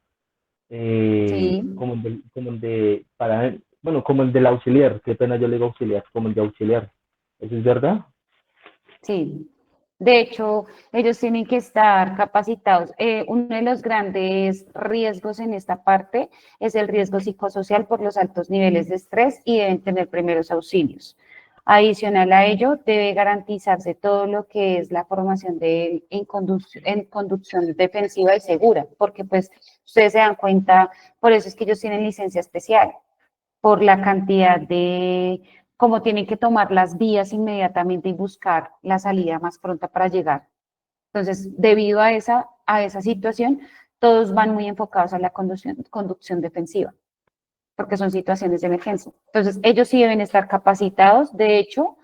sí, como el de, bueno, como el del auxiliar, qué pena yo le digo auxiliar, como el de auxiliar. ¿Eso es verdad? sí. De hecho, ellos tienen que estar capacitados. Uno de los grandes riesgos en esta parte es el riesgo psicosocial por los altos niveles de estrés y deben tener primeros auxilios. Adicional a ello, debe garantizarse todo lo que es la formación en conducción defensiva y segura, porque pues ustedes se dan cuenta, por eso es que ellos tienen licencia especial, por la cantidad de cómo tienen que tomar las vías inmediatamente y buscar la salida más pronta para llegar. Entonces, debido a esa situación, todos van muy enfocados a la conducción defensiva, porque son situaciones de emergencia. Entonces, ellos sí deben estar capacitados. De hecho,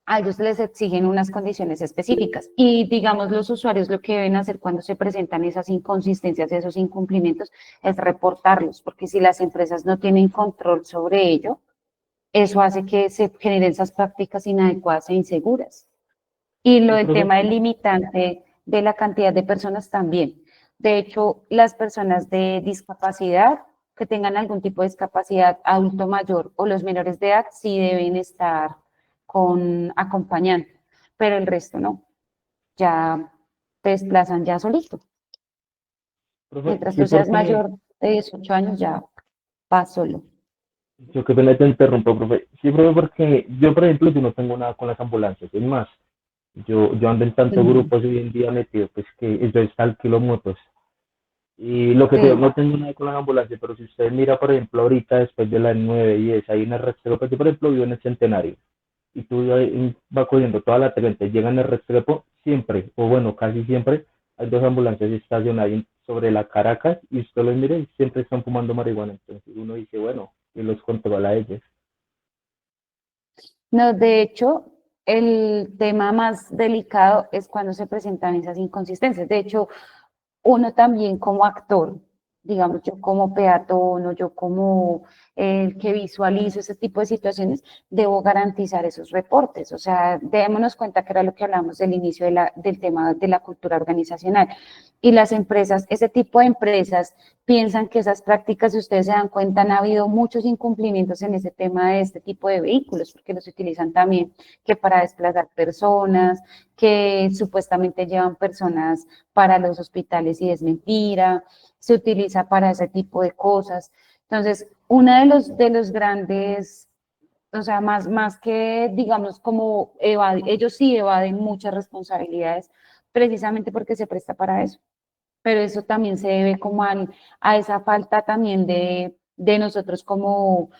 a ellos les exigen unas condiciones específicas y, digamos, los usuarios lo que deben hacer cuando se presentan esas inconsistencias, esos incumplimientos, es reportarlos, porque si las empresas no tienen control sobre ello, eso hace que se generen esas prácticas inadecuadas e inseguras. Y lo del tema del limitante de la cantidad de personas también. De hecho, las personas de discapacidad, que tengan algún tipo de discapacidad, adulto mayor o los menores de edad, sí deben estar con acompañante, pero el resto no. Ya te desplazan ya solito. Profe, Mientras sí, tú seas porque mayor de 18 años, ya vas solo. yo qué pena te interrumpo, profe. Sí, profe, porque yo, por ejemplo, yo no tengo nada con las ambulancias, es más, yo ando en tantos grupos hoy en día metido, pues que yo alquilo motos. Y lo que te digo, Sí. no tengo nada con las ambulancias, pero si usted mira, por ejemplo, ahorita después de las 9 y 10, hay una Restrepo, yo por ejemplo vivo en el Centenario, y tú va cogiendo toda la 30, llega en el Restrepo, siempre, o bueno, casi siempre, hay dos ambulancias estacionadas sobre la Caracas, y usted los mira y siempre están fumando marihuana, entonces uno dice, bueno, y los controla a ellos. No, de hecho, el tema más delicado es cuando se presentan esas inconsistencias. De hecho, uno también como actor, digamos, yo como peatón o yo como el que visualizo ese tipo de situaciones, debo garantizar esos reportes. O sea, démonos cuenta que era lo que hablamos del inicio del tema de la cultura organizacional. Y las empresas, ese tipo de empresas piensan que esas prácticas, si ustedes se dan cuenta, han habido muchos incumplimientos en ese tema de este tipo de vehículos, porque los utilizan también que para desplazar personas, que supuestamente llevan personas para los hospitales y es mentira, se utiliza para ese tipo de cosas. Entonces, uno de los grandes, o sea, más que, digamos, como ellos sí evaden muchas responsabilidades precisamente porque se presta para eso. Pero eso también se debe como a esa falta también de nosotros como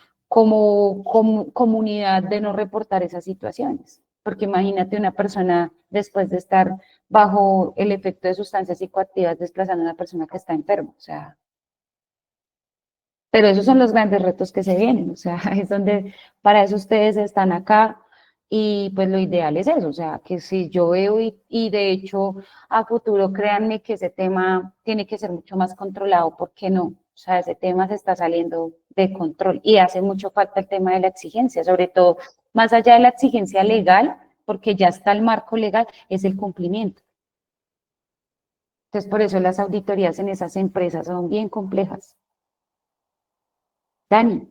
comunidad de no reportar esas situaciones. Porque imagínate una persona después de estar bajo el efecto de sustancias psicoactivas desplazando a una persona que está enferma, o sea, pero esos son los grandes retos que se vienen, o sea, es donde para eso ustedes están acá y pues lo ideal es eso, o sea, que si yo veo y de hecho a futuro créanme que ese tema tiene que ser mucho más controlado, ¿por qué no? O sea, ese tema se está saliendo de control y hace mucho falta el tema de la exigencia, sobre todo más allá de la exigencia legal, porque ya está el marco legal, es el cumplimiento. Entonces, por eso las auditorías en esas empresas son bien complejas. Dani,